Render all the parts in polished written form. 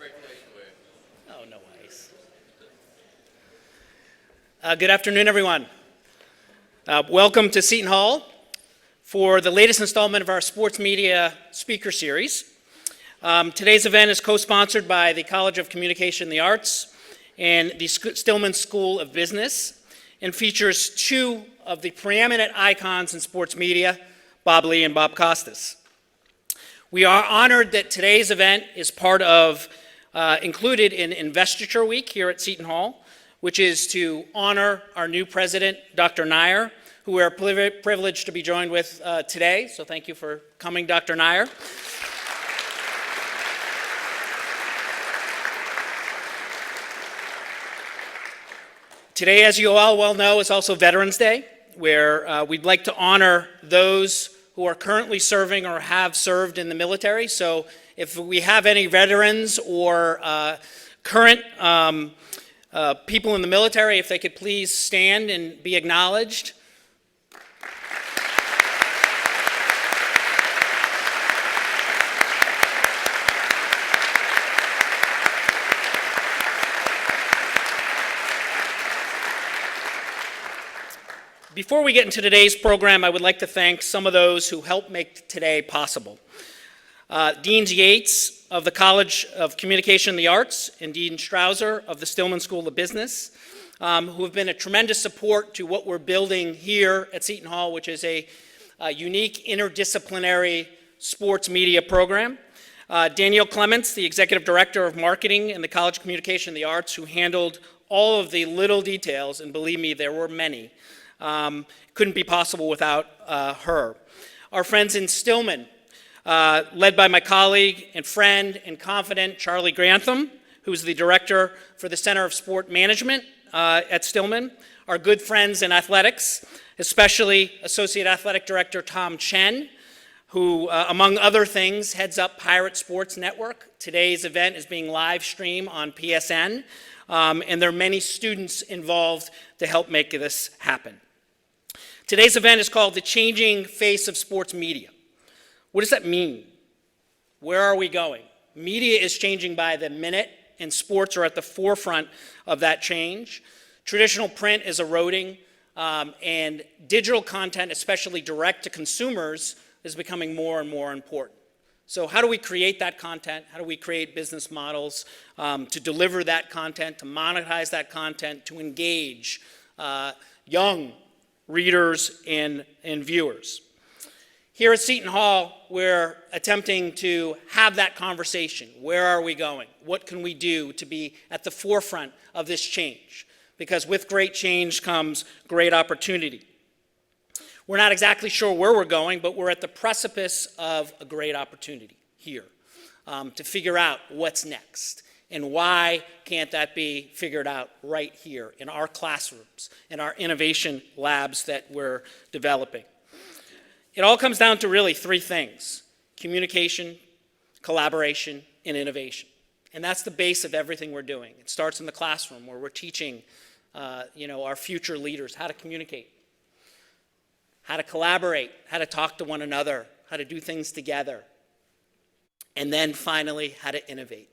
Oh, no worries. Good afternoon, everyone. Welcome to Seton Hall for the latest installment of our sports media speaker series. Today's event is co-sponsored by the College of Communication and the Arts and the Stillman School of Business, and features two of the preeminent icons in sports media, Bob Lee and Bob Costas. We are honored that today's event is part of, included in Investiture Week here at Seton Hall, which is to honor our new president, Dr. Nair, who we are privileged to be joined with today. So thank you for coming, Dr. Nair. Today, as you all well know, is also Veterans Day, where we'd like to honor those who are currently serving or have served in the military. So if we have any veterans or current people in the military, if they could please stand and be acknowledged. Before we get into today's program, I would like to thank some of those who helped make today possible. Dean Yates of the College of Communication and the Arts and Dean Strouser of the Stillman School of Business, who have been a tremendous support to what we're building here at Seton Hall, which is a unique interdisciplinary sports media program. Danielle Clements, the Executive Director of Marketing in the College of Communication and the Arts, who handled all of the little details, and believe me, there were many. Couldn't be possible without her. Our friends in Stillman, led by my colleague and friend and confidant, Charlie Grantham, who's the director for the Center of Sport Management at Stillman. Our good friends in athletics, especially Associate Athletic Director Tom Chen, who, among other things, heads up Pirate Sports Network. Today's event is being live streamed on PSN, and there are many students involved to help make this happen. Today's event is called The Changing Face of Sports Media. What does that mean? Where are we going? Media is changing by the minute, and sports are at the forefront of that change. Traditional print is eroding, and digital content, especially direct to consumers, is becoming more and more important. So how do we create that content? How do we create business models to deliver that content, to monetize that content, to engage young readers and viewers? Here at Seton Hall, we're attempting to have that conversation. Where are we going? What can we do to be at the forefront of this change? Because with great change comes great opportunity. We're not exactly sure where we're going, but we're at the precipice of a great opportunity here to figure out what's next. And why can't that be figured out right here in our classrooms, in our innovation labs that we're developing? It all comes down to really three things: communication, collaboration, and innovation. And that's the base of everything we're doing. It starts in the classroom, where we're teaching our future leaders how to communicate, how to collaborate, how to talk to one another, how to do things together, and then finally, how to innovate.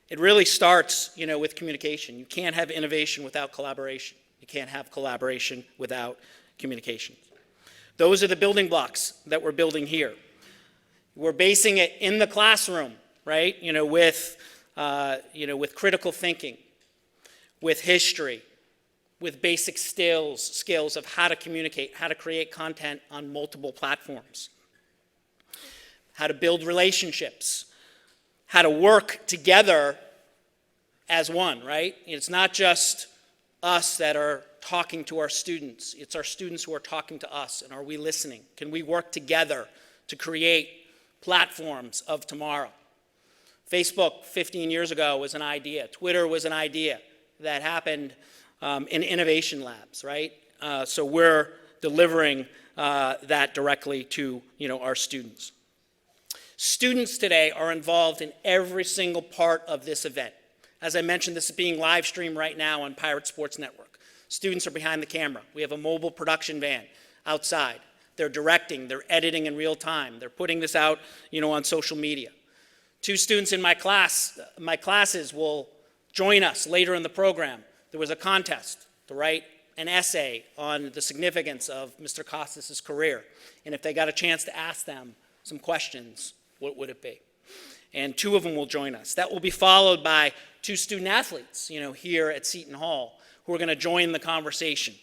It really starts, with communication. You can't have innovation without collaboration. You can't have collaboration without communication. Those are the building blocks that we're building here. We're basing it in the classroom, right? With critical thinking, with history, with basic skills of how to communicate, how to create content on multiple platforms, how to build relationships, how to work together as one, right? It's not just us that are talking to our students. It's our students who are talking to us. And are we listening? Can we work together to create platforms of tomorrow? Facebook 15 years ago was an idea. Twitter was an idea that happened in innovation labs, right? So we're delivering that directly to our students. Students today are involved in every single part of this event. As I mentioned, this is being live streamed right now on Pirate Sports Network. Students are behind the camera. We have a mobile production van outside. They're directing, they're editing in real time. They're putting this out, on social media. Two students in my classes will join us later in the program. There was a contest to write an essay on the significance of Mr. Costas' career. And if they got a chance to ask them some questions, what would it be? And two of them will join us. That will be followed by two student athletes, here at Seton Hall, who are going to join the conversation.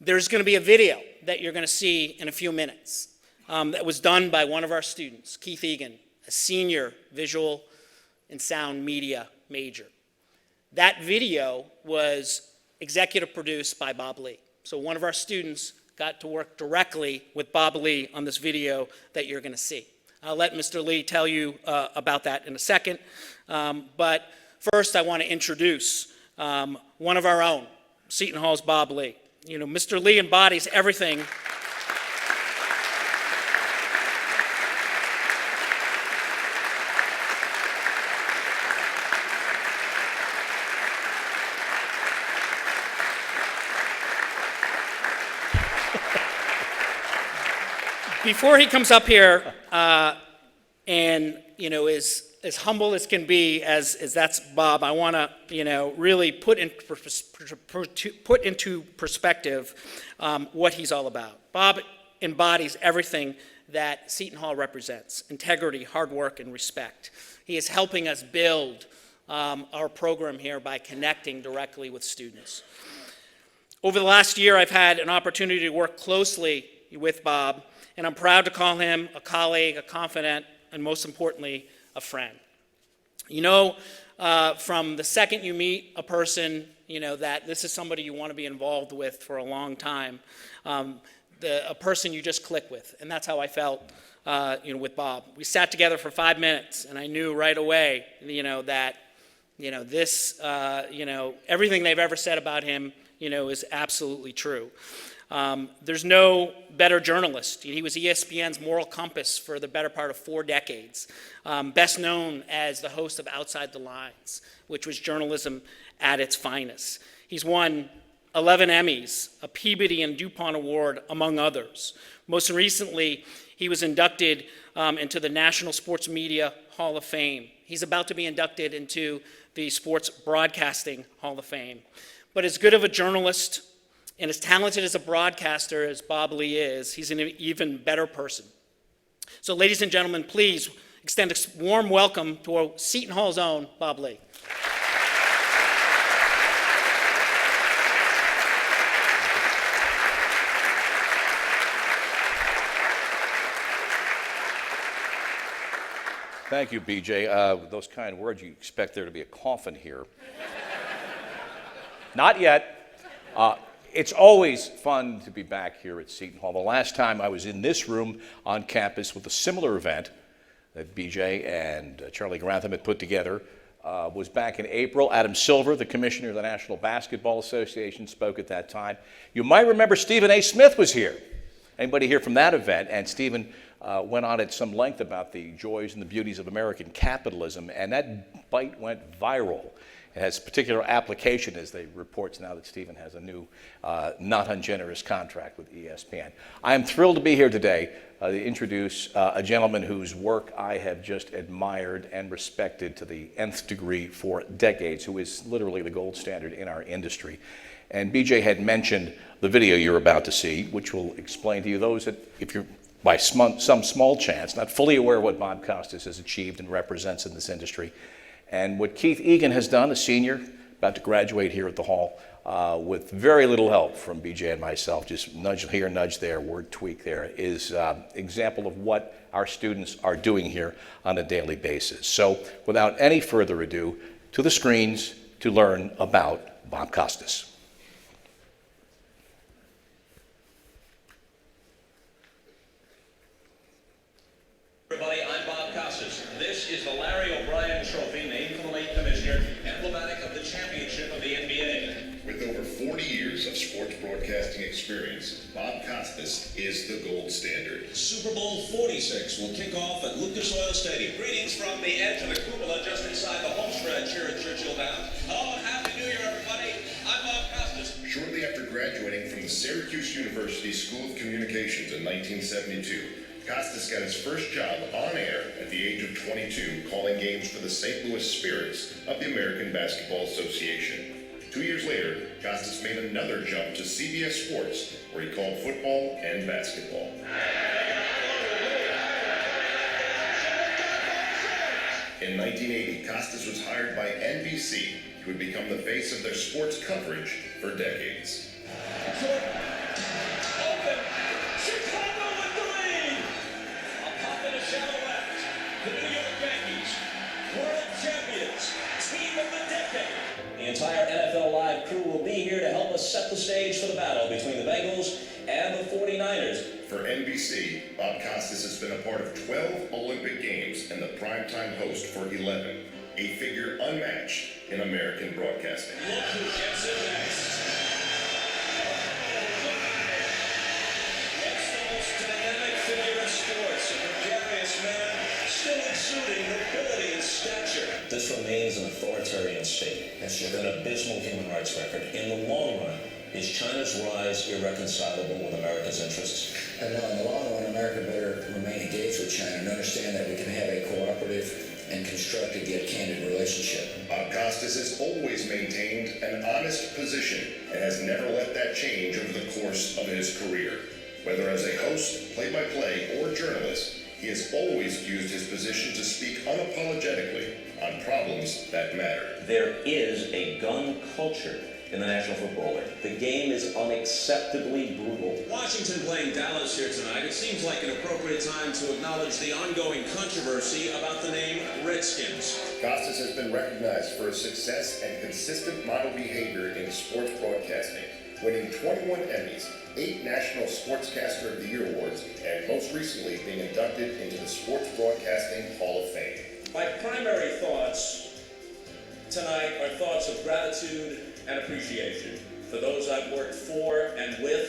There's going to be a video that you're going to see in a few minutes that was done by one of our students, Keith Egan, a senior visual and sound media major. That video was executive produced by Bob Lee. So one of our students got to work directly with Bob Lee on this video that you're going to see. I'll let Mr. Lee tell you about that in a second. But first, I want to introduce one of our own, Seton Hall's Bob Lee. Mr. Lee embodies everything. Before he comes up here and is as humble as can be, as that's Bob, I want to really put into perspective what he's all about. Bob embodies everything that Seton Hall represents: integrity, hard work, and respect. He is helping us build our program here by connecting directly with students. Over the last year, I've had an opportunity to work closely with Bob, and I'm proud to call him a colleague, a confidant, and most importantly, a friend. From the second you meet a person, that this is somebody you want to be involved with for a long time, a person you just click with. And that's how I felt, with Bob. We sat together for 5 minutes, and I knew right away, that, this, everything they've ever said about him, is absolutely true. There's no better journalist. He was ESPN's moral compass for the better part of 4 decades, best known as the host of Outside the Lines, which was journalism at its finest. He's won 11 Emmys, a Peabody and DuPont Award, among others. Most recently, he was inducted into the National Sports Media Hall of Fame. He's about to be inducted into the Sports Broadcasting Hall of Fame. But as good of a journalist and as talented as a broadcaster as Bob Lee is, he's an even better person. So ladies and gentlemen, please extend a warm welcome to our Seton Hall's own Bob Lee. Thank you, BJ. With those kind words, you expect there to be a coffin here. Not yet. It's always fun to be back here at Seton Hall. The last time I was in this room on campus with a similar event that BJ and Charlie Grantham had put together was back in April. Adam Silver, the commissioner of the National Basketball Association, spoke at that time. You might remember Stephen A. Smith was here. Anybody here from that event? And Stephen went on at some length about the joys and the beauties of American capitalism, and that bite went viral. It has particular application as they reports now that Stephen has a new, not ungenerous contract with ESPN. I am thrilled to be here today to introduce a gentleman whose work I have just admired and respected to the nth degree for decades, who is literally the gold standard in our industry. And BJ had mentioned the video you're about to see, which will explain to you those that, if you're by some small chance not fully aware of what Bob Costas has achieved and represents in this industry, and what Keith Egan has done, a senior, about to graduate here at the Hall, with very little help from BJ and myself, just nudge here, nudge there, word tweak there, is example of what our students are doing here on a daily basis. So without any further ado, to the screens to learn about Bob Costas. Everybody, I'm Bob Costas. This is the Larry O'Brien Trophy, named for the late commissioner, emblematic of the championship of the NBA. With over 40 years of sports broadcasting experience, Bob Costas is the gold standard. Super Bowl 46 will kick off at Lucas Oil Stadium. Greetings from the edge of the cupola just inside the home stretch here at Churchill Downs. Hello and Happy New Year, everybody. I'm Bob Costas. Shortly after graduating from the Syracuse University School of Communications in 1972, Costas got his first job on air at the age of 22, calling games for the St. Louis Spirits of the American Basketball Association. 2 years later, Costas made another jump to CBS Sports, where he called football and basketball. In 1980, Costas was hired by NBC, who would become the face of their sports coverage for decades. Open. Chicago with the lead. A pop in a shallow left. The New York Yankees, world champions, team of the decade. The entire NFL Live crew will be here to help us set the stage for the battle between the Bengals and the 49ers. For NBC, Bob Costas has been a part of 12 Olympic Games and the primetime host for 11, a figure unmatched in American broadcasting. Look who gets it next. It's the most dynamic figure in sports, a gregarious man, still exuding nobility and stature. This remains an authoritarian state with an abysmal human rights record. In the long run, is China's rise irreconcilable with America's interests? And in the long run, America better remain engaged with China and understand that we can have a cooperative and constructive yet candid relationship. Bob Costas has always maintained an honest position and has never let that change over the course of his career. Whether as a host, play-by-play, or journalist, he has always used his position to speak unapologetically on problems that matter. There is a gun culture in the National Football League. The game is unacceptably brutal. Washington playing Dallas here tonight. It seems like an appropriate time to acknowledge the ongoing controversy about the name Redskins. Costas has been recognized for his success and consistent model behavior in sports broadcasting, winning 21 Emmys, 8 National Sportscaster of the Year awards, and most recently being inducted into the Sports Broadcasting Hall of Fame. My primary thoughts tonight are thoughts of gratitude and appreciation for those I've worked for and with,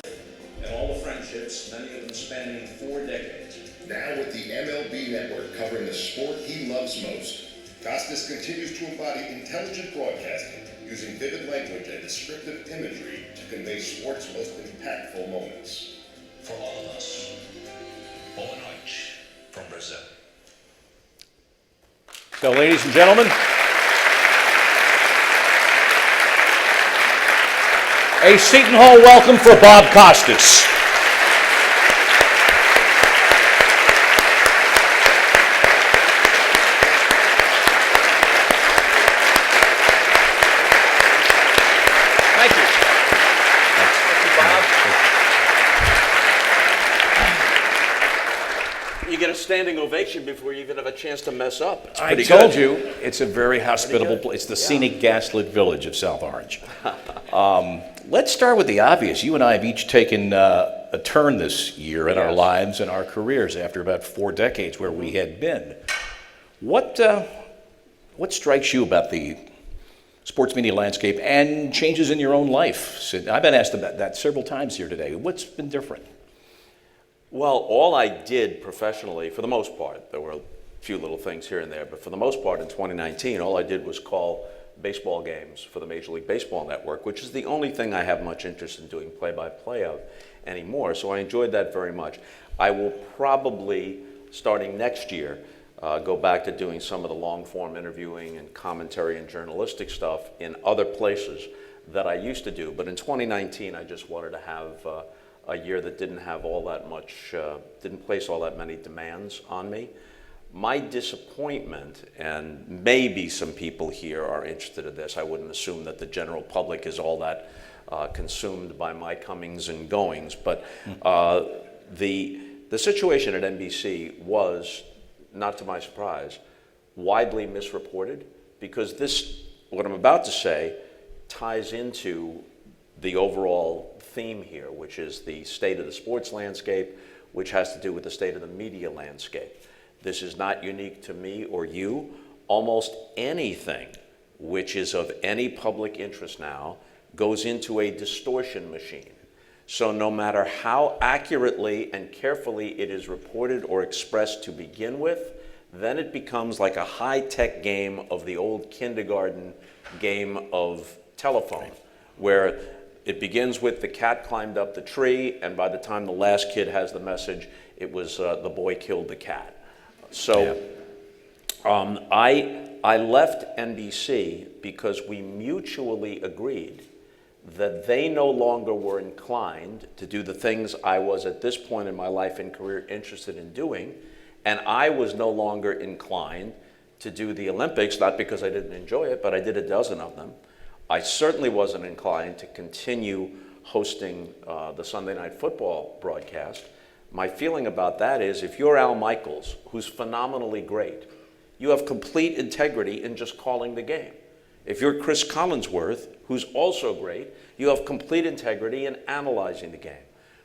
and all the friendships, many of them spanning 4 decades. Now with the MLB Network covering the sport he loves most, Costas continues to embody intelligent broadcasting, using vivid language and descriptive imagery to convey sports' most impactful moments. For all of us, boa noite from Brazil. So, ladies and gentlemen, a Seton Hall welcome for Bob Costas. Thank you. Thank you, Bob. You get a standing ovation before you even have a chance to mess up. It's I pretty told good. you, it's a very hospitable place. It's the scenic gaslit village of South Orange. Let's start with the obvious. You and I have each taken a turn this year in our lives and our careers after about 4 decades where we had been. What strikes you about the sports media landscape and changes in your own life? I've been asked about that several times here today. What's been different? Well, all I did professionally, for the most part, there were a few little things here and there, but for the most part in 2019, all I did was call baseball games for the Major League Baseball Network, which is the only thing I have much interest in doing play-by-play of anymore. So I enjoyed that very much. I will probably, starting next year, go back to doing some of the long-form interviewing and commentary and journalistic stuff in other places that I used to do. But in 2019, I just wanted to have a year that didn't have all that much, didn't place all that many demands on me. My disappointment, and maybe some people here are interested in this, I wouldn't assume that the general public is all that consumed by my comings and goings, but the situation at NBC was, not to my surprise, widely misreported, because this, what I'm about to say, ties into the overall theme here, which is the state of the sports landscape, which has to do with the state of the media landscape. This is not unique to me or you. Almost anything which is of any public interest now goes into a distortion machine. So no matter how accurately and carefully it is reported or expressed to begin with, then it becomes like a high-tech game of the old kindergarten game of telephone, where it begins with the cat climbed up the tree, and by the time the last kid has the message, It was the boy killed the cat. So I left NBC because we mutually agreed that they no longer were inclined to do the things I was at this point in my life and career interested in doing, and I was no longer inclined to do the Olympics, not because I didn't enjoy it, but I did a dozen of them. I certainly wasn't inclined to continue hosting the Sunday Night Football broadcast. My feeling about that is if you're Al Michaels, who's phenomenally great, you have complete integrity in just calling the game. If you're Chris Collinsworth, who's also great, you have complete integrity in analyzing the game.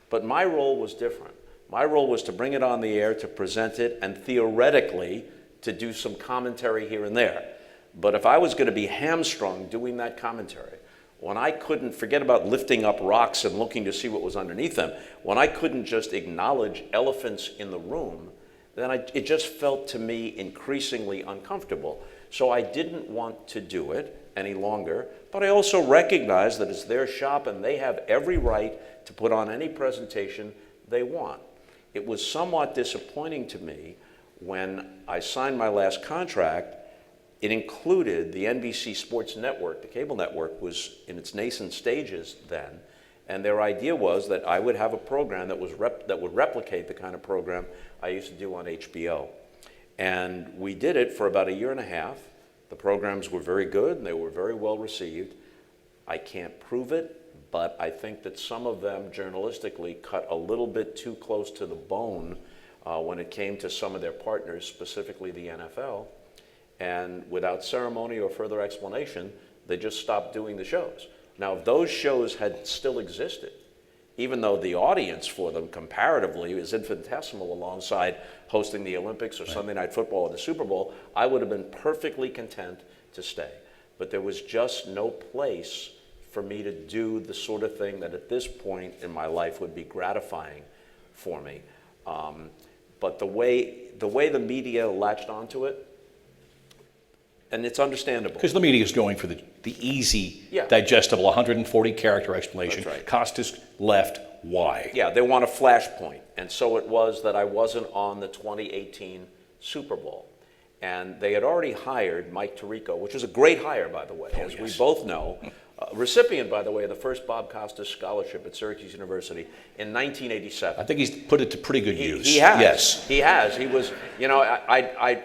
But my role was different. My role was to bring it on the air, to present it, and theoretically to do some commentary here and there. But if I was going to be hamstrung doing that commentary, when I couldn't forget about lifting up rocks and looking to see what was underneath them, when I couldn't just acknowledge elephants in the room, then it just felt to me increasingly uncomfortable. So I didn't want to do it any longer, but I also recognize that it's their shop and they have every right to put on any presentation they want. It was somewhat disappointing to me when I signed my last contract. It included the NBC Sports Network. The cable network was in its nascent stages then, and their idea was that I would have a program that would replicate the kind of program I used to do on HBO. And we did it for about a year and a half. The programs were very good and they were very well received. I can't prove it, but I think that some of them journalistically cut a little bit too close to the bone when it came to some of their partners, specifically the NFL. And without ceremony or further explanation, they just stopped doing the shows. Now, if those shows had still existed, even though the audience for them comparatively is infinitesimal alongside hosting the Olympics or Sunday Night Football or the Super Bowl, I would have been perfectly content to stay. But there was just no place for me to do the sort of thing that at this point in my life would be gratifying for me. But the way the media latched onto it, and it's understandable. Because the media is going for the easy, Yeah. digestible, 140-character explanation. That's right. Costas left. Why? Yeah, they want a flashpoint. And so it was that I wasn't on the 2018 Super Bowl. And they had already hired Mike Tirico, which was a great hire, by the way, as we both know. Recipient, by the way, of the first Bob Costas Scholarship at Syracuse University in 1987. I think he's put it to pretty good use. He has. Yes. He has. He was, you know,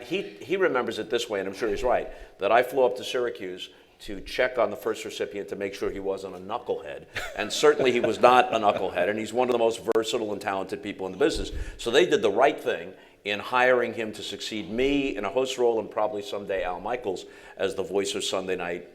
he remembers it this way, and I'm sure he's right, that I flew up to Syracuse to check on the first recipient to make sure he wasn't a knucklehead. And certainly he was not a knucklehead, and he's one of the most versatile and talented people in the business. So they did the right thing in hiring him to succeed me in a host role and probably someday Al Michaels as the voice of Sunday Night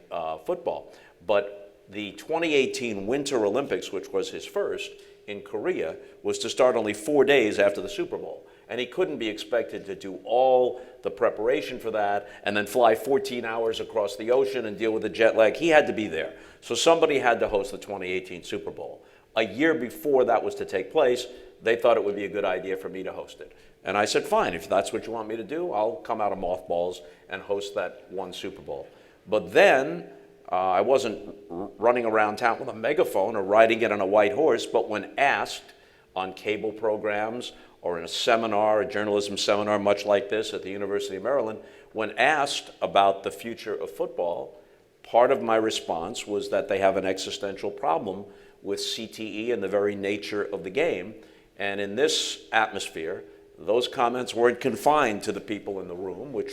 Football. But the 2018 Winter Olympics, which was his first in Korea, was to start only 4 days after the Super Bowl. And he couldn't be expected to do all the preparation for that and then fly 14 hours across the ocean and deal with the jet lag. He had to be there. So somebody had to host the 2018 Super Bowl. A year before that was to take place, they thought it would be a good idea for me to host it. And I said, fine, if that's what you want me to do, I'll come out of mothballs and host that one Super Bowl. But then I wasn't running around town with a megaphone or riding it on a white horse, but when asked on cable programs or in a seminar, a journalism seminar much like this at the University of Maryland, when asked about the future of football, part of my response was that they have an existential problem with CTE and the very nature of the game. And in this atmosphere, those comments weren't confined to the people in the room, which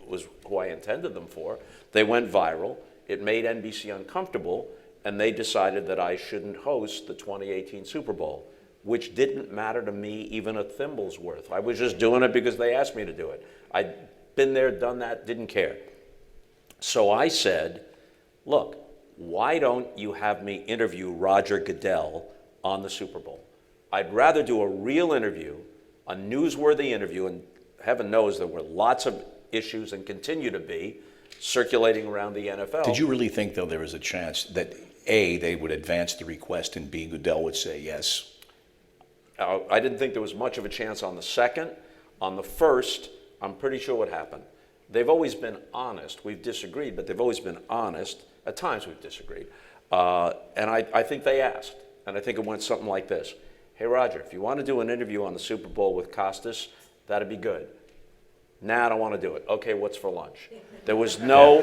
was who I intended them for. They went viral. It made NBC uncomfortable, and they decided that I shouldn't host the 2018 Super Bowl, which didn't matter to me even a thimble's worth. I was just doing it because they asked me to do it. I'd been there, done that, didn't care. So I said, look, why don't you have me interview Roger Goodell on the Super Bowl? I'd rather do a real interview, a newsworthy interview, and heaven knows there were lots of issues and continue to be circulating around the NFL. Did you really think, though, there was a chance that, A, they would advance the request, and B, Goodell would say yes? I didn't think there was much of a chance on the second. On the first, I'm pretty sure what happened. They've always been honest. We've disagreed, but they've always been honest. At times we've disagreed. And I think they asked, and I think it went something like this. hey, Roger, if you want to do an interview on the Super Bowl with Costas, that'd be good. Nah, I don't want to do it. Okay, what's for lunch? There was no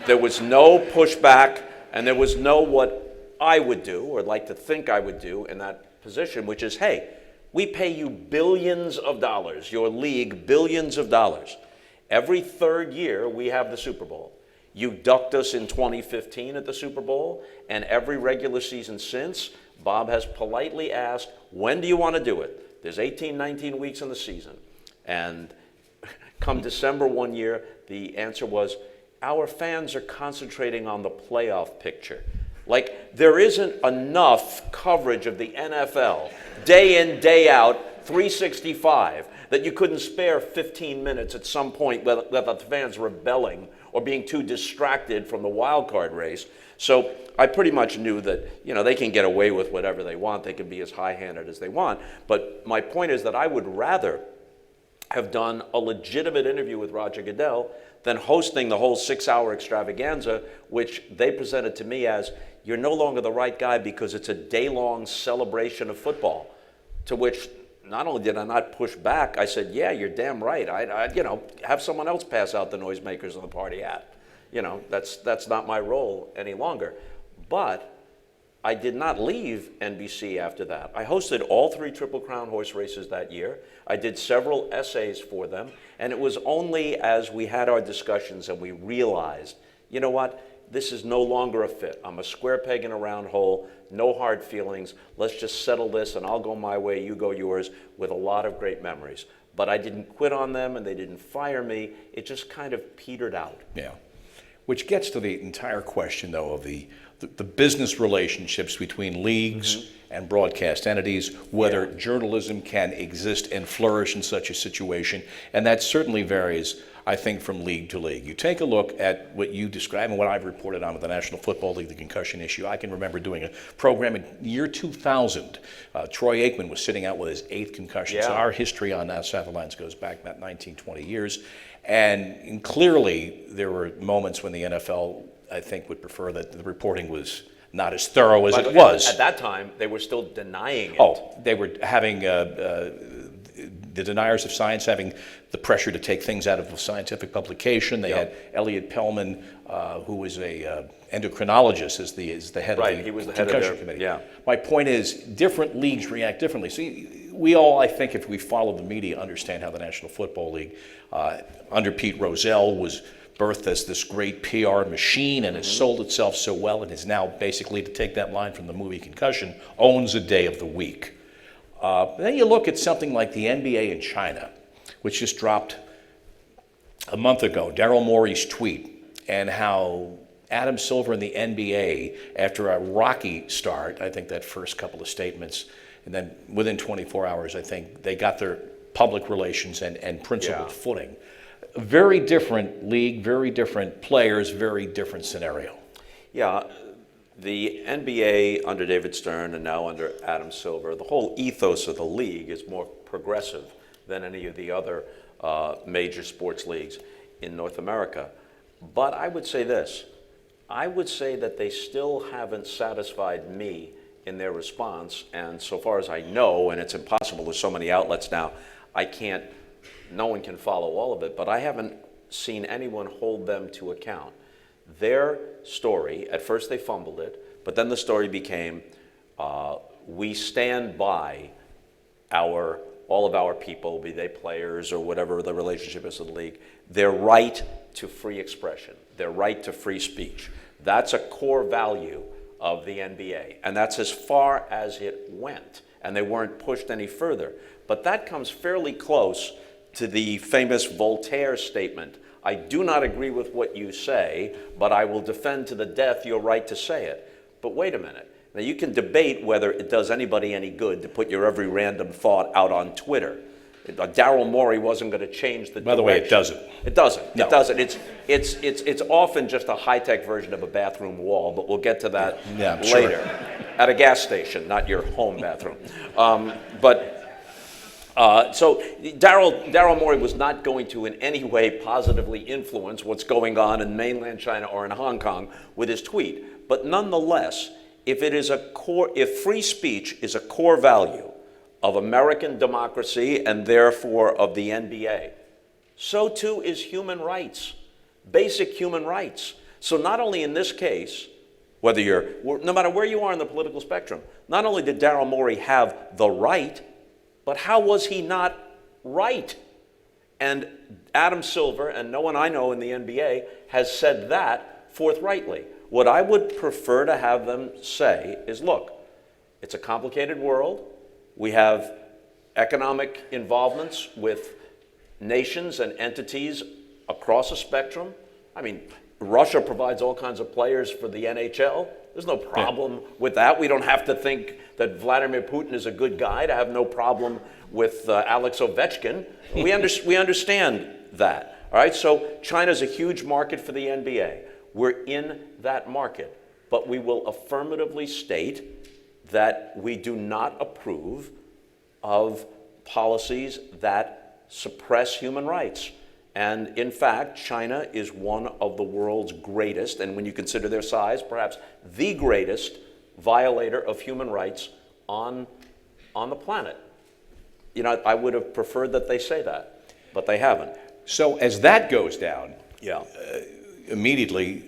pushback, and there was no what I would do or like to think I would do in that position, which is, hey, we pay you billions of dollars, your league billions of dollars. Every third year we have the Super Bowl. You ducked us in 2015 at the Super Bowl, and every regular season since, Bob has politely asked, when do you want to do it? There's 18, 19 weeks in the season. And come December one year, the answer was, our fans are concentrating on the playoff picture. Like, there isn't enough coverage of the NFL, day in, day out, 365, that you couldn't spare 15 minutes at some point without the fans rebelling or being too distracted from the wild card race. So I pretty much knew that, they can get away with whatever they want. They can be as high-handed as they want. But my point is that I would rather have done a legitimate interview with Roger Goodell than hosting the whole 6-hour extravaganza, which they presented to me as, you're no longer the right guy because it's a day-long celebration of football. To which not only did I not push back, I said, yeah, you're damn right. I'd have someone else pass out the noisemakers on the party hat. That's not my role any longer. But I did not leave NBC after that. I hosted all 3 Triple Crown horse races that year. I did several essays for them. And it was only as we had our discussions and we realized, you know what? This is no longer a fit. I'm a square peg in a round hole, no hard feelings. Let's just settle this and I'll go my way, you go yours, with a lot of great memories. But I didn't quit on them and they didn't fire me. It just kind of petered out. Yeah. Which gets to the entire question, though, of the business relationships between leagues and broadcast entities, whether journalism can exist and flourish in such a situation. And that certainly varies, I think, from league to league. You take a look at what you describe and what I've reported on with the National Football League, the concussion issue. I can remember doing a program in year 2000. Troy Aikman was sitting out with his 8th concussion. Yeah. So our history on Outside the Lines goes back about 19, 20 years. And clearly there were moments when the NFL, I think, would prefer that the reporting was not as thorough as it was. At that time, they were still denying it. Oh, they were having the deniers of science having the pressure to take things out of a scientific publication. They had Elliot Pellman, who was a endocrinologist, as the head of the he was the head of concussion committee. Yeah. My point is, different leagues react differently. See, we all, I think, if we follow the media, understand how the National Football League, under Pete Rozelle, was birthed as this great PR machine and has sold itself so well and is now basically, to take that line from the movie Concussion, owns a day of the week. Then you look at something like the NBA in China, which just dropped a month ago, Daryl Morey's tweet, and how Adam Silver and the NBA, after a rocky start, I think that first couple of statements, and then within 24 hours, I think they got their public relations and principled footing. Very different league, very different players, very different scenario. Yeah, the NBA under David Stern and now under Adam Silver, the whole ethos of the league is more progressive than any of the other major sports leagues in North America. But I would say this, I would say that they still haven't satisfied me in their response, and so far as I know, and it's impossible, there's so many outlets now, no one can follow all of it, but I haven't seen anyone hold them to account. Their story, at first they fumbled it, but then the story became, we stand by all of our people, be they players or whatever the relationship is with the league, their right to free expression, their right to free speech. That's a core value of the NBA, and that's as far as it went, and they weren't pushed any further. But that comes fairly close to the famous Voltaire statement, I do not agree with what you say, but I will defend to the death your right to say it. But wait a minute. Now you can debate whether it does anybody any good to put your every random thought out on Twitter. Daryl Morey wasn't going to change the direction. By the way, it doesn't. It doesn't. No. It doesn't. It's often just a high-tech version of a bathroom wall, but we'll get to that later. Sure. At a gas station, not your home bathroom. So Daryl Morey was not going to in any way positively influence what's going on in mainland China or in Hong Kong with his tweet. But nonetheless, if free speech is a core value of American democracy and therefore of the NBA. So too is human rights, basic human rights. So not only in this case, no matter where you are in the political spectrum, not only did Daryl Morey have the right, but how was he not right? And Adam Silver, and no one I know in the NBA, has said that forthrightly. What I would prefer to have them say is, look, it's a complicated world. We have economic involvements with nations and entities across a spectrum. I mean, Russia provides all kinds of players for the NHL. There's no problem with that. We don't have to think that Vladimir Putin is a good guy to have no problem with Alex Ovechkin. We understand that. All right, so China's a huge market for the NBA. We're in that market, but we will affirmatively state that we do not approve of policies that suppress human rights. And in fact, China is one of the world's greatest, and when you consider their size, perhaps the greatest violator of human rights on the planet. You know, I would have preferred that they say that, but they haven't. So as that goes down, Yeah. immediately,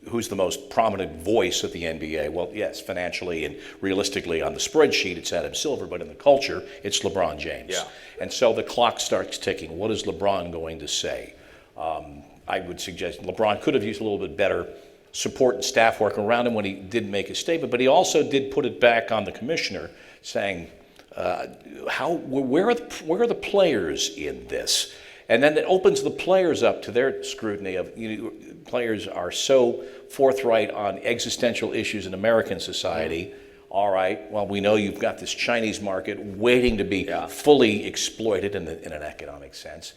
who's the most prominent voice of the NBA? Well, yes, financially and realistically on the spreadsheet, it's Adam Silver, but in the culture, it's LeBron James. Yeah. And so the clock starts ticking. What is LeBron going to say? I would suggest LeBron could have used a little bit better support and staff work around him when he did make his statement, but he also did put it back on the commissioner, saying, where are the players in this? And then it opens the players up to their scrutiny of, players are so forthright on existential issues in American society. All right, well, we know you've got this Chinese market waiting to be fully exploited in an economic sense,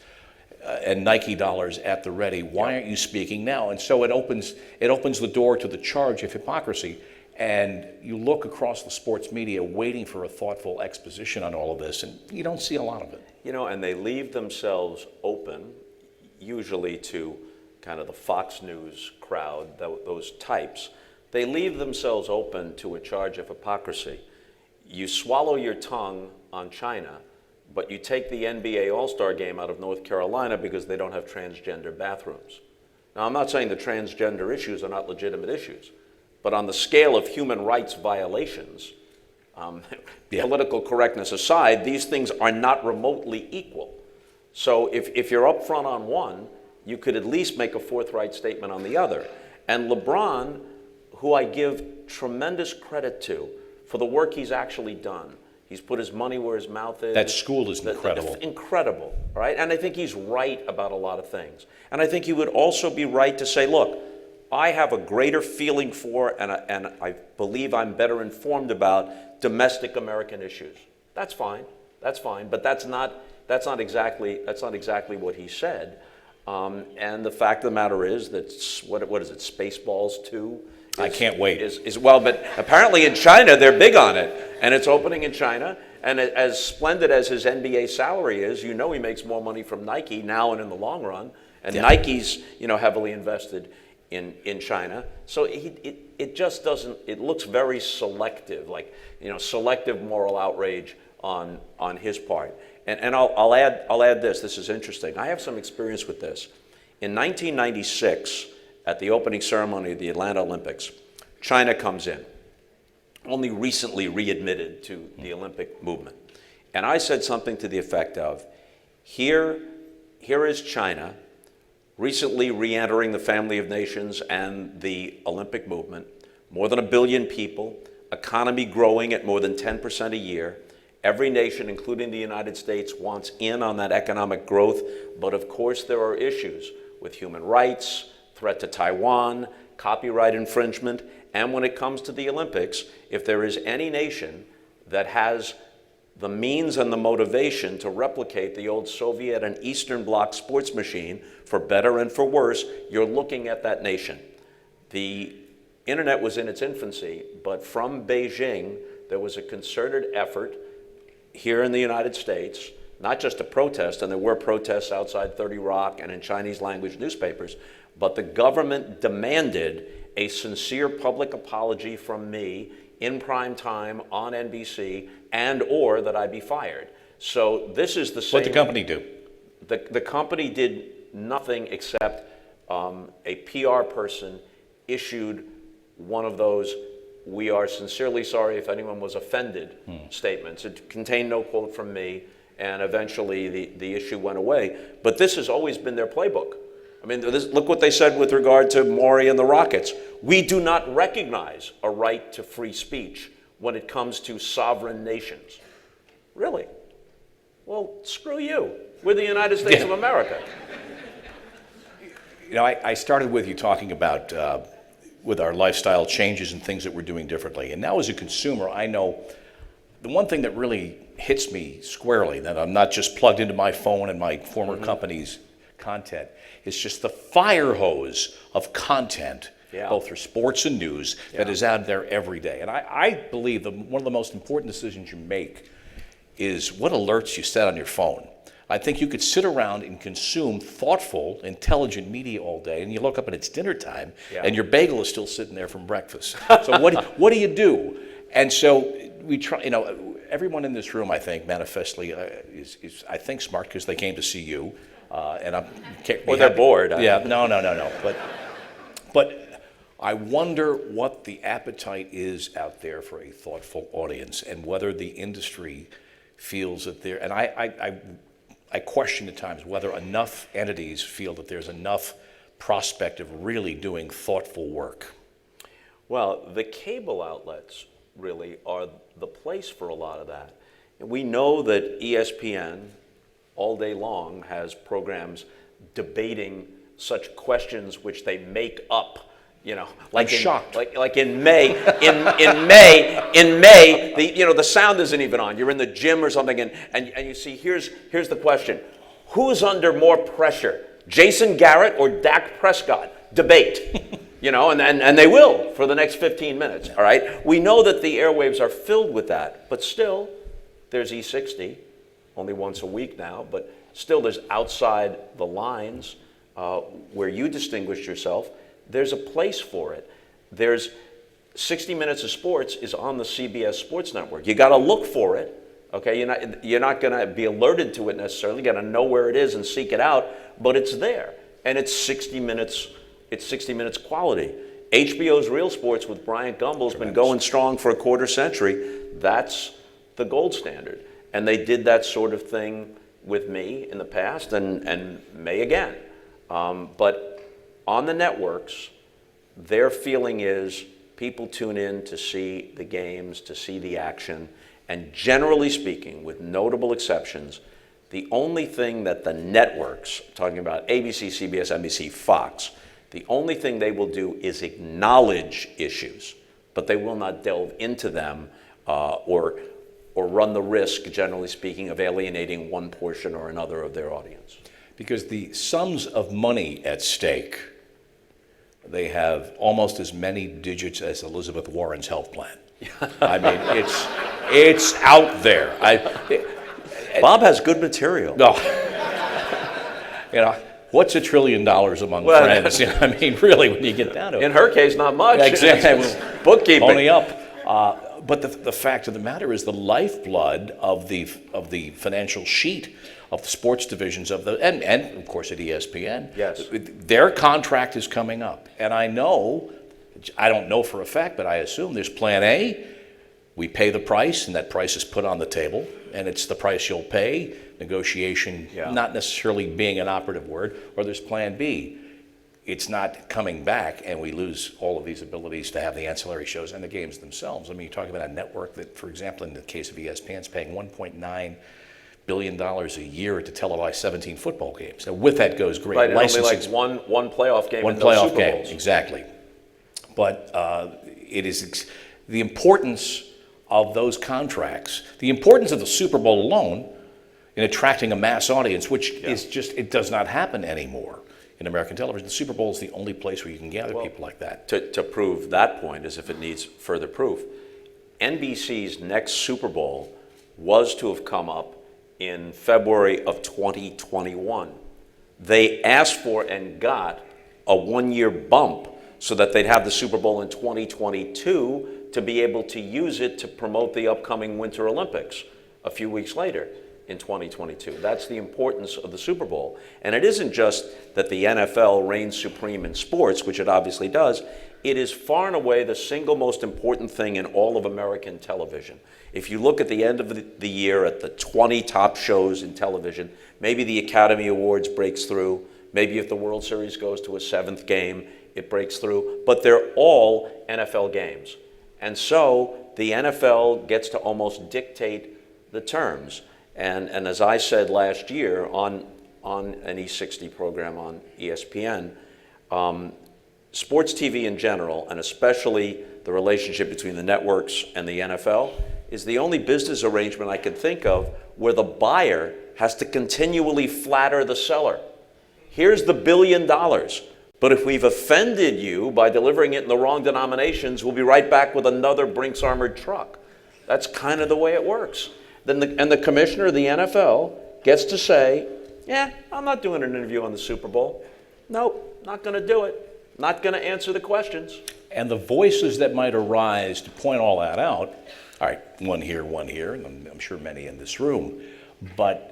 and Nike dollars at the ready. Why aren't you speaking now? And so it opens the door to the charge of hypocrisy. And you look across the sports media waiting for a thoughtful exposition on all of this, and you don't see a lot of it. You know, and they leave themselves open, usually to kind of the Fox News crowd, those types. They leave themselves open to a charge of hypocrisy. You swallow your tongue on China, but you take the NBA All-Star game out of North Carolina because they don't have transgender bathrooms. Now, I'm not saying the transgender issues are not legitimate issues, but on the scale of human rights violations, political correctness aside, these things are not remotely equal. So if you're upfront on one, you could at least make a forthright statement on the other. And LeBron, who I give tremendous credit to for the work he's actually done, he's put his money where his mouth is. That school is incredible. Incredible, right? And I think he's right about a lot of things. And I think he would also be right to say, look, I have a greater feeling for, and I believe I'm better informed about domestic American issues. That's fine, but that's not exactly what he said. And the fact of the matter is that what is it? Spaceballs 2. I can't wait. Well, but apparently in China they're big on it, and it's opening in China. And as splendid as his NBA salary is, he makes more money from Nike now and in the long run. And Nike's heavily invested in China. So it just doesn't, it looks very selective, like, selective moral outrage on his part. And I'll add this. This is interesting. I have some experience with this. In 1996, at the opening ceremony of the Atlanta Olympics, China comes in, only recently readmitted to the Olympic movement. And I said something to the effect of, here is China, recently re-entering the family of nations and the Olympic movement, more than 1 billion people, economy growing at more than 10% a year. Every nation, including the United States, wants in on that economic growth, but of course there are issues with human rights, threat to Taiwan, copyright infringement, and when it comes to the Olympics, if there is any nation that has the means and the motivation to replicate the old Soviet and Eastern Bloc sports machine, for better and for worse, you're looking at that nation. The internet was in its infancy, but from Beijing, there was a concerted effort here in the United States, not just to protest, and there were protests outside 30 Rock and in Chinese language newspapers, but the government demanded a sincere public apology from me in prime time on NBC, and or that I be fired. So this is the same. What'd the company do? The company did nothing except a PR person issued one of those "we are sincerely sorry if anyone was offended" statements. It contained no quote from me, and eventually the issue went away. But this has always been their playbook. I mean, look what they said with regard to Maury and the Rockets. We do not recognize a right to free speech when it comes to sovereign nations. Really? Well, screw you. We're the United States of America. You know, I started with you talking about with our lifestyle changes and things that we're doing differently. And now as a consumer, I know the one thing that really hits me squarely, that I'm not just plugged into my phone and my former company's content, is just the fire hose of content, both for sports and news, that is out there every day. And I believe that one of the most important decisions you make is what alerts you set on your phone. I think you could sit around and consume thoughtful, intelligent media all day, and you look up and it's dinner time, and your bagel is still sitting there from breakfast. So what do you do? And so we try, you know, everyone in this room, I think, manifestly is I think, smart because they came to see you. And I'm Or they're bored. Yeah, no. But I wonder what the appetite is out there for a thoughtful audience, and whether the industry feels that there. And I question at times whether enough entities feel that there's enough prospect of really doing thoughtful work. Well, the cable outlets really are the place for a lot of that. And we know that ESPN all day long has programs debating such questions which they make up, you know, like I'm shocked. Like in May, in May, the sound isn't even on. You're in the gym or something, and you see here's the question: who's under more pressure, Jason Garrett or Dak Prescott? Debate. You know, and they will for the next 15 minutes. All right. We know that the airwaves are filled with that, but still, there's E60. Only once a week now, but still there's outside the lines where you distinguished yourself. There's a place for it. There's 60 Minutes of Sports is on the CBS Sports Network. You got to look for it. Okay, you're not going to be alerted to it necessarily. You got to know where it is and seek it out, but it's there, and it's 60 minutes. It's 60 minutes quality. HBO's Real Sports with Bryant Gumbel's been going strong for a quarter century. That's the gold standard. And they did that sort of thing with me in the past and may again. But on the networks, their feeling is people tune in to see the games, to see the action. And generally speaking, with notable exceptions, the only thing that the networks, talking about ABC, CBS, NBC, Fox, the only thing they will do is acknowledge issues, but they will not delve into them or run the risk, generally speaking, of alienating one portion or another of their audience. Because the sums of money at stake, they have almost as many digits as Elizabeth Warren's health plan. I mean, it's out there. Bob has good material. No. You know, what's $1 trillion among friends? You know, I mean, really, when you get down to it. In her case, not much. Exactly. Bookkeeping. Only up. But the fact of the matter is the lifeblood of the financial sheet of the sports divisions of and of course at ESPN. Yes. Their contract is coming up. And I don't know for a fact, but I assume there's plan A. We pay the price, and that price is put on the table, and it's the price you'll pay. Negotiation not necessarily being an operative word, or there's plan B. It's not coming back, and we lose all of these abilities to have the ancillary shows and the games themselves. I mean, you're talking about a network that, for example, in the case of ESPN, is paying $1.9 billion a year to televise 17 football games. And with that goes great licensing. Only like one playoff game. One playoff game, exactly. But it is the importance of those contracts, the importance of the Super Bowl alone in attracting a mass audience, which is just, it does not happen anymore. In American television, the Super Bowl is the only place where you can gather people like that. To prove that point, as if it needs further proof, NBC's next Super Bowl was to have come up in February of 2021. They asked for and got a one-year bump so that they'd have the Super Bowl in 2022 to be able to use it to promote the upcoming Winter Olympics a few weeks later in 2022. That's the importance of the Super Bowl. And it isn't just that the NFL reigns supreme in sports, which it obviously does. It is far and away the single most important thing in all of American television. If you look at the end of the year at the 20 top shows in television, maybe the Academy Awards breaks through, maybe if the World Series goes to a 7th game, it breaks through, but they're all NFL games. And so the NFL gets to almost dictate the terms. And as I said last year on an E60 program on ESPN, sports TV in general, and especially the relationship between the networks and the NFL, is the only business arrangement I can think of where the buyer has to continually flatter the seller. Here's the $1 billion, but if we've offended you by delivering it in the wrong denominations, we'll be right back with another Brinks armored truck. That's kind of the way it works. Then the commissioner of the NFL gets to say, yeah, I'm not doing an interview on the Super Bowl. Nope, not going to do it. Not going to answer the questions. And the voices that might arise to point all that out, all right, one here, and I'm sure many in this room, but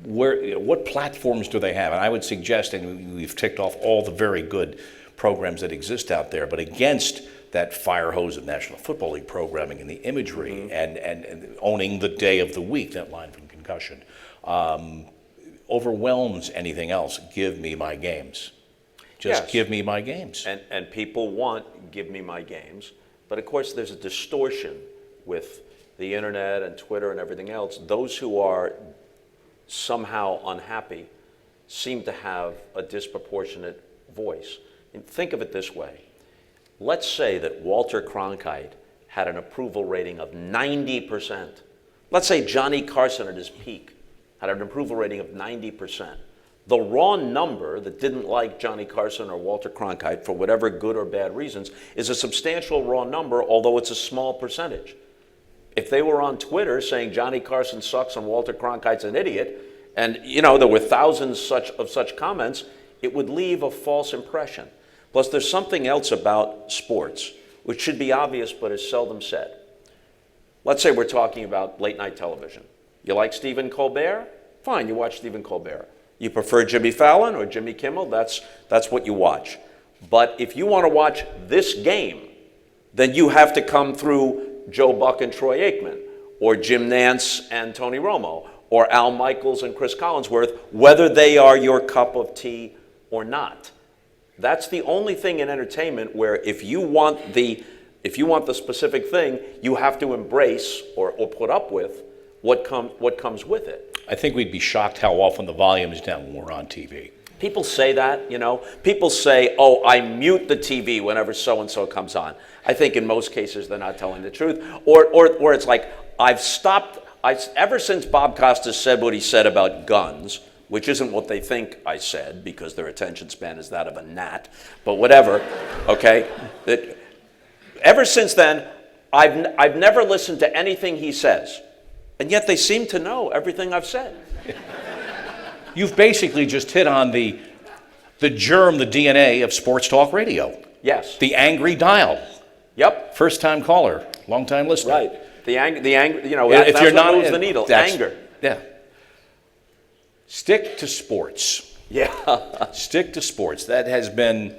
what platforms do they have? And I would suggest, and we've ticked off all the very good programs that exist out there, but against that fire hose of National Football League programming and the imagery and owning the day of the week, that line from Concussion, overwhelms anything else. Give me my games. Just Yes. give me my games. And people want give me my games. But of course, there's a distortion with the internet and Twitter and everything else. Those who are somehow unhappy seem to have a disproportionate voice. And think of it this way. Let's say that Walter Cronkite had an approval rating of 90%. Let's say Johnny Carson at his peak had an approval rating of 90%. The raw number that didn't like Johnny Carson or Walter Cronkite for whatever good or bad reasons is a substantial raw number, although it's a small percentage. If they were on Twitter saying Johnny Carson sucks and Walter Cronkite's an idiot, and there were thousands of such comments, it would leave a false impression. Plus, there's something else about sports, which should be obvious but is seldom said. Let's say we're talking about late night television. You like Stephen Colbert? Fine, you watch Stephen Colbert. You prefer Jimmy Fallon or Jimmy Kimmel? That's what you watch. But if you want to watch this game, then you have to come through Joe Buck and Troy Aikman, or Jim Nance and Tony Romo, or Al Michaels and Chris Collinsworth, whether they are your cup of tea or not. That's the only thing in entertainment where if you want the specific thing, you have to embrace or put up with what comes with it. I think we'd be shocked how often the volume is down when we're on TV. People say that, People say, oh, I mute the TV whenever so-and-so comes on. I think in most cases they're not telling the truth. Or it's like, ever since Bob Costas said what he said about guns, which isn't what they think I said because their attention span is that of a gnat, but whatever, okay? Ever since then, I've never listened to anything he says, and yet they seem to know everything I've said. You've basically just hit on the germ, the DNA of sports talk radio. Yes. The angry dial. Yep. First-time caller, long-time listener. Right. The anger, if that's you're what not moves the needle. Anger. Yeah. Stick to sports. Yeah. Stick to sports. That has been,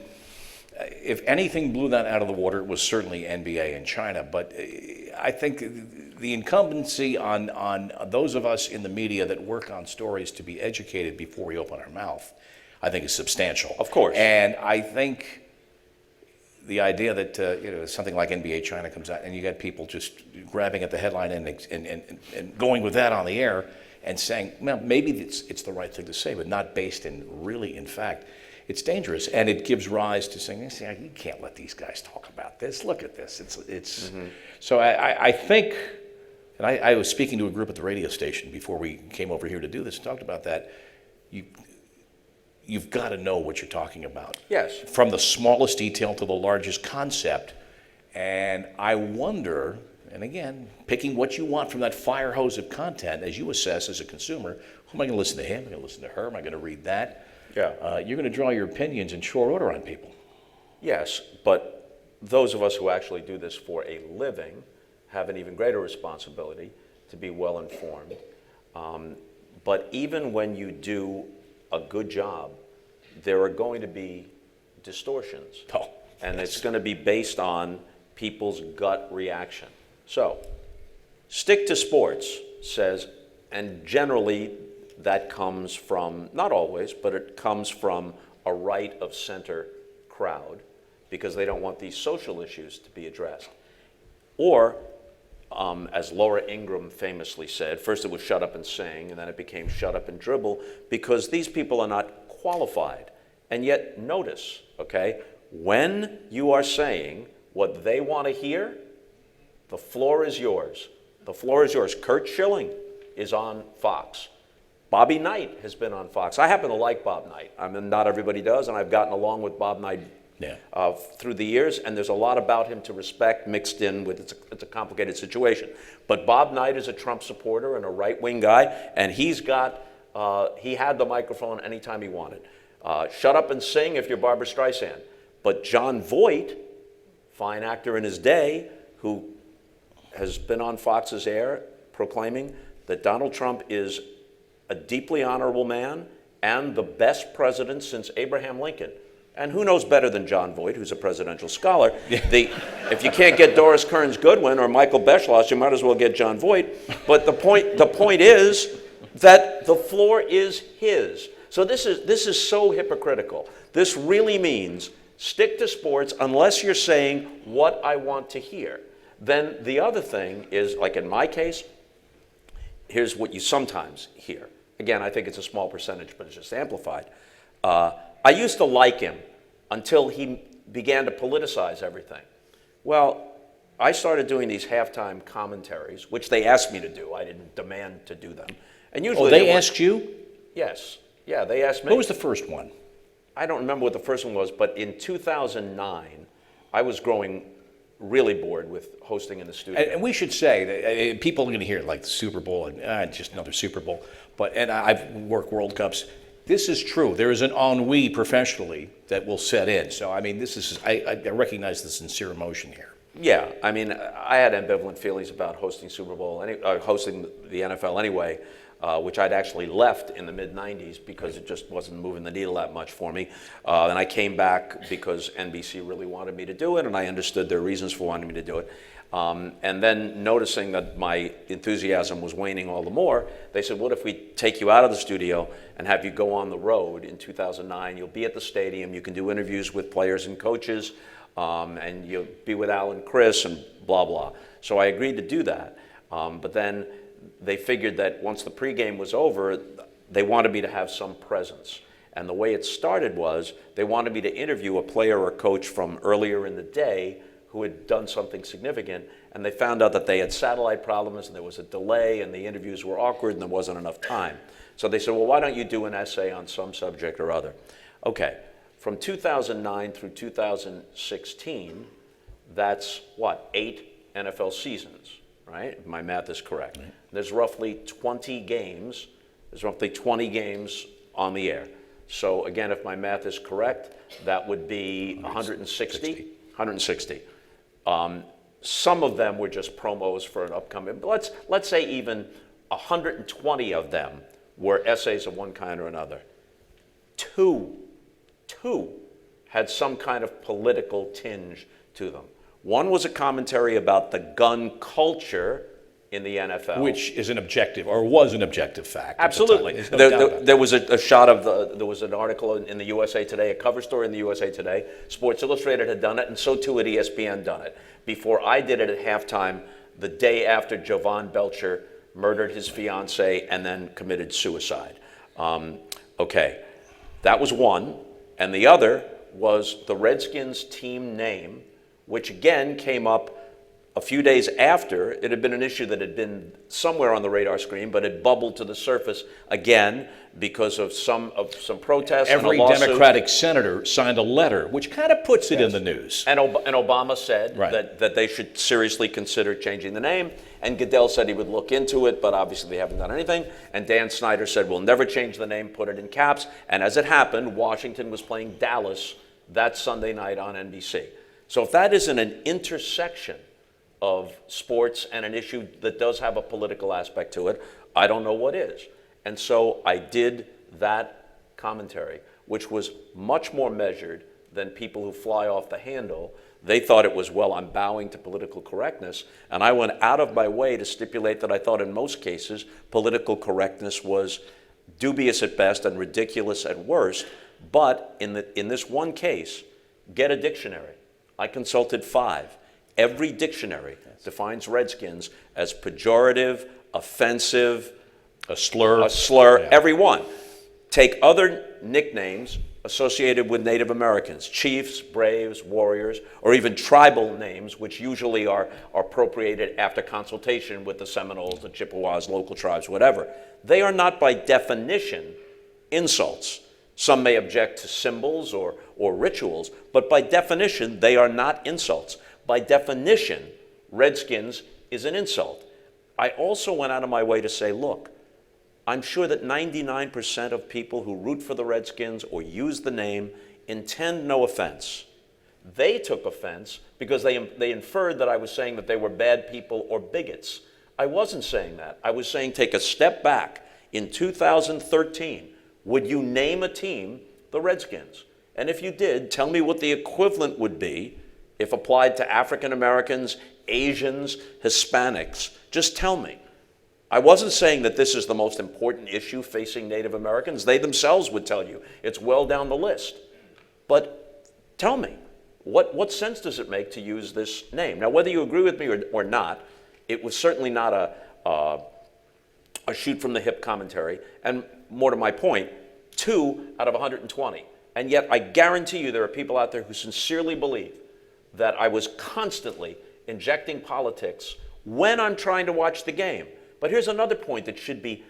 if anything blew that out of the water, it was certainly NBA and China. But I think the incumbency on those of us in the media that work on stories to be educated before we open our mouth, I think is substantial. Of course. And I think the idea that something like NBA China comes out and you got people just grabbing at the headline and going with that on the air and saying, well, maybe it's the right thing to say, but not based in fact, it's dangerous. And it gives rise to saying, you can't let these guys talk about this. Look at this. It's So I think, and I was speaking to a group at the radio station before we came over here to do this and talked about that. You've got to know what you're talking about. Yes. From the smallest detail to the largest concept. And I wonder, and again, picking what you want from that fire hose of content as you assess as a consumer, who am I going to listen to him? Am I going to listen to her? Am I going to read that? Yeah. You're going to draw your opinions in short order on people. Yes, but those of us who actually do this for a living have an even greater responsibility to be well informed. But even when you do a good job, there are going to be distortions. Oh, and yes. it's going to be based on people's gut reaction. So, stick to sports says, and generally that comes from, not always, but it comes from a right of center crowd because they don't want these social issues to be addressed. Or, as Laura Ingraham famously said, first it was shut up and sing, and then it became shut up and dribble, because these people are not qualified. And yet, notice, okay, when you are saying what they want to hear, the floor is yours. The floor is yours. Kurt Schilling is on Fox. Bobby Knight has been on Fox. I happen to like Bob Knight. I mean, not everybody does, and I've gotten along with Bob Knight through the years, and there's a lot about him to respect mixed in with, it's a complicated situation. But Bob Knight is a Trump supporter and a right-wing guy, and he's got, he had the microphone anytime he wanted. Shut up and sing if you're Barbra Streisand. But John Voight, fine actor in his day, who has been on Fox's air proclaiming that Donald Trump is a deeply honorable man and the best president since Abraham Lincoln. And who knows better than John Voight, who's a presidential scholar? If you can't get Doris Kearns Goodwin or Michael Beschloss, you might as well get John Voight. But the point is that the floor is his. So this is so hypocritical. This really means stick to sports unless you're saying what I want to hear. Then the other thing is, like in my case, here's what you sometimes hear. Again, I think it's a small percentage, but it's just amplified. I used to like him until he began to politicize everything. Well, I started doing these halftime commentaries, which they asked me to do. I didn't demand to do them. And usually they asked you? Yes. Yeah, they asked me. What was the first one? I don't remember what the first one was, but in 2009, I was growing really bored with hosting in the studio. And we should say that people are going to hear like the Super Bowl and just another Super Bowl. And I've worked World Cups. This is true. There is an ennui professionally that will set in. So I mean, I recognize the sincere emotion here. Yeah, I mean, I had ambivalent feelings about hosting Super Bowl, hosting the NFL anyway, which I'd actually left in the mid-'90s because it just wasn't moving the needle that much for me. And I came back because NBC really wanted me to do it, and I understood their reasons for wanting me to do it. And then noticing that my enthusiasm was waning all the more, they said, what if we take you out of the studio and have you go on the road in 2009? You'll be at the stadium, you can do interviews with players and coaches, and you'll be with Al and Chris and blah, blah. So I agreed to do that. But then they figured that once the pregame was over, they wanted me to have some presence. And the way it started was they wanted me to interview a player or coach from earlier in the day who had done something significant, and they found out that they had satellite problems and there was a delay and the interviews were awkward and there wasn't enough time. So they said, well, why don't you do an essay on some subject or other? Okay, from 2009 through 2016, that's what, 8 NFL seasons, right? If my math is correct. Right. There's roughly 20 games. There's roughly 20 games on the air. So again, if my math is correct, that would be 160. 160. Some of them were just promos for an upcoming, but let's say even 120 of them were essays of one kind or another. Two had some kind of political tinge to them. One was a commentary about the gun culture in the NFL. Which is an objective, or was an objective fact. Absolutely. No doubt about that. There was a shot of there was an article in the USA Today, a cover story in the USA Today. Sports Illustrated had done it, and so too had ESPN done it. Before I did it at halftime, the day after Jovan Belcher murdered his fiancée and then committed suicide. Okay, that was one. And the other was the Redskins team name, which again came up a few days after. It had been an issue that had been somewhere on the radar screen, but it bubbled to the surface again because of some protests. Every and a lawsuit. Democratic senator signed a letter, which kind of puts it in the news. And Obama said Right. that they should seriously consider changing the name. And Goodell said he would look into it, but obviously they haven't done anything. And Dan Snyder said, we'll never change the name, put it in caps. And as it happened, Washington was playing Dallas that Sunday night on NBC. So if that isn't an intersection of sports and an issue that does have a political aspect to it, I don't know what is. And so I did that commentary, which was much more measured than people who fly off the handle. They thought it was, well, I'm bowing to political correctness, and I went out of my way to stipulate that I thought in most cases political correctness was dubious at best and ridiculous at worst, but in this one case, get a dictionary. I consulted 5. Every dictionary defines Redskins as pejorative, offensive, A slur. Yeah. every one. Take other nicknames associated with Native Americans, chiefs, braves, warriors, or even tribal names, which usually are appropriated after consultation with the Seminoles, the Chippewas, local tribes, whatever. They are not by definition insults. Some may object to symbols or rituals, but by definition, they are not insults. By definition, Redskins is an insult. I also went out of my way to say, look, I'm sure that 99% of people who root for the Redskins or use the name intend no offense. They took offense because they inferred that I was saying that they were bad people or bigots. I wasn't saying that. I was saying take a step back. In 2013, would you name a team the Redskins? And if you did, tell me what the equivalent would be if applied to African Americans, Asians, Hispanics. Just tell me. I wasn't saying that this is the most important issue facing Native Americans. They themselves would tell you it's well down the list. But tell me, what sense does it make to use this name? Now, whether you agree with me or not, it was certainly not a shoot from the hip commentary. And more to my point, 2 out of 120. And yet I guarantee you there are people out there who sincerely believe that I was constantly injecting politics when I'm trying to watch the game. But here's another point that should be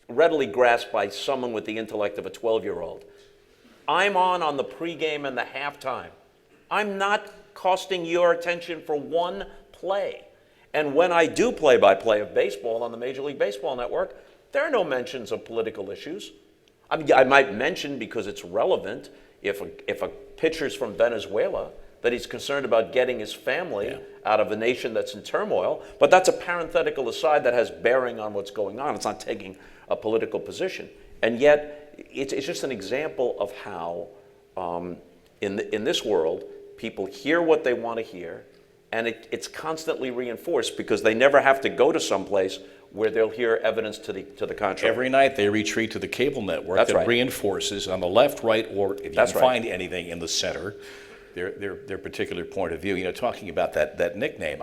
readily grasped by someone with the intellect of a 12-year-old. I'm on the pregame and the halftime. I'm not costing your attention for one play. And when I do play-by-play of baseball on the Major League Baseball Network, there are no mentions of political issues. I might mention, because it's relevant, if a pitcher's from Venezuela, that he's concerned about getting his family out of a nation that's in turmoil. But that's a parenthetical aside that has bearing on what's going on. It's not taking a political position. And yet, it's just an example of how, in this world, people hear what they want to hear, and it's constantly reinforced because they never have to go to someplace where they'll hear evidence to the contrary. Every night they retreat to the cable network That's that right. reinforces on the left, right, or if you That's can right. find anything in the center, their particular point of view. You know, talking about that nickname,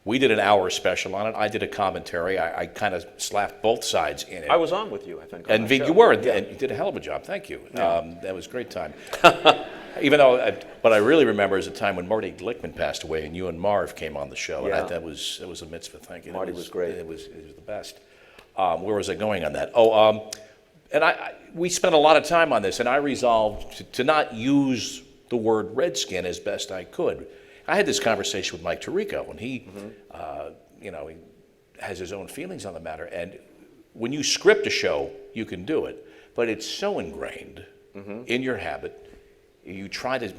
we did an hour special on it. I did a commentary. I kind of slapped both sides in it. I was on with you, I think. And that you show. were, Yeah. and you did a hell of a job. Thank you. Yeah. That was a great time. Even though, what I really remember is a time when Marty Glickman passed away, and you and Marv came on the show, Yeah. and that was a mitzvah. Thank you. Marty was great. It was the best. Where was I going on that? And we spent a lot of time on this, and I resolved to not use the word Redskin as best I could. I had this conversation with Mike Tirico, and he has his own feelings on the matter. And when you script a show, you can do it, but it's so ingrained in your habit. You try to,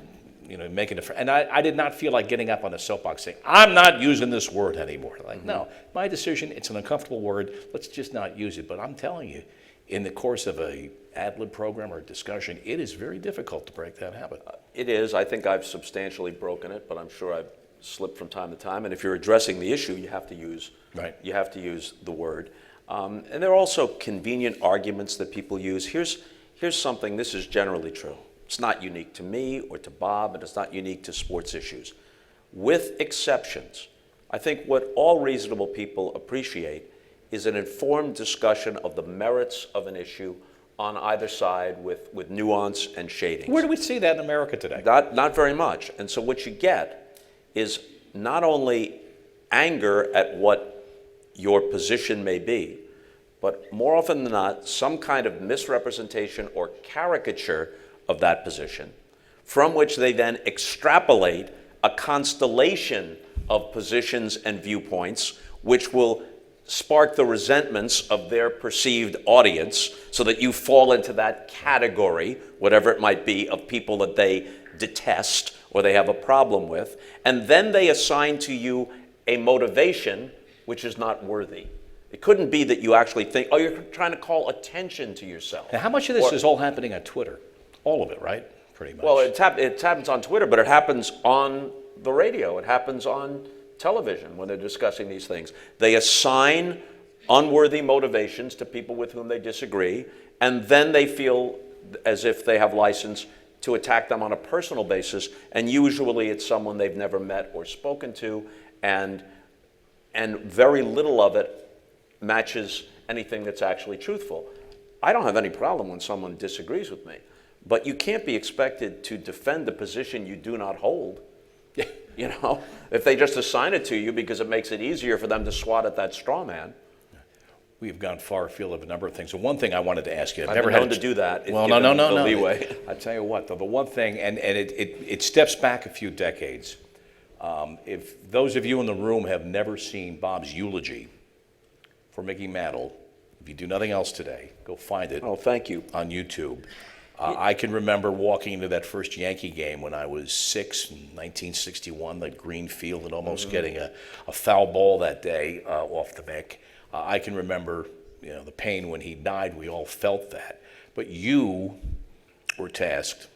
make it. And I did not feel like getting up on a soapbox saying, I'm not using this word anymore. Like, no, my decision, it's an uncomfortable word. Let's just not use it. But I'm telling you, in the course of a ad-lib program or discussion, it is very difficult to break that habit. It is. I think I've substantially broken it, but I'm sure I've slipped from time to time. And if you're addressing the issue, you have to use you have to use the word. And there are also convenient arguments that people use. Here's something. This is generally true. It's not unique to me or to Bob, and it's not unique to sports issues. With exceptions, I think what all reasonable people appreciate is an informed discussion of the merits of an issue on either side with nuance and shadings. Where do we see that in America today? Not very much. And so what you get is not only anger at what your position may be, but more often than not, some kind of misrepresentation or caricature of that position, from which they then extrapolate a constellation of positions and viewpoints, which will spark the resentments of their perceived audience so that you fall into that category, whatever it might be, of people that they detest or they have a problem with, and then they assign to you a motivation which is not worthy. It couldn't be that you actually think, oh, you're trying to call attention to yourself. Now, how much of this is all happening on Twitter? All of it, right? Pretty much. Well, it happens on Twitter, but it happens on the radio. It happens on television when they're discussing these things. They assign unworthy motivations to people with whom they disagree, and then they feel as if they have license to attack them on a personal basis, and usually it's someone they've never met or spoken to, and very little of it matches anything that's actually truthful. I don't have any problem when someone disagrees with me, but you can't be expected to defend a position you do not hold. You know, if they just assign it to you because it makes it easier for them to swat at that straw man. We have gone far afield of a number of things. So one thing I wanted to ask you, I've never had to do that. Well, no. Leeway. I tell you what, though, the one thing, and it steps back a few decades. If those of you in the room have never seen Bob's eulogy for Mickey Mantle, if you do nothing else today, go find it. Oh, thank you. On YouTube. I can remember walking into that first Yankee game when I was 6 in 1961, that green field, and almost getting a foul ball that day off the Mick. I can remember, the pain when he died. We all felt that. But you were tasked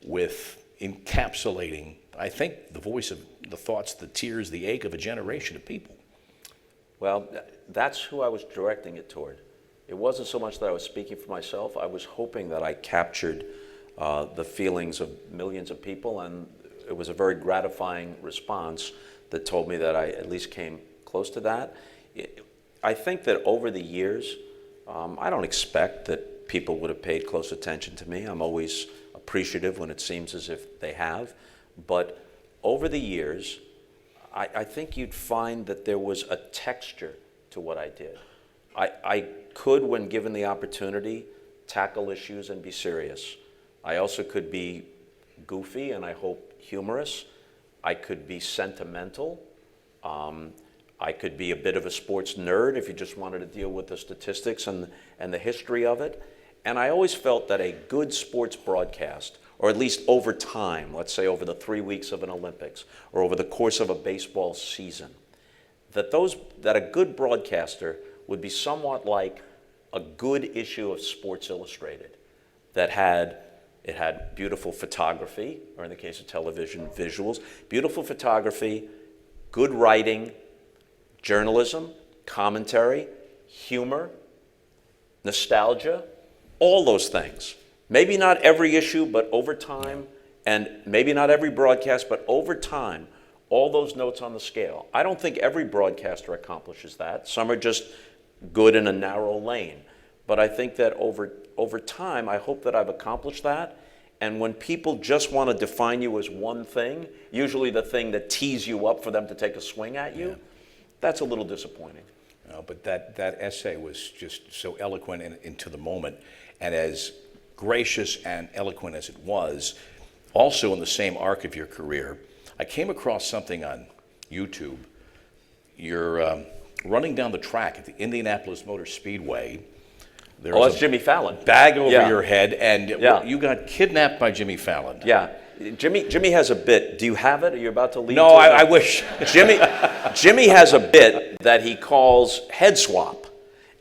with encapsulating, I think, the voice of the thoughts, the tears, the ache of a generation of people. Well, that's who I was directing it toward. It wasn't so much that I was speaking for myself. I was hoping that I captured the feelings of millions of people, and it was a very gratifying response that told me that I at least came close to that. I think that over the years, I don't expect that people would have paid close attention to me. I'm always appreciative when it seems as if they have. But over the years, I think you'd find that there was a texture to what I did. I could, when given the opportunity, tackle issues and be serious. I also could be goofy and I hope humorous. I could be sentimental. I could be a bit of a sports nerd if you just wanted to deal with the statistics and the history of it. And I always felt that a good sports broadcast, or at least over time, let's say over the 3 weeks of an Olympics, or over the course of a baseball season, that a good broadcaster would be somewhat like a good issue of Sports Illustrated that had beautiful photography, or in the case of television, visuals, beautiful photography, good writing, journalism, commentary, humor, nostalgia, all those things. Maybe not every issue, but over time, and maybe not every broadcast, but over time, all those notes on the scale. I don't think every broadcaster accomplishes that. Some are just good in a narrow lane. But I think that over time, I hope that I've accomplished that. And when people just want to define you as one thing, usually the thing that tees you up for them to take a swing at you, that's a little disappointing. No, but that essay was just so eloquent and into the moment. And as gracious and eloquent as it was, also in the same arc of your career, I came across something on YouTube. You're running down the track at the Indianapolis Motor Speedway. That's Jimmy Fallon. Bag over your head, and Yeah. you got kidnapped by Jimmy Fallon. Yeah. Jimmy has a bit. Do you have it? Are you about to leave? No, I wish. Jimmy has a bit that he calls head swap.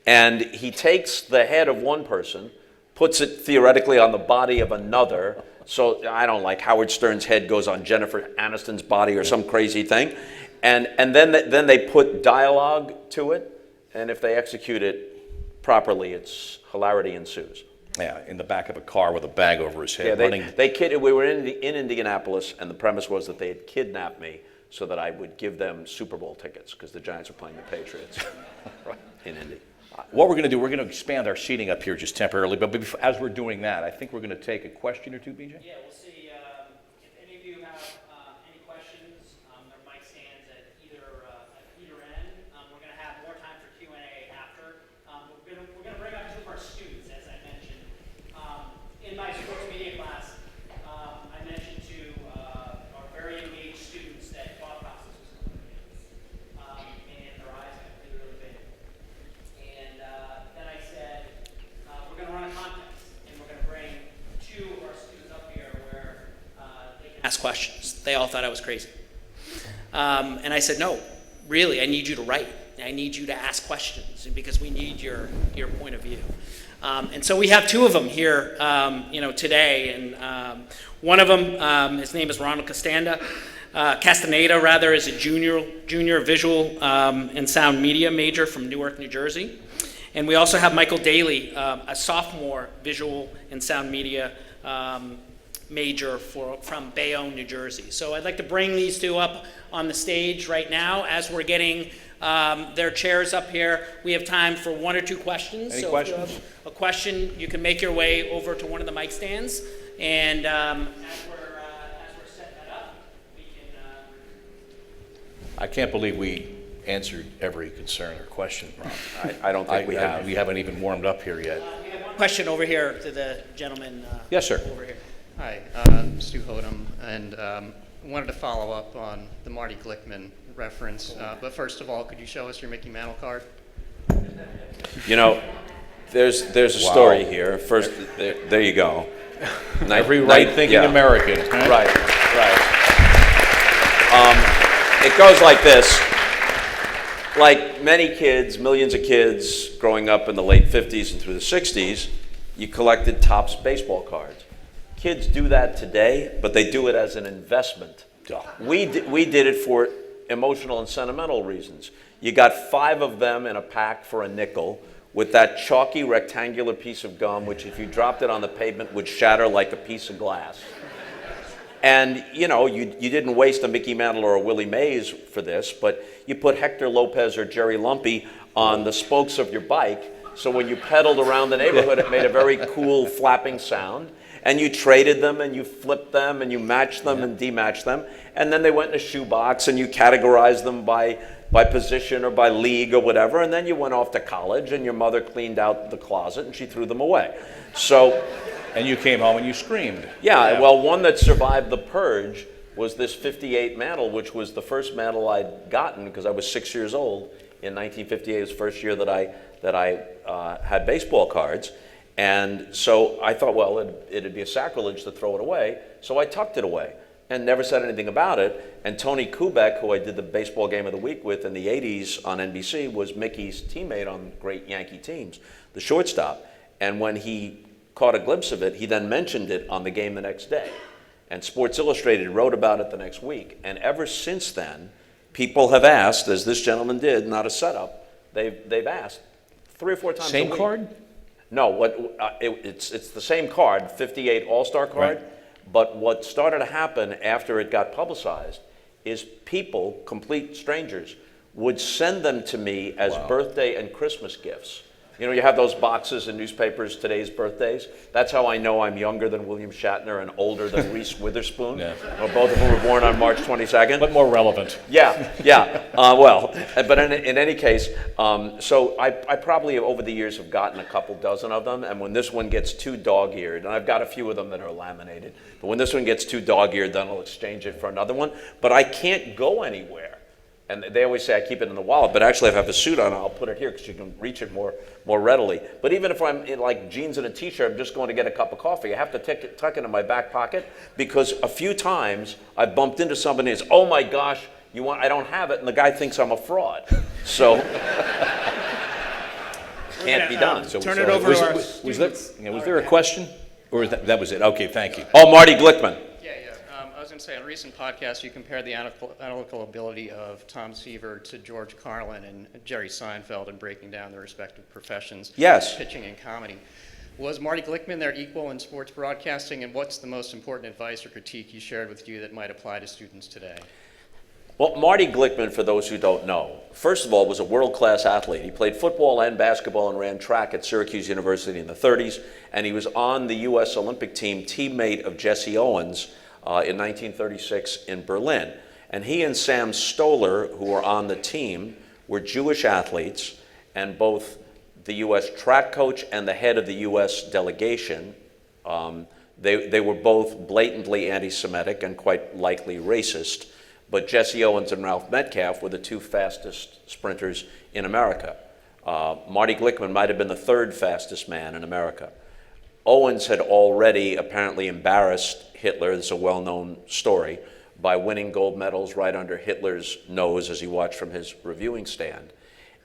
And he takes the head of one person, puts it theoretically on the body of another. So, I don't like Howard Stern's head goes on Jennifer Aniston's body or some crazy thing. And then they put dialogue to it. And if they execute it properly, it's hilarity ensues. Yeah, in the back of a car with a bag over his head. Yeah, we were in Indianapolis, and the premise was that they had kidnapped me so that I would give them Super Bowl tickets because the Giants were playing the Patriots in Indy. What we're going to do, we're going to expand our seating up here just temporarily, but as we're doing that, I think we're going to take a question or two, BJ? Yeah, we'll see if any of you have any questions. There are mic stands at either end. We're going to have more time for Q&A after. We're going to bring up two of our students, as I mentioned. In my sports media class, I mentioned to our very engaged students that Costas was coming in, and their eyes got really, really big. ask questions. They all thought I was crazy. And I said, no, really, I need you to write. I need you to ask questions because we need your point of view. And so we have two of them here, today. And one of them, his name is Ronald Castaneda, rather, is a junior visual and sound media major from Newark, New Jersey. And we also have Michael Daly, a sophomore visual and sound media major from Bayonne, New Jersey. So I'd like to bring these two up on the stage right now. As we're getting their chairs up here, we have time for one or two questions. Any so questions? If you have a question, you can make your way over to one of the mic stands. And as we're setting that up, we can... I can't believe we answered every concern or question, Ron. I don't think we have. We haven't even warmed up here yet. we have one question over here to the gentleman. Yes, sir. Over here. Hi, Stu Hodem, and wanted to follow up on the Marty Glickman reference. But first of all, could you show us your Mickey Mantle card? You know, there's a story here. First, there you go. Every right-thinking American. Huh? Right. It goes like this. Like many kids, millions of kids growing up in the late 50s and through the 60s, you collected Topps baseball cards. Kids do that today, but they do it as an investment. We did it for emotional and sentimental reasons. You got 5 of them in a pack for a nickel with that chalky rectangular piece of gum, which if you dropped it on the pavement would shatter like a piece of glass. And you didn't waste a Mickey Mantle or a Willie Mays for this, but you put Hector Lopez or Jerry Lumpy on the spokes of your bike, so when you pedaled around the neighborhood it made a very cool flapping sound. And you traded them, and you flipped them, and you matched them and dematched them. And then they went in a shoebox, and you categorized them by position or by league or whatever. And then you went off to college, and your mother cleaned out the closet, and she threw them away. So, And you came home and you screamed. yeah, well, one that survived the purge was this 58 mantle, which was the first mantle I'd gotten because I was 6 years old in 1958. It was the first year that I had baseball cards. And so I thought, well, it'd be a sacrilege to throw it away. So I tucked it away and never said anything about it. And Tony Kubek, who I did the baseball game of the week with in the 80s on NBC, was Mickey's teammate on great Yankee teams, the shortstop. And when he caught a glimpse of it, he then mentioned it on the game the next day. And Sports Illustrated wrote about it the next week. And ever since then, people have asked, as this gentleman did, not a setup, they've asked 3 or 4 times a week. Same card? No, it's the same card, 58 All-Star card, Right. but what started to happen after it got publicized is people, complete strangers, would send them to me as birthday and Christmas gifts. You know, you have those boxes in newspapers, today's birthdays. That's how I know I'm younger than William Shatner and older than Reese Witherspoon. Yeah. Well, both of them were born on March 22nd. But more relevant. Yeah. But in any case, so I probably over the years have gotten a couple dozen of them, and when this one gets too dog-eared, and I've got a few of them that are laminated, but when this one gets too dog-eared, then I'll exchange it for another one. But I can't go anywhere. And they always say I keep it in the wallet, but actually if I have a suit on, I'll put it here because you can reach it more readily. But even if I'm in like jeans and a t-shirt, I'm just going to get a cup of coffee, I have to tuck it in my back pocket because a few times I've bumped into somebody and says, oh my gosh, I don't have it, and the guy thinks I'm a fraud. So, can't be done. Turn it over to our Was there a question? Or was that was it? Okay, thank you. Oh, Marty Glickman. I was going to say, on a recent podcast, you compared the analytical ability of Tom Seaver to George Carlin and Jerry Seinfeld in breaking down their respective professions. Yes. Pitching and comedy. Was Marty Glickman their equal in sports broadcasting, and what's the most important advice or critique he shared with you that might apply to students today? Well, Marty Glickman, for those who don't know, first of all, was a world-class athlete. He played football and basketball and ran track at Syracuse University in the 30s, and he was on the U.S. Olympic team, teammate of Jesse Owens, in 1936 in Berlin. And he and Sam Stoller, who were on the team, were Jewish athletes, and both the U.S. track coach and the head of the U.S. delegation, they were both blatantly anti-Semitic and quite likely racist, but Jesse Owens and Ralph Metcalf were the 2 fastest sprinters in America. Marty Glickman might have been the 3rd fastest man in America. Owens had already apparently embarrassed Hitler. It's a well-known story, by winning gold medals right under Hitler's nose as he watched from his reviewing stand.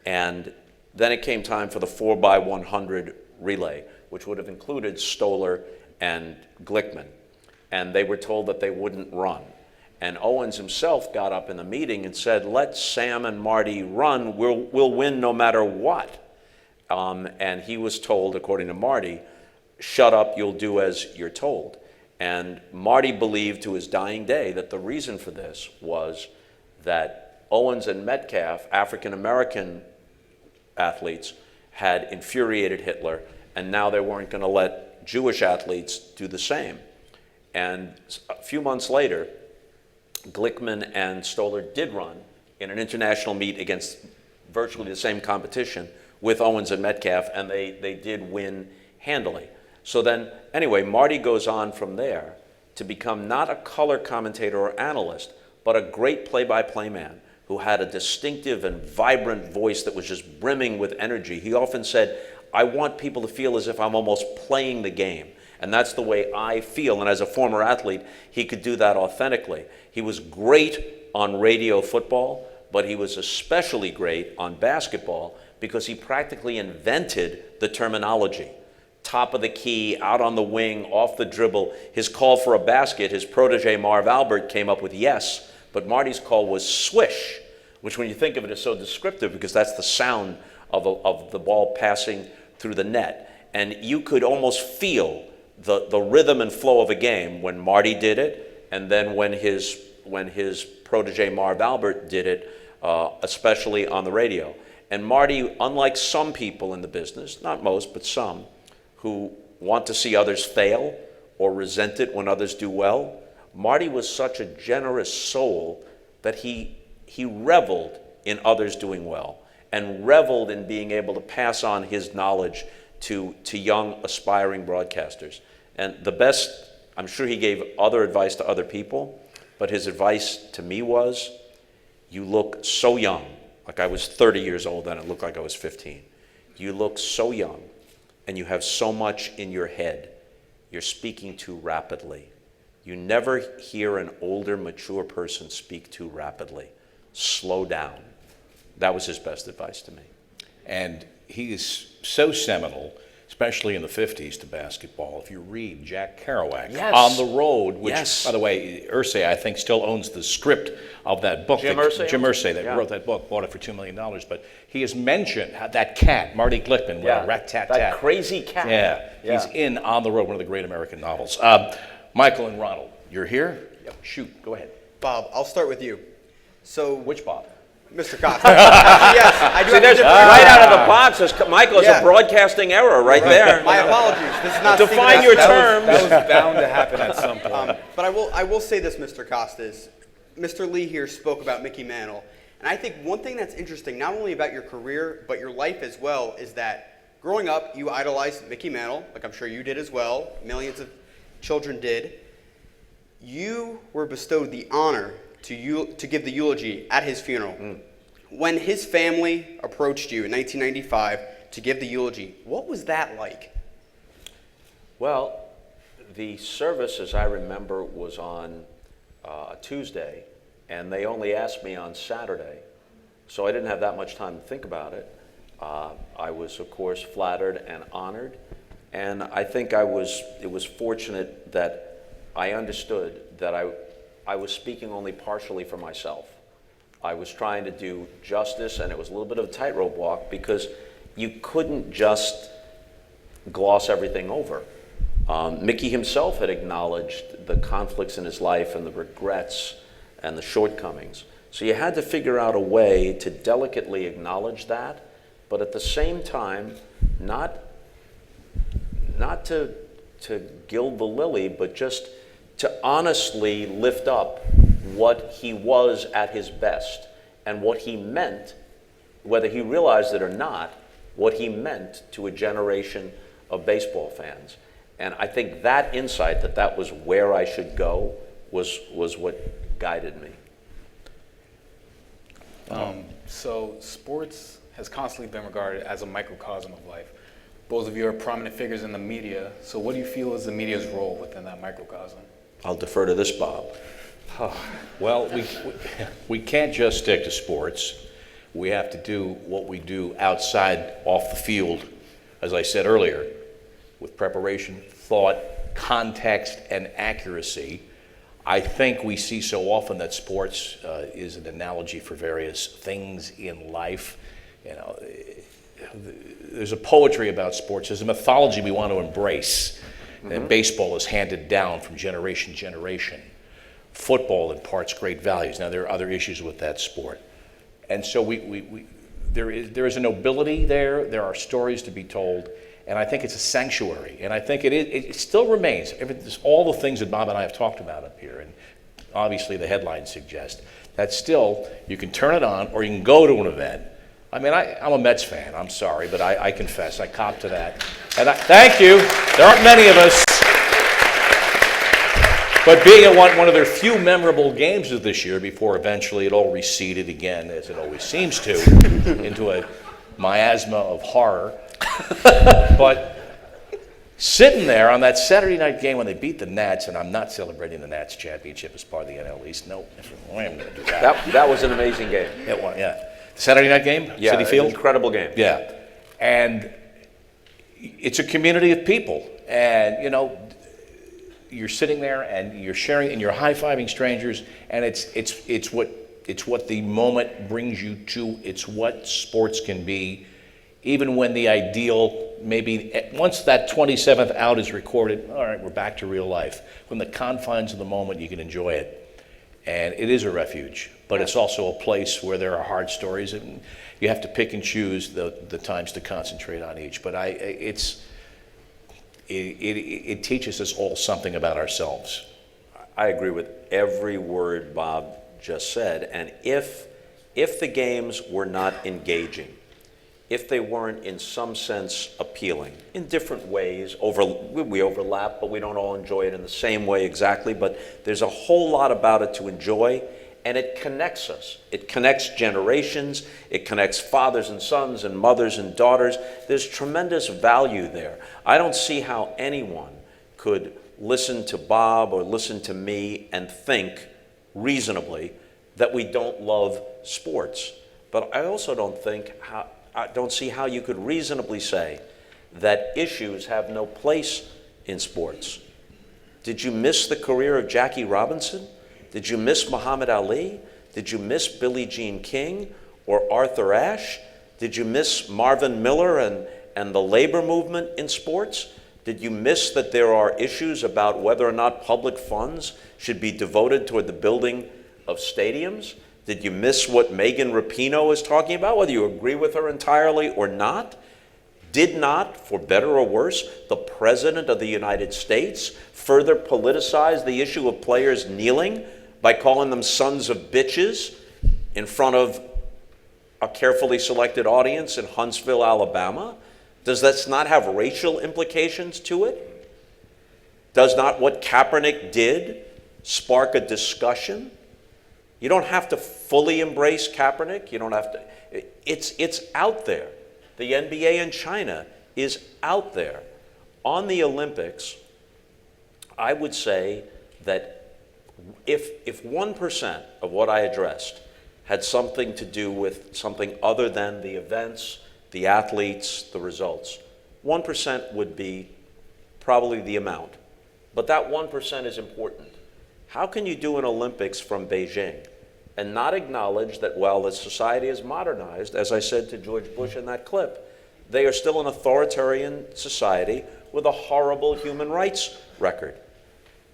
And then it came time for the 4x100 relay, which would have included Stoller and Glickman. And they were told that they wouldn't run. And Owens himself got up in the meeting and said, let Sam and Marty run, we'll win no matter what. And he was told, according to Marty, shut up, you'll do as you're told. And Marty believed to his dying day that the reason for this was that Owens and Metcalf, African-American athletes, had infuriated Hitler, and now they weren't going to let Jewish athletes do the same. And a few months later, Glickman and Stoller did run in an international meet against virtually the same competition with Owens and Metcalf, and they did win handily. So then, anyway, Marty goes on from there to become not a color commentator or analyst, but a great play-by-play man who had a distinctive and vibrant voice that was just brimming with energy. He often said, I want people to feel as if I'm almost playing the game. And that's the way I feel. And as a former athlete, he could do that authentically. He was great on radio football, but he was especially great on basketball because he practically invented the terminology. Top of the key, out on the wing, off the dribble. His call for a basket, his protege Marv Albert came up with yes, but Marty's call was swish, which when you think of it is so descriptive because that's the sound of the ball passing through the net. And you could almost feel the rhythm and flow of a game when Marty did it, and then when his protege Marv Albert did it, especially on the radio. And Marty, unlike some people in the business, not most, but some, who want to see others fail or resent it when others do well, Marty was such a generous soul that he reveled in others doing well and reveled in being able to pass on his knowledge to young aspiring broadcasters. And the best, I'm sure he gave other advice to other people, but his advice to me was, you look so young, like I was 30 years old then, it looked like I was 15. You look so young and you have so much in your head. You're speaking too rapidly. You never hear an older, mature person speak too rapidly. Slow down. That was his best advice to me. And he is so seminal, especially in the 50s, to basketball. If you read Jack Kerouac, Yes. On the Road, which, Yes. by the way, Irsay, I think, still owns the script of that book. Jim Irsay Jim owns Irsay, it? that Yeah. wrote that book, bought it for $2 million. But he has mentioned how that cat, Marty Glickman, rat-tat-tat. That crazy cat. Yeah, he's in On the Road, one of the great American novels. Michael and Ronald, you're here? Yep. Shoot, go ahead. Bob, I'll start with you. So, Which Bob? Mr. Costas. Yes, I do See, have there's a different right out of the box, Michael, it's Yeah. a broadcasting error right there. My apologies. This is not Define Stephen your F. terms. That was bound to happen at some point. But I will say this, Mr. Costas. Mr. Lee here spoke about Mickey Mantle. And I think one thing that's interesting, not only about your career, but your life as well, is that growing up, you idolized Mickey Mantle, like I'm sure you did as well. Millions of children did. You were bestowed the honor to give the eulogy at his funeral. When his family approached you in 1995 to give the eulogy, what was that like? Well, the service, as I remember, was on a Tuesday, and they only asked me on Saturday, so I didn't have that much time to think about it. I was, of course, flattered and honored, and I think it was fortunate that I understood that I was speaking only partially for myself. I was trying to do justice, and it was a little bit of a tightrope walk because you couldn't just gloss everything over. Mickey himself had acknowledged the conflicts in his life and the regrets and the shortcomings. So you had to figure out a way to delicately acknowledge that, but at the same time, not to gild the lily, but just to honestly lift up what he was at his best and what he meant, whether he realized it or not, what he meant to a generation of baseball fans. And I think that insight that was where I should go was what guided me. So sports has constantly been regarded as a microcosm of life. Both of you are prominent figures in the media, so what do you feel is the media's role within that microcosm? I'll defer to this Bob. Well, we can't just stick to sports. We have to do what we do outside, off the field, as I said earlier, with preparation, thought, context, and accuracy. I think we see so often that sports is an analogy for various things in life. You know, there's a poetry about sports. There's a mythology we want to embrace. And baseball is handed down from generation to generation. Football imparts great values. Now, there are other issues with that sport. And so there is a nobility there. There are stories to be told. And I think it's a sanctuary. And I think it still remains. All the things that Bob and I have talked about up here, and obviously the headlines suggest, that still you can turn it on or you can go to an event. I mean, I'm a Mets fan. I'm sorry, but I confess, I cop to that. And thank you. There aren't many of us. But being at one of their few memorable games of this year before eventually it all receded again, as it always seems to, into a miasma of horror. But sitting there on that Saturday night game when they beat the Nats, and I'm not celebrating the Nats championship as part of the NL East. No, I am going to do that. That was an amazing game. It was, yeah. Saturday night game, Yeah, City Field? incredible game. Yeah. And it's a community of people. And, you know, you're sitting there and you're sharing and you're high-fiving strangers, and it's what the moment brings you to. It's what sports can be, even when the ideal, maybe once that 27th out is recorded, all right, we're back to real life. From the confines of the moment, you can enjoy it. And it is a refuge, but it's also a place where there are hard stories, and you have to pick and choose the times to concentrate on each. But it teaches us all something about ourselves. I agree with every word Bob just said. And if the games were not engaging, if they weren't in some sense appealing, in different ways, we overlap, but we don't all enjoy it in the same way exactly, but there's a whole lot about it to enjoy, and it connects us. It connects generations, it connects fathers and sons and mothers and daughters. There's tremendous value there. I don't see how anyone could listen to Bob or listen to me and think reasonably that we don't love sports. But I also don't see how you could reasonably say that issues have no place in sports. Did you miss the career of Jackie Robinson? Did you miss Muhammad Ali? Did you miss Billie Jean King or Arthur Ashe? Did you miss Marvin Miller and the labor movement in sports? Did you miss that there are issues about whether or not public funds should be devoted toward the building of stadiums? Did you miss what Megan Rapinoe is talking about, whether you agree with her entirely or not? Did not, for better or worse, the President of the United States further politicize the issue of players kneeling by calling them sons of bitches in front of a carefully selected audience in Huntsville, Alabama? Does that not have racial implications to it? Does not what Kaepernick did spark a discussion? You don't have to fully embrace Kaepernick. You don't have to. It's out there. The NBA in China is out there. On the Olympics, I would say that if 1% of what I addressed had something to do with something other than the events, the athletes, the results, 1% would be probably the amount. But that 1% is important. How can you do an Olympics from Beijing and not acknowledge that while the society is modernized, as I said to George Bush in that clip, they are still an authoritarian society with a horrible human rights record?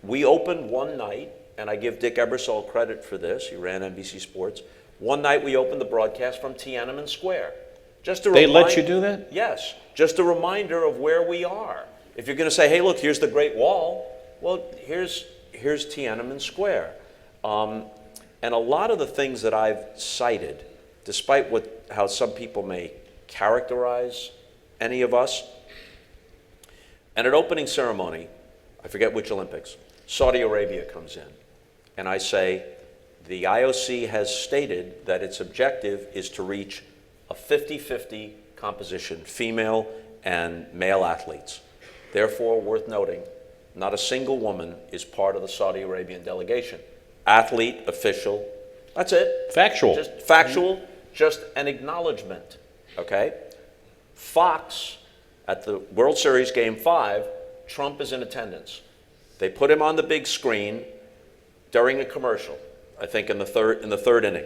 We opened one night, and I give Dick Ebersol credit for this, he ran NBC Sports, one night we opened the broadcast from Tiananmen Square. They let you do that? Yes, just a reminder of where we are. If you're going to say, hey, look, here's the Great Wall, well, here's Tiananmen Square. And a lot of the things that I've cited, despite how some people may characterize any of us, and at opening ceremony, I forget which Olympics, Saudi Arabia comes in, and I say, the IOC has stated that its objective is to reach a 50-50 composition, female and male athletes. Therefore, worth noting, not a single woman is part of the Saudi Arabian delegation. Athlete, official, that's it. Factual. Just factual, just an acknowledgement, okay? Fox, at the World Series Game 5, Trump is in attendance. They put him on the big screen during a commercial, I think in the third inning.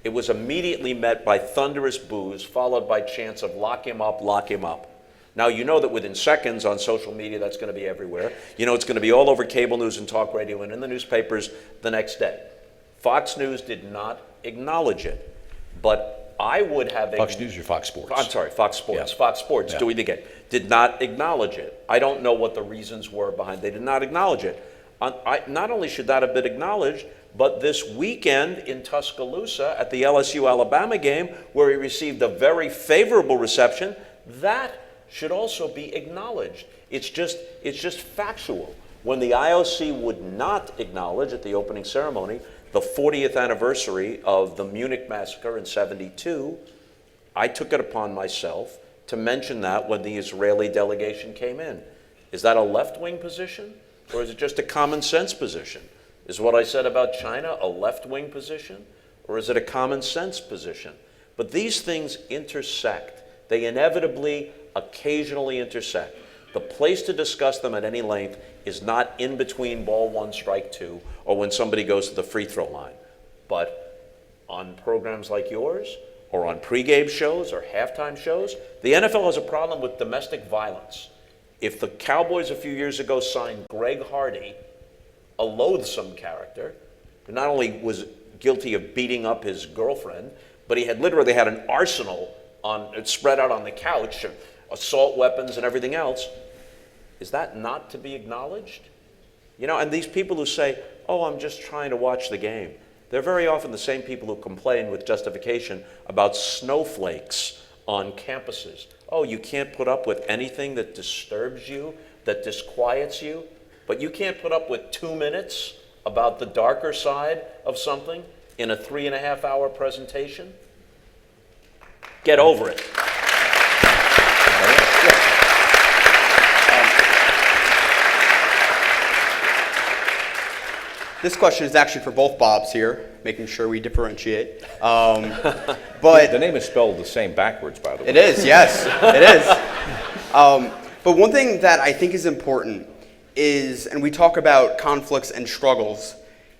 It was immediately met by thunderous boos, followed by chants of lock him up, lock him up. Now, you know that within seconds on social media, that's going to be everywhere. You know it's going to be all over cable news and talk radio and in the newspapers the next day. Fox News did not acknowledge it, but I would have... Fox News or Fox Sports? I'm sorry, Fox Sports. Yeah. Fox Sports, Yeah. doing it again. Did not acknowledge it. I don't know what the reasons were behind. They did not acknowledge it. Not only should that have been acknowledged, but this weekend in Tuscaloosa at the LSU-Alabama game, where he received a very favorable reception, that should also be acknowledged. It's just factual. When the IOC would not acknowledge at the opening ceremony the 40th anniversary of the Munich massacre in '72, I took it upon myself to mention that when the Israeli delegation came in. Is that a left-wing position, or is it just a common sense position? Is what I said about China a left-wing position, or is it a common sense position? But these things intersect. They inevitably, occasionally intersect. The place to discuss them at any length is not in between ball one, strike two, or when somebody goes to the free throw line. But on programs like yours, or on pregame shows or halftime shows, the NFL has a problem with domestic violence. If the Cowboys a few years ago signed Greg Hardy, a loathsome character, who not only was guilty of beating up his girlfriend, but he had literally had an arsenal spread out on the couch, assault weapons and everything else. Is that not to be acknowledged? You know, and these people who say, oh, I'm just trying to watch the game, they're very often the same people who complain with justification about snowflakes on campuses. Oh, you can't put up with anything that disturbs you, that disquiets you, but you can't put up with 2 minutes about the darker side of something in a 3.5-hour presentation? Get over it. This question is actually for both Bobs here, making sure we differentiate. But The name is spelled the same backwards, by the way. it is, yes, it is. But one thing that I think is important is, and we talk about conflicts and struggles,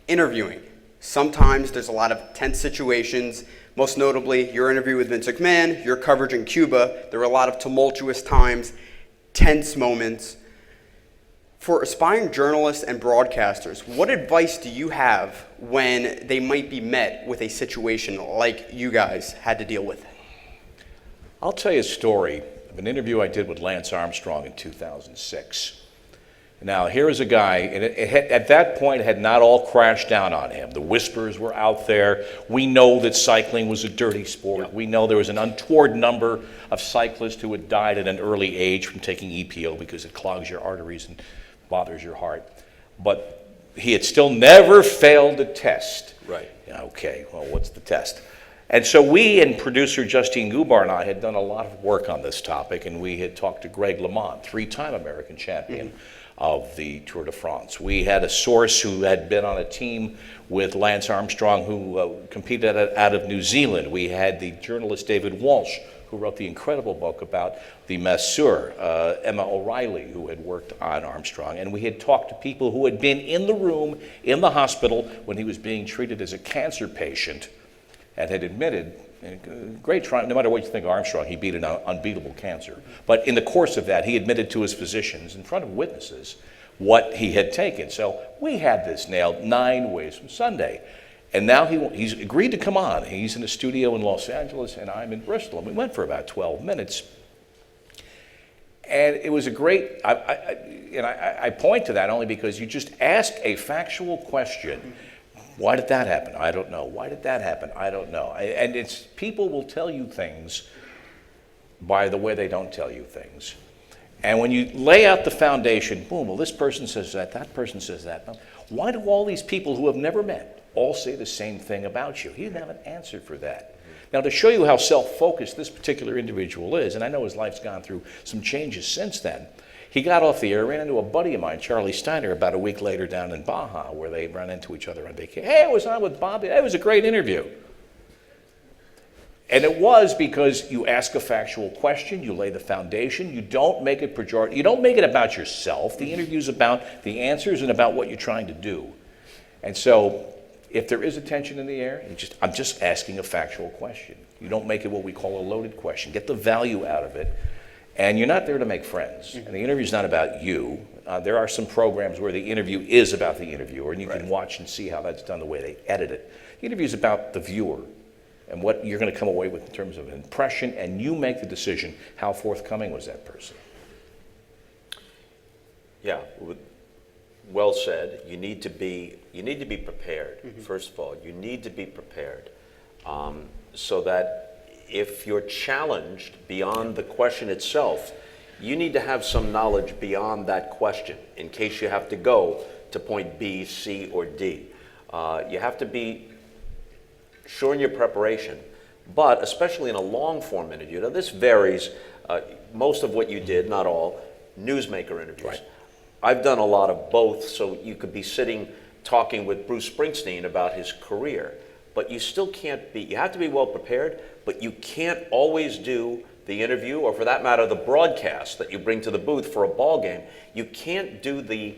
interviewing. Sometimes there's a lot of tense situations. Most notably, your interview with Vince McMahon, your coverage in Cuba. There were a lot of tumultuous times, tense moments. For aspiring journalists and broadcasters, what advice do you have when they might be met with a situation like you guys had to deal with? I'll tell you a story of an interview I did with Lance Armstrong in 2006. Now, here is a guy, and at that point, it had not all crashed down on him. The whispers were out there. We know that cycling was a dirty sport. Yeah. We know there was an untoward number of cyclists who had died at an early age from taking EPO because it clogs your arteries and bothers your heart. But he had still never failed a test. Right. Okay, well, what's the test? And so we and producer Justine Gubar and I had done a lot of work on this topic, and we had talked to Greg LeMond, 3-time American champion of the Tour de France. We had a source who had been on a team with Lance Armstrong who competed out of New Zealand. We had the journalist David Walsh, who wrote the incredible book about the masseur, Emma O'Reilly, who had worked on Armstrong. And we had talked to people who had been in the room, in the hospital, when he was being treated as a cancer patient, and had admitted, great triumph, no matter what you think of Armstrong, he beat an unbeatable cancer. But in the course of that, he admitted to his physicians, in front of witnesses, what he had taken. So we had this nailed 9 ways from Sunday. And now he's agreed to come on. He's in a studio in Los Angeles, and I'm in Bristol. And we went for about 12 minutes. And it was a great, I point to that only because you just ask a factual question. Why did that happen? I don't know. Why did that happen? I don't know. And it's, people will tell you things by the way they don't tell you things. And when you lay out the foundation, boom, well, this person says that person says that. Why do all these people who have never met all say the same thing about you? He didn't have an answer for that. Now, to show you how self-focused this particular individual is, and I know his life's gone through some changes since then, He got off the air, ran into a buddy of mine, Charlie Steiner, about a week later down in Baja, where they ran into each other on vacation. Hey, I was on with Bobby. It was a great interview. And it was because you ask a factual question, you lay the foundation, you don't make it pejorative, you don't make it about yourself. The interview's about the answers and about what you're trying to do. And so if there is a tension in the air, I'm just asking a factual question. You don't make it what we call a loaded question. Get the value out of it. And you're not there to make friends. And the interview's not about you. There are some programs where the interview is about the interviewer, and you can watch and see how that's done, the way they edit it. The interview's about the viewer and what you're going to come away with in terms of an impression, and you make the decision how forthcoming was that person. Yeah, well said. You need to be prepared. First of all, you need to be prepared, so that if you're challenged beyond the question itself, you need to have some knowledge beyond that question in case you have to go to point B, C, or D. You have to be sure in your preparation, but especially in a long form interview. Now this varies, most of what you did, not all, newsmaker interviews. Right. I've done a lot of both, so you could be sitting talking with Bruce Springsteen about his career, but you still can't be, you have to be well prepared, but you can't always do the interview, or for that matter, the broadcast that you bring to the booth for a ball game. You can't do the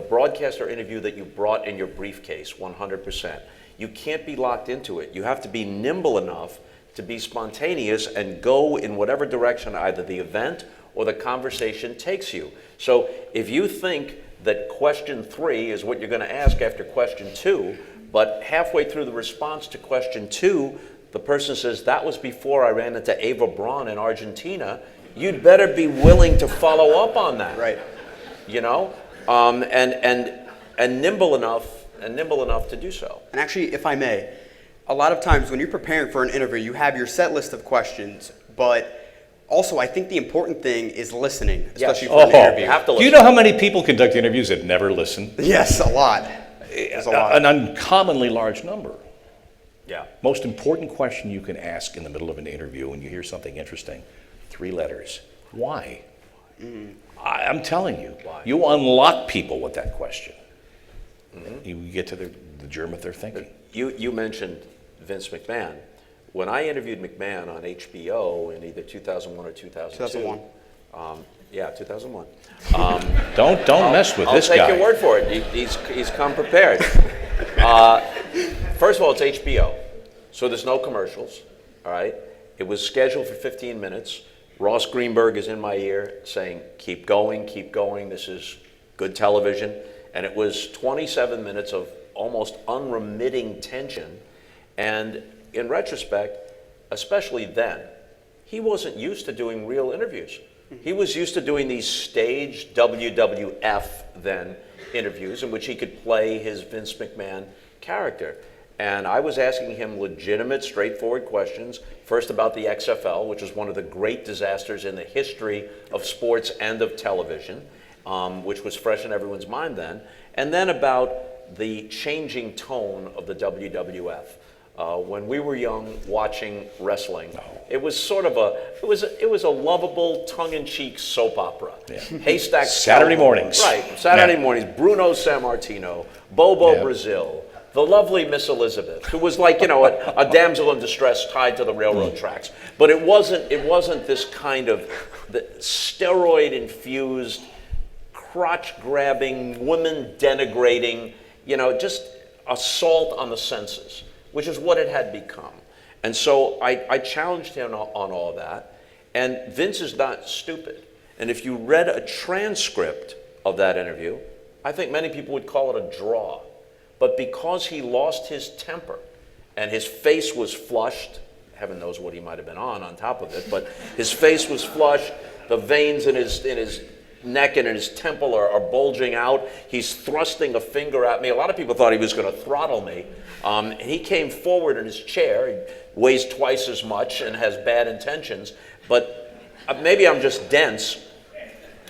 broadcast or interview that you brought in your briefcase 100%. You can't be locked into it. You have to be nimble enough to be spontaneous and go in whatever direction either the event or the conversation takes you. So if you think that question 3 is what you're going to ask after question 2, but halfway through the response to question 2, the person says, that was before I ran into Eva Braun in Argentina, you'd better be willing to follow up on that. Right. You know? And nimble enough to do so. And actually, if I may, a lot of times when you're preparing for an interview, you have your set list of questions, but also I think the important thing is listening, especially for an interview. You have to Do listen. you know how many people conduct interviews that never listen? Yes, a lot. There's a lot. An uncommonly large number. Yeah. Most important question you can ask in the middle of an interview when you hear something interesting, 3 letters. Why? I'm telling you, you unlock people with that question. You get to the germ of their thinking. You mentioned Vince McMahon. When I interviewed McMahon on HBO in either 2001 or 2002. 2001. 2001. Don't mess with this guy. I'll take your word for it. He's come prepared. First of all, it's HBO, so there's no commercials, all right? It was scheduled for 15 minutes. Ross Greenberg is in my ear saying, keep going, this is good television. And it was 27 minutes of almost unremitting tension. And in retrospect, especially then, he wasn't used to doing real interviews. He was used to doing these staged WWF then interviews in which he could play his Vince McMahon character. And I was asking him legitimate, straightforward questions, first about the XFL, which was one of the great disasters in the history of sports and of television, which was fresh in everyone's mind then, and then about the changing tone of the WWF. When we were young, watching wrestling, it was sort of it was a lovable, tongue-in-cheek soap opera. Yeah. Haystack Saturday mornings. Right, Saturday mornings. Bruno Sammartino, Bobo Brazil, the lovely Miss Elizabeth, who was like, a damsel in distress tied to the railroad tracks. But it wasn't this kind of steroid-infused, crotch-grabbing, women-denigrating, just assault on the senses, which is what it had become. And so I challenged him on all that. And Vince is not stupid. And if you read a transcript of that interview, I think many people would call it a draw. But because he lost his temper and his face was flushed, heaven knows what he might have been on top of it, but his face was flushed, the veins in his neck and in his temple are bulging out. He's thrusting a finger at me. A lot of people thought he was going to throttle me. And he came forward in his chair. He weighs twice as much and has bad intentions. But maybe I'm just dense.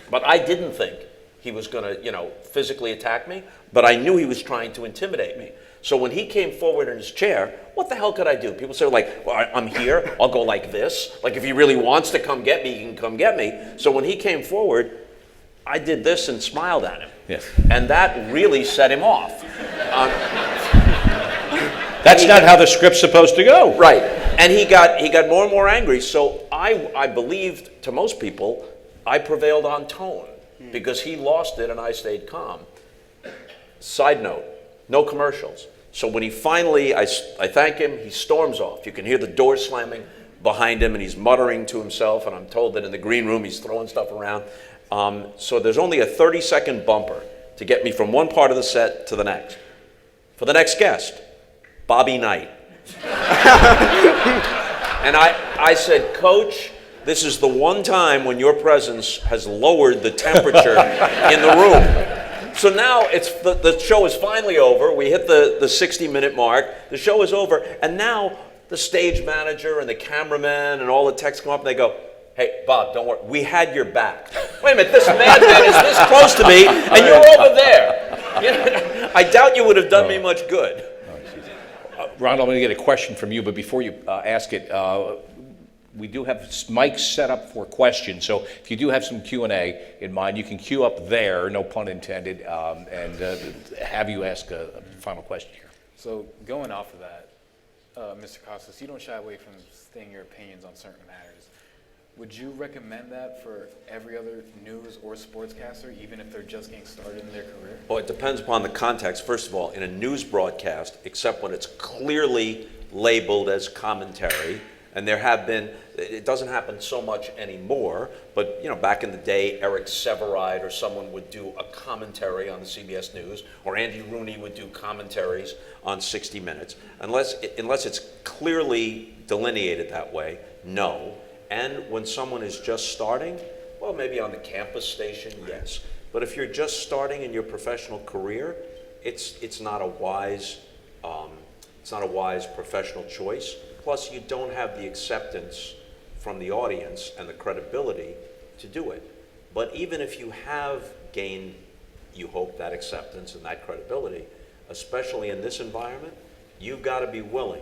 But I didn't think he was going to, physically attack me. But I knew he was trying to intimidate me. So when he came forward in his chair, what the hell could I do? People say, well, I'm here. I'll go like this. Like if he really wants to come get me, he can come get me. So when he came forward, I did this and smiled at him. Yes. And that really set him off. That's not how the script's supposed to go. Right. And he got more and more angry. So I believed, to most people, I prevailed on tone because he lost it and I stayed calm. Side note, no commercials. So when he finally, I thank him, he storms off. You can hear the door slamming behind him and he's muttering to himself, and I'm told that in the green room he's throwing stuff around. So there's only a 30-second bumper to get me from one part of the set to the next. For the next guest, Bobby Knight. And I said, Coach, this is the one time when your presence has lowered the temperature in the room. So now the show is finally over. We hit the 60-minute mark. The show is over. And now the stage manager and the cameraman and all the techs come up and they go, hey, Bob, don't worry. We had your back. Wait a minute, this madman is this close to me and you're over there. I doubt you would have done me much good. Ronald, I'm going to get a question from you, but before you ask it, we do have mics set up for questions. So if you do have some Q&A in mind, you can queue up there, no pun intended, and have you ask a final question here. So going off of that, Mr. Costas, you don't shy away from stating your opinions on certain matters. Would you recommend that for every other news or sportscaster, even if they're just getting started in their career? Well, it depends upon the context. First of all, in a news broadcast, except when it's clearly labeled as commentary, and there have been, it doesn't happen so much anymore, but back in the day, Eric Severide or someone would do a commentary on the CBS News, or Andy Rooney would do commentaries on 60 Minutes. Unless it's clearly delineated that way, no. And when someone is just starting, well, maybe on the campus station, yes. But if you're just starting in your professional career, it's not a wise professional choice. Plus, you don't have the acceptance from the audience and the credibility to do it. But even if you have gained, you hope, that acceptance and that credibility, especially in this environment, you've got to be willing.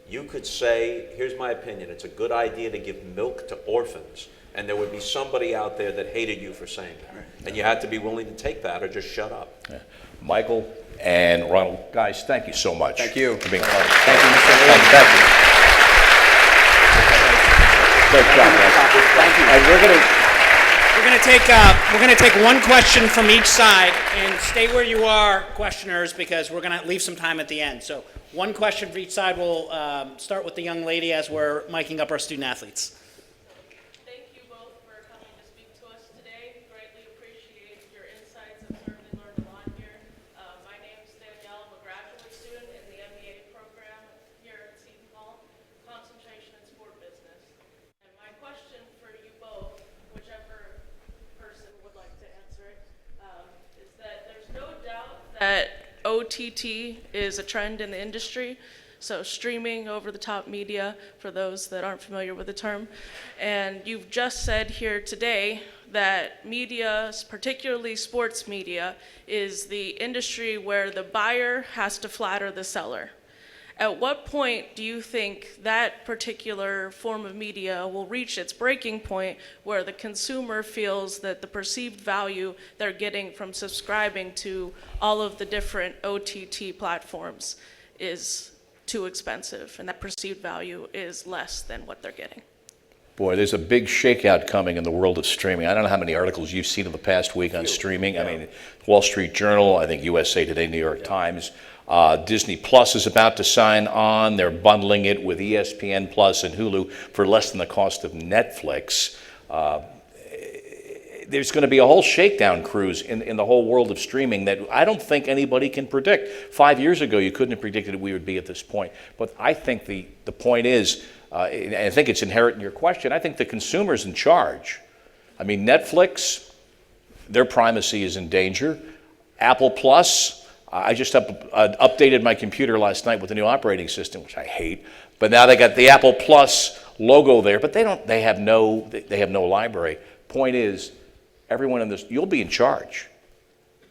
You could say, here's my opinion, it's a good idea to give milk to orphans, and there would be somebody out there that hated you for saying that. And you had to be willing to take that or just shut up. Yeah. Michael and Ronald, guys, thank you so much. Thank you. For being part of it. Thank you, Mr. Lee. Thank you. Great job, guys. Thank you. And We're going to take one question from each side, and stay where you are, questioners, because we're going to leave some time at the end. So one question for each side. We'll start with the young lady as we're miking up our student athletes. Thank you both for coming to speak to us today. Greatly appreciate your insights and certainly learned a lot here. My name is Danielle. I'm a graduate student in the MBA program here at Seton Hall, concentration in sport business. And my question for you both, whichever person would like to answer it, is that there's no doubt that OTT is a trend in the industry, so streaming over-the-top media, for those that aren't familiar with the term. And you've just said here today that media, particularly sports media, is the industry where the buyer has to flatter the seller. At what point do you think that particular form of media will reach its breaking point where the consumer feels that the perceived value they're getting from subscribing to all of the different OTT platforms is too expensive and that perceived value is less than what they're getting? Boy, there's a big shakeout coming in the world of streaming. I don't know how many articles you've seen in the past week on streaming. I mean, Wall Street Journal, I think USA Today, New York Times. Disney Plus is about to sign on. They're bundling it with ESPN Plus and Hulu for less than the cost of Netflix. There's going to be a whole shakedown cruise in the whole world of streaming that I don't think anybody can predict. 5 years ago, you couldn't have predicted we would be at this point. But I think the point is, and I think it's inherent in your question, I think the consumer's in charge. I mean, Netflix, their primacy is in danger. Apple Plus, I just updated my computer last night with the new operating system, which I hate. But now they got the Apple Plus logo there, but they have no library. Point is, everyone in this, you'll be in charge.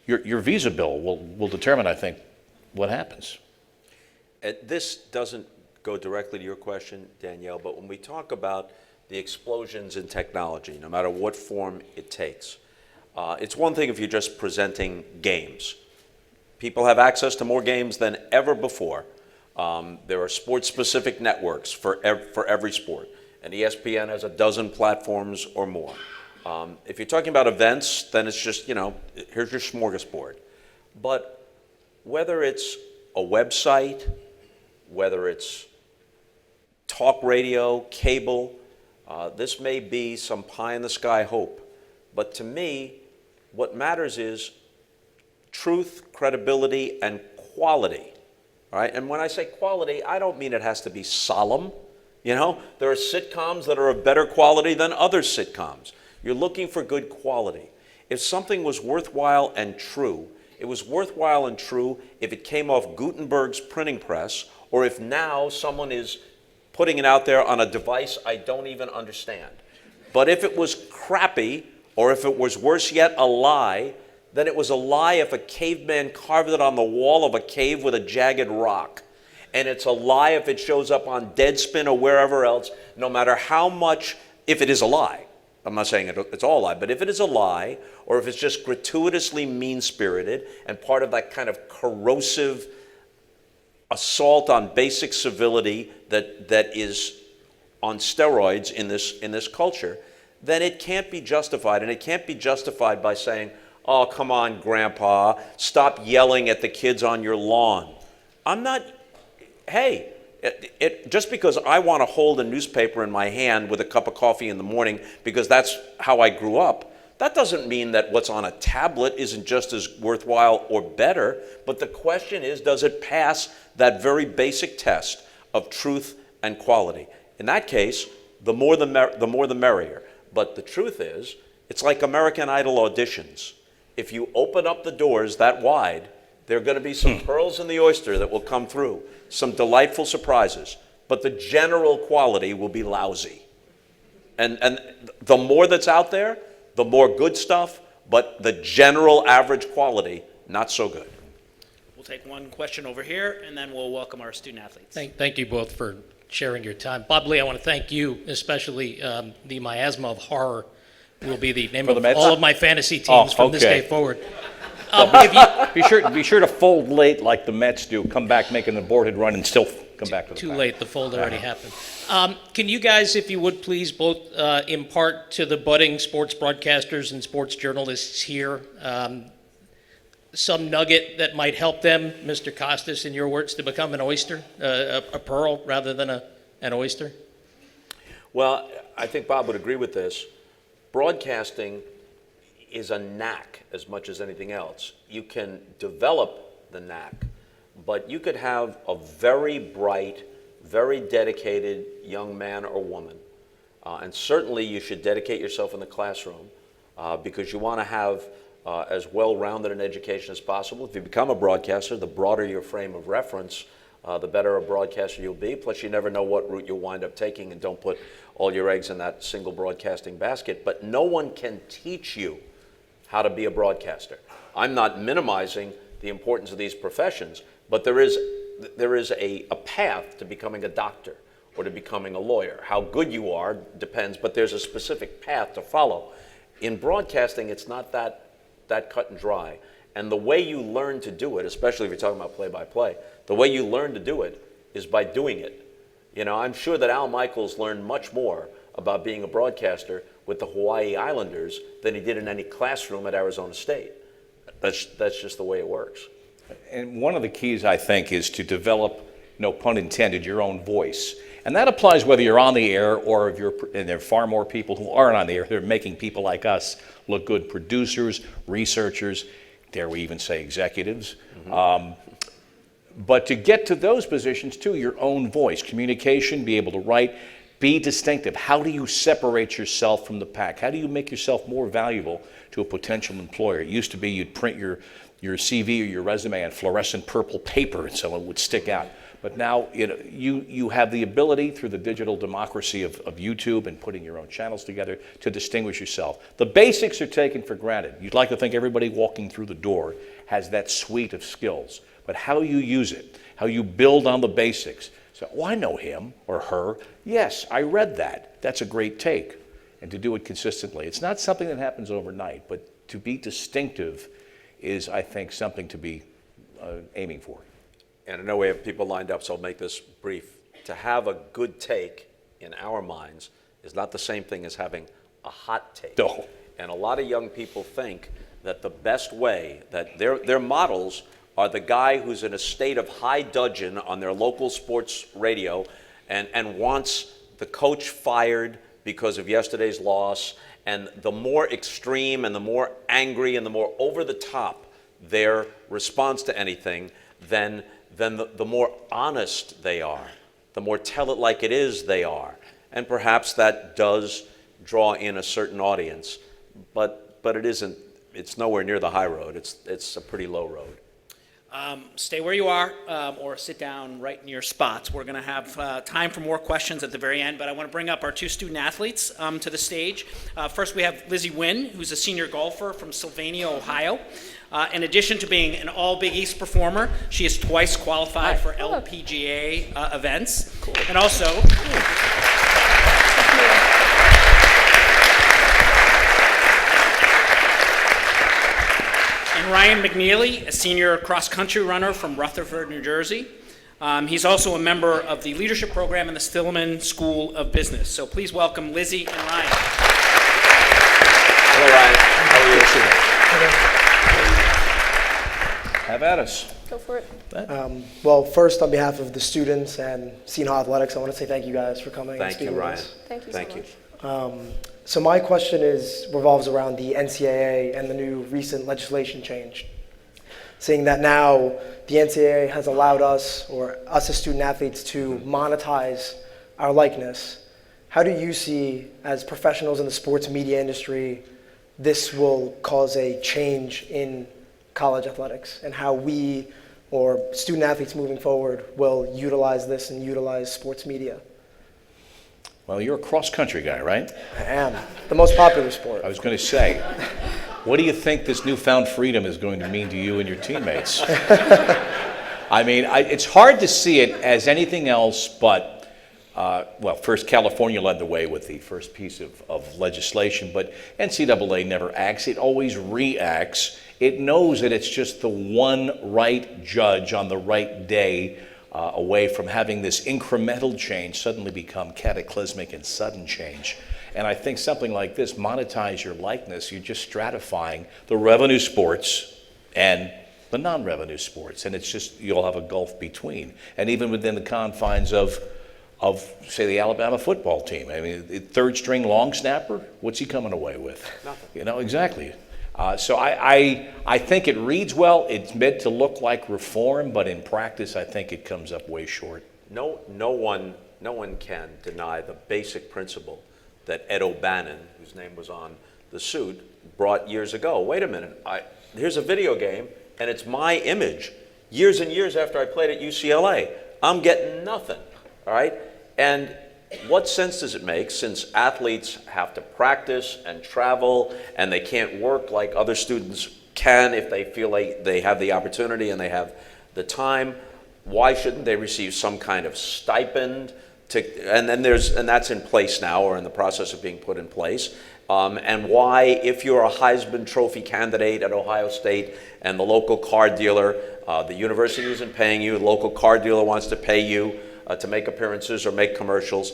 Your Visa bill will determine, I think, what happens. This doesn't go directly to your question, Danielle, but when we talk about the explosions in technology, no matter what form it takes, It's one thing if you're just presenting games. People have access to more games than ever before. There are sports-specific networks for every sport, and ESPN has a dozen platforms or more. If you're talking about events, then it's just, here's your smorgasbord. But whether it's a website, whether it's talk radio, cable, this may be some pie-in-the-sky hope. But to me, what matters is truth, credibility, and quality. All right? And when I say quality, I don't mean it has to be solemn. There are sitcoms that are of better quality than other sitcoms. You're looking for good quality. If something was worthwhile and true, it was worthwhile and true if it came off Gutenberg's printing press, or if now someone is putting it out there on a device I don't even understand. But if it was crappy, or if it was worse yet, a lie, then it was a lie if a caveman carved it on the wall of a cave with a jagged rock. And it's a lie if it shows up on Deadspin or wherever else, no matter how much, if it is a lie. I'm not saying it's all a lie, but if it is a lie, or if it's just gratuitously mean-spirited and part of that kind of corrosive assault on basic civility that is on steroids in this culture, then it can't be justified. And it can't be justified by saying, oh, come on, Grandpa, stop yelling at the kids on your lawn. Just because I want to hold a newspaper in my hand with a cup of coffee in the morning because that's how I grew up, that doesn't mean that what's on a tablet isn't just as worthwhile or better. But the question is, does it pass that very basic test of truth and quality? In that case, the more the merrier. But the truth is, it's like American Idol auditions. If you open up the doors that wide, there are going to be some pearls in the oyster that will come through, some delightful surprises, but the general quality will be lousy. And the more that's out there, the more good stuff, but the general average quality, not so good. We'll take one question over here, and then we'll welcome our student athletes. Thank you both for sharing your time. Bob Lee, I want to thank you, especially the miasma of horror will be the name of all of my fantasy teams from this day forward. Be sure to fold late like the Mets do. Come back making the board run and still come back to the Too pack. late. The fold already happened. Can you guys, if you would please, both impart to the budding sports broadcasters and sports journalists here some nugget that might help them, Mr. Costas, in your words, to become an oyster, a pearl rather than an oyster? Well, I think Bob would agree with this. Broadcasting is a knack as much as anything else. You can develop the knack, but you could have a very bright, very dedicated young man or woman, and certainly you should dedicate yourself in the classroom because you want to have as well-rounded an education as possible. If you become a broadcaster, the broader your frame of reference, the better a broadcaster you'll be. Plus, you never know what route you'll wind up taking, and don't put all your eggs in that single broadcasting basket. But no one can teach you how to be a broadcaster. I'm not minimizing the importance of these professions, but there is a path to becoming a doctor or to becoming a lawyer. How good you are depends, but there's a specific path to follow. In broadcasting, it's not that cut and dry. And the way you learn to do it, especially if you're talking about play-by-play, the way you learn to do it is by doing it. I'm sure that Al Michaels learned much more about being a broadcaster with the Hawaii Islanders than he did in any classroom at Arizona State. That's just the way it works. And one of the keys, I think, is to develop, no pun intended, your own voice. And that applies whether you're on the air or and there are far more people who aren't on the air. They're making people like us look good, producers, researchers, dare we even say executives. But to get to those positions too, your own voice, communication, be able to write, be distinctive. How do you separate yourself from the pack? How do you make yourself more valuable to a potential employer? It used to be you'd print your CV or your resume on fluorescent purple paper and so it would stick out. But now you have the ability through the digital democracy of YouTube and putting your own channels together to distinguish yourself. The basics are taken for granted. You'd like to think everybody walking through the door has that suite of skills. But how you use it, how you build on the basics. So, I know him or her. Yes, I read that. That's a great take. And to do it consistently. It's not something that happens overnight, but to be distinctive is, I think, something to be aiming for. And I know we have people lined up, so I'll make this brief. To have a good take in our minds is not the same thing as having a hot take. No. And a lot of young people think that the best way, that their models are the guy who's in a state of high dudgeon on their local sports radio and wants the coach fired because of yesterday's loss. And the more extreme and the more angry and the more over the top their response to anything, then the more honest they are, the more tell it like it is they are. And perhaps that does draw in a certain audience, but it isn't, it's nowhere near the high road. It's a pretty low road. Stay where you are or sit down right in your spots. We're going to have time for more questions at the very end, but I want to bring up our two student athletes to the stage. First, we have Lizzie Wynn, who's a senior golfer from Sylvania, Ohio. In addition to being an all Big East performer, she is twice qualified for LPGA events. Cool. And also, and Ryan McNeely, a senior cross-country runner from Rutherford, New Jersey. He's also a member of the leadership program in the Stillman School of Business. So please welcome Lizzie and Ryan. Hello, Ryan. How are you? Have at us. Go for it. Well, first, on behalf of the students and Seton Hall Athletics, I want to say thank you guys for coming. Thank you, Ryan. Thank you so much. So my question revolves around the NCAA and the new recent legislation change. Seeing that now the NCAA has allowed us, or us as student athletes, to monetize our likeness, how do you see, as professionals in the sports media industry, this will cause a change in college athletics and how we, or student athletes moving forward, will utilize this and utilize sports media? Well, you're a cross-country guy, right? I am. The most popular sport. I was going to say, what do you think this newfound freedom is going to mean to you and your teammates? I mean, it's hard to see it as anything else but, well, first California led the way with the first piece of legislation, but NCAA never acts. It always reacts. It knows that it's just the one right judge on the right day away from having this incremental change suddenly become cataclysmic and sudden change. And I think something like this, monetize your likeness, you're just stratifying the revenue sports and the non-revenue sports. And it's just, you'll have a gulf between. And even within the confines of say, the Alabama football team. I mean, third string long snapper, what's he coming away with? Nothing. You know, exactly. So I think it reads well. It's meant to look like reform, but in practice, I think it comes up way short. No one can deny the basic principle that Ed O'Bannon, whose name was on the suit, brought years ago. Wait a minute, here's a video game, and it's my image. Years and years after I played at UCLA, I'm getting nothing, all right? And what sense does it make, since athletes have to practice and travel and they can't work like other students can if they feel like they have the opportunity and they have the time? Why shouldn't they receive some kind of stipend? And that's in place now, or in the process of being put in place. And why, if you're a Heisman Trophy candidate at Ohio State and the local car dealer, the university isn't paying you, the local car dealer wants to pay you to make appearances or make commercials,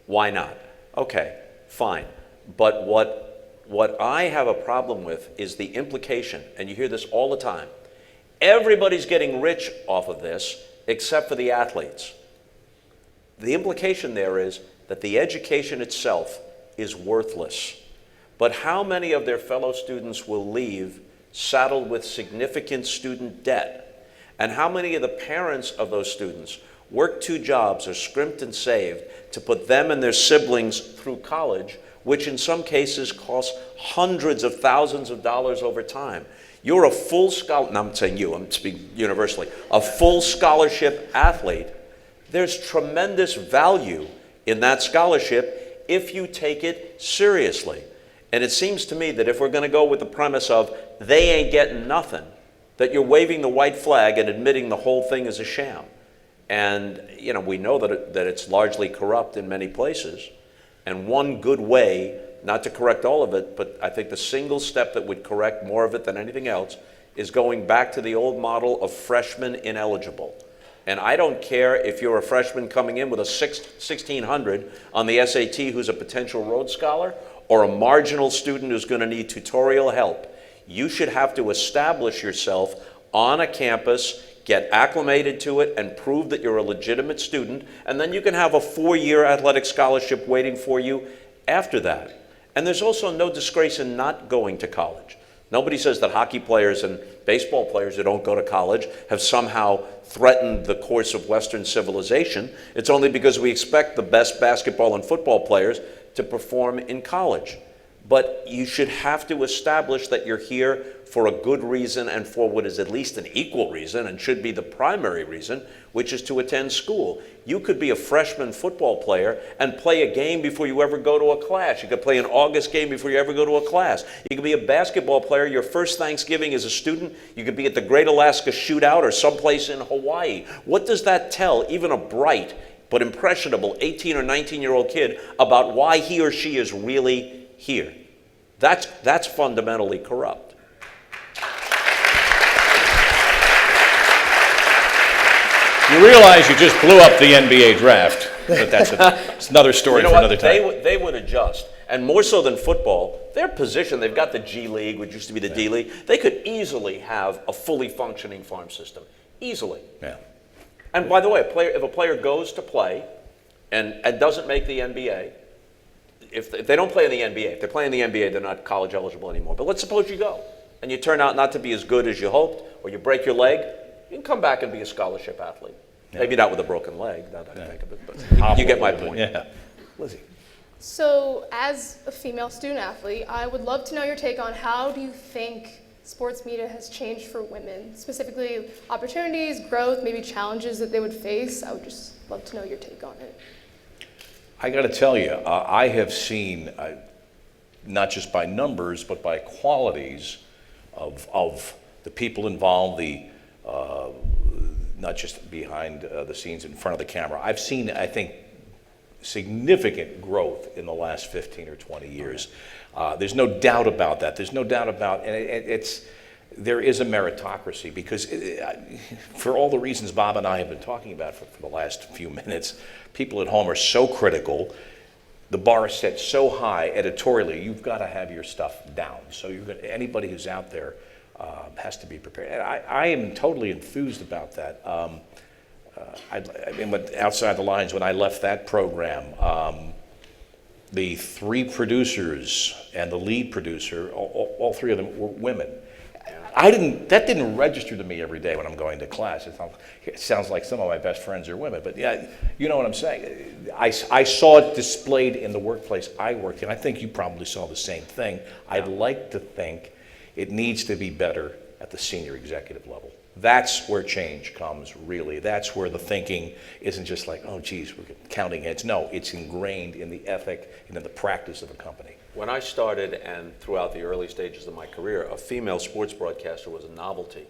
why not? Okay, fine. But what I have a problem with is the implication, and you hear this all the time, everybody's getting rich off of this except for the athletes. The implication there is that the education itself is worthless. But how many of their fellow students will leave saddled with significant student debt? And how many of the parents of those students worked 2 jobs or scrimped and saved to put them and their siblings through college, which in some cases costs hundreds of thousands of dollars over time? You're a full scholar, no, I'm saying you, I'm speaking universally, a full scholarship athlete. There's tremendous value in that scholarship if you take it seriously. And it seems to me that if we're going to go with the premise of they ain't getting nothing, that you're waving the white flag and admitting the whole thing is a sham. And, you know, we know that it's largely corrupt in many places. And one good way not to correct all of it, but I think the single step that would correct more of it than anything else is going back to the old model of freshman ineligible. And I don't care if you're a freshman coming in with a 1600 on the SAT who's a potential Rhodes Scholar, or a marginal student who's going to need tutorial help. You should have to establish yourself on a campus, get acclimated to it, and prove that you're a legitimate student, and then you can have a 4-year athletic scholarship waiting for you after that. And there's also no disgrace in not going to college. Nobody says that hockey players and baseball players who don't go to college have somehow threatened the course of Western civilization. It's only because we expect the best basketball and football players to perform in college. But you should have to establish that you're here for a good reason and for what is at least an equal reason and should be the primary reason, which is to attend school. You could be a freshman football player and play a game before you ever go to a class. You could play an August game before you ever go to a class. You could be a basketball player. Your first Thanksgiving as a student, you could be at the Great Alaska Shootout or someplace in Hawaii. What does that tell even a bright but impressionable 18 or 19-year-old kid about why he or she is really here? That's fundamentally corrupt. You realize you just blew up the NBA draft, but it's another story for another time. They would adjust. And more so than football, their position, they've got the G League, which used to be the D League. They could easily have a fully functioning farm system. Easily. Yeah. And by the way, if a player goes to play and doesn't make the NBA, if they don't play in the NBA, if they're playing in the NBA, they're not college eligible anymore. But let's suppose you go and you turn out not to be as good as you hoped, or you break your leg, you can come back and be a scholarship athlete. Yeah. Maybe not with a broken leg, now that I think of it, but you get my point. Yeah. Lizzie. So, as a female student athlete, I would love to know your take on how do you think sports media has changed for women, specifically opportunities, growth, maybe challenges that they would face. I would just love to know your take on it. I got to tell you, I have seen, not just by numbers, but by qualities of the people involved, not just behind the scenes in front of the camera. I've seen, I think, significant growth in the last 15 or 20 years. There's no doubt about that. There's no doubt about, and there is a meritocracy because for all the reasons Bob and I have been talking about for the last few minutes, people at home are so critical. The bar is set so high editorially, you've got to have your stuff down. So anybody who's out there has to be prepared. And I am totally enthused about that. Outside the lines, when I left that program, the 3 producers and the lead producer, all 3 of them were women. That didn't register to me every day when I'm going to class. It sounds like some of my best friends are women, but yeah, you know what I'm saying. I saw it displayed in the workplace I worked in. I think you probably saw the same thing. I'd like to think it needs to be better at the senior executive level. That's where change comes, really. That's where the thinking isn't just like, oh, geez, we're counting heads. No, it's ingrained in the ethic and in the practice of a company. When I started and throughout the early stages of my career, a female sports broadcaster was a novelty.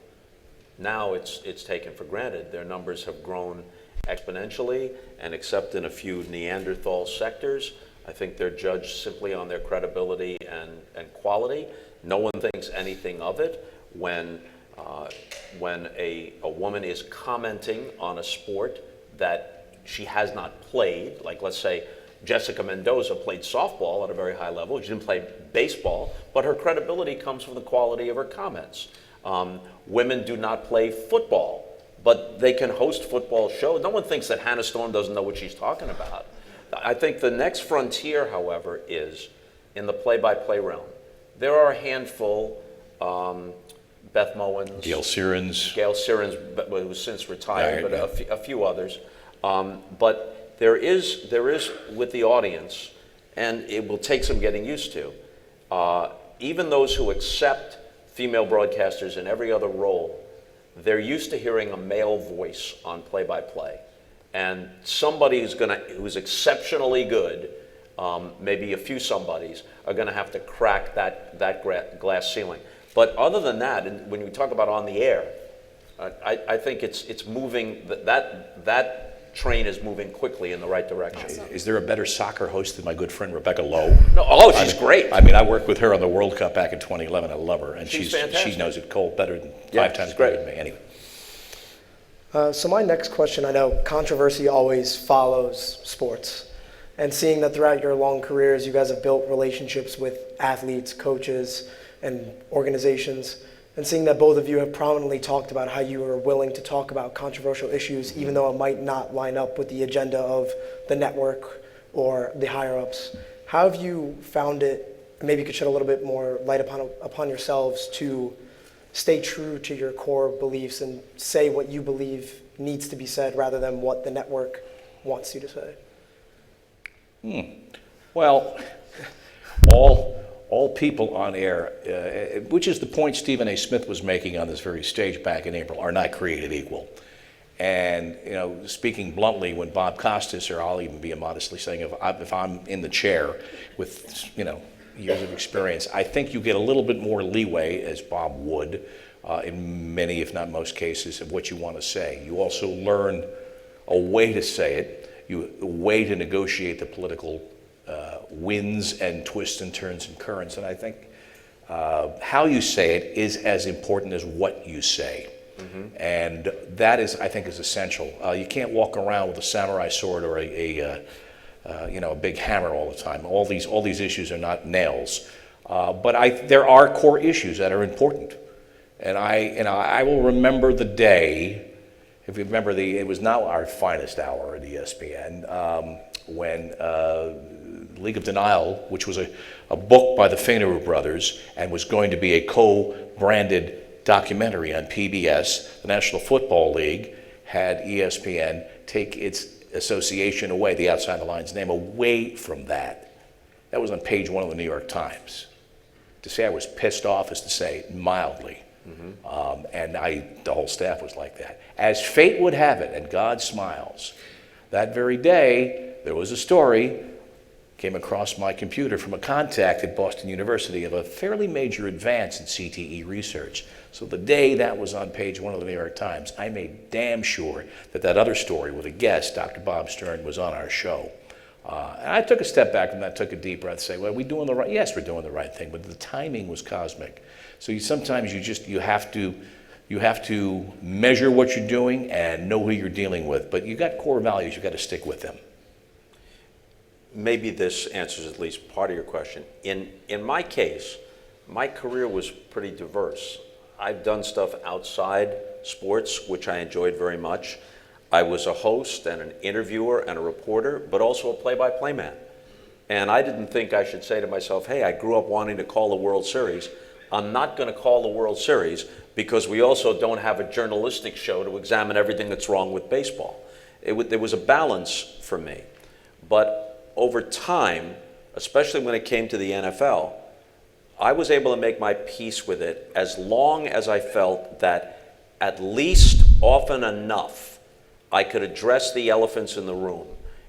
Now it's taken for granted. Their numbers have grown exponentially, and except in a few Neanderthal sectors, I think they're judged simply on their credibility and quality. No one thinks anything of it when a woman is commenting on a sport that she has not played, like let's say Jessica Mendoza played softball at a very high level. She didn't play baseball, but her credibility comes from the quality of her comments. Women do not play football, but they can host football shows. No one thinks that Hannah Storm doesn't know what she's talking about. I think the next frontier, however, is in the play-by-play realm. There are a handful, Beth Mowens, Gail Sirens, who's since retired, but a few others. But there is with the audience, and it will take some getting used to, even those who accept female broadcasters in every other role, they're used to hearing a male voice on play-by-play. And somebody who's exceptionally good, maybe a few somebodies, are going to have to crack that glass ceiling. But other than that, and when we talk about on the air, I think it's moving, that train is moving quickly in the right direction. Is there a better soccer host than my good friend Rebecca Lowe? No, oh, she's great. I mean, I worked with her on the World Cup back in 2011. I love her, and She's she fantastic. knows it cold better than Yeah, five times she's better great. than me. Anyway. So my next question, I know controversy always follows sports. And seeing that throughout your long careers, you guys have built relationships with athletes, coaches, and organizations, and seeing that both of you have prominently talked about how you are willing to talk about controversial issues, even though it might not line up with the agenda of the network or the higher-ups, how have you found it, maybe you could shed a little bit more light upon yourselves to stay true to your core beliefs and say what you believe needs to be said rather than what the network wants you to say? Well, all people on air, which is the point Stephen A. Smith was making on this very stage back in April, are not created equal. And, you know, speaking bluntly, when Bob Costas, or I'll even be modestly saying, if I'm in the chair with, you know, years of experience, I think you get a little bit more leeway, as Bob would, in many, if not most cases, of what you want to say. You also learn a way to say it, a way to negotiate the political wins and twists and turns and currents. And I think how you say it is as important as what you say. And that is, I think, is essential. You can't walk around with a samurai sword or a big hammer all the time. All these issues are not nails. But there are core issues that are important. And I will remember the day, if you remember, it was not our finest hour at ESPN, when League of Denial, which was a book by the Fainaroo brothers and was going to be a co-branded documentary on PBS, the National Football League had ESPN take its association away, the Outside the Lines name, away from that. That was on page 1 of the New York Times. To say I was pissed off is to say it mildly. And the whole staff was like that. As fate would have it, and God smiles, that very day there was a story came across my computer from a contact at Boston University of a fairly major advance in CTE research. So the day that was on page 1 of the New York Times, I made damn sure that other story with a guest, Dr. Bob Stern, was on our show. And I took a step back from that, took a deep breath, say, well, are we doing the right? Yes, we're doing the right thing, but the timing was cosmic. So sometimes you have to measure what you're doing and know who you're dealing with. But you've got core values, you've got to stick with them. Maybe this answers at least part of your question. In my case, my career was pretty diverse. I've done stuff outside sports, which I enjoyed very much. I was a host and an interviewer and a reporter, but also a play-by-play man. And I didn't think I should say to myself, hey, I grew up wanting to call the World Series. I'm not going to call the World Series because we also don't have a journalistic show to examine everything that's wrong with baseball. There was a balance for me. But over time, especially when it came to the NFL, I was able to make my peace with it as long as I felt that at least often enough I could address the elephants in the room.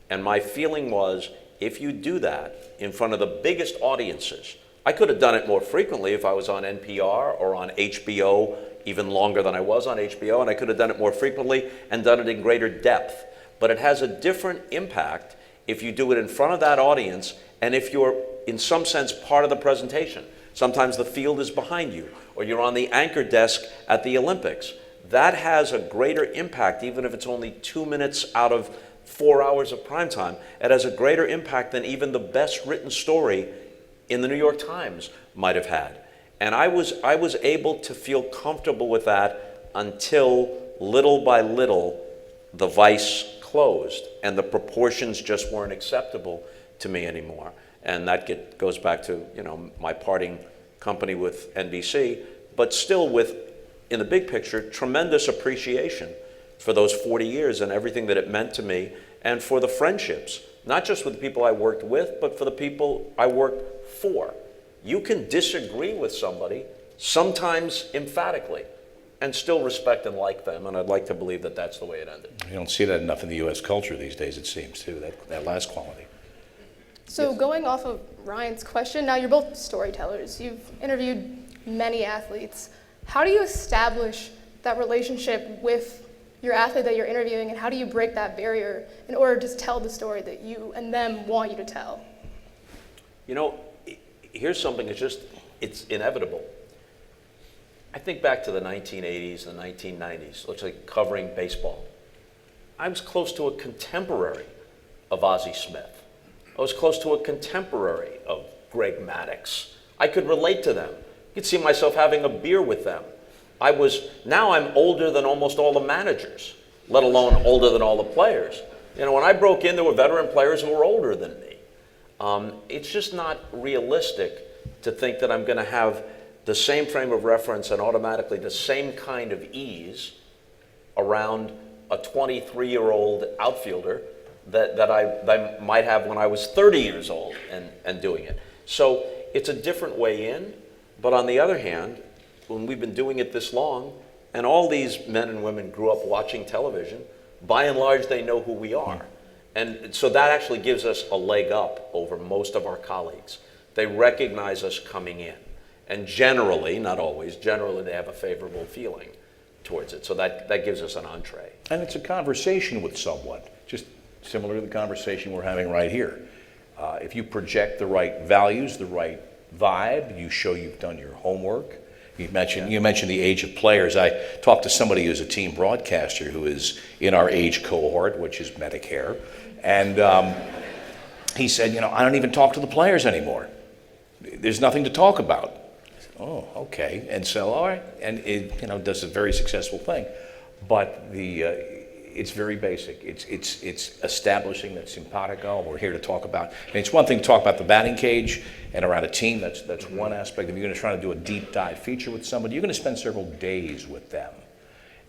And my feeling was, if you do that in front of the biggest audiences, I could have done it more frequently if I was on NPR or on HBO, even longer than I was on HBO, and I could have done it more frequently and done it in greater depth. But it has a different impact if you do it in front of that audience and if you're, in some sense, part of the presentation. Sometimes the field is behind you, or you're on the anchor desk at the Olympics. That has a greater impact, even if it's only 2 minutes out of 4 hours of prime time. It has a greater impact than even the best written story in the New York Times might have had. And I was able to feel comfortable with that until little by little the vice closed and the proportions just weren't acceptable to me anymore. And that goes back to, my parting company with NBC, but still with, in the big picture, tremendous appreciation for those 40 years and everything that it meant to me, and for the friendships, not just with the people I worked with, but for the people I worked for. You can disagree with somebody, sometimes emphatically, and still respect and like them, and I'd like to believe that that's the way it ended. You don't see that enough in the U.S. culture these days, it seems, too, that last quality. So going off of Ryan's question, now you're both storytellers. You've interviewed many athletes. How do you establish that relationship with your athlete that you're interviewing, and how do you break that barrier in order to tell the story that you and them want you to tell? You know, here's something it's inevitable. I think back to the 1980s and the 1990s, looks like covering baseball. I was close to a contemporary of Ozzie Smith. I was close to a contemporary of Greg Maddux. I could relate to them. I could see myself having a beer with them. Now I'm older than almost all the managers, let alone older than all the players. You know, when I broke in, there were veteran players who were older than me. It's just not realistic to think that I'm going to have the same frame of reference and automatically the same kind of ease around a 23-year-old outfielder that I might have when I was 30 years old and doing it. So it's a different way in, but on the other hand, when we've been doing it this long, and all these men and women grew up watching television, by and large they know who we are. And so that actually gives us a leg up over most of our colleagues. They recognize us coming in. And generally, not always, generally they have a favorable feeling towards it. So that gives us an entree. And it's a conversation with someone, just similar to the conversation we're having right here. If you project the right values, the right vibe, you show you've done your homework. You mentioned the age of players. I talked to somebody who's a team broadcaster who is in our age cohort, which is Medicare, and he said, you know, I don't even talk to the players anymore. There's nothing to talk about. Oh, okay. And so, all right, and it, you know, does a very successful thing, but it's very basic. It's establishing that simpatico. We're here to talk about, and it's one thing to talk about the batting cage and around a team. That's one aspect. If you're going to try to do a deep dive feature with somebody, you're going to spend several days with them.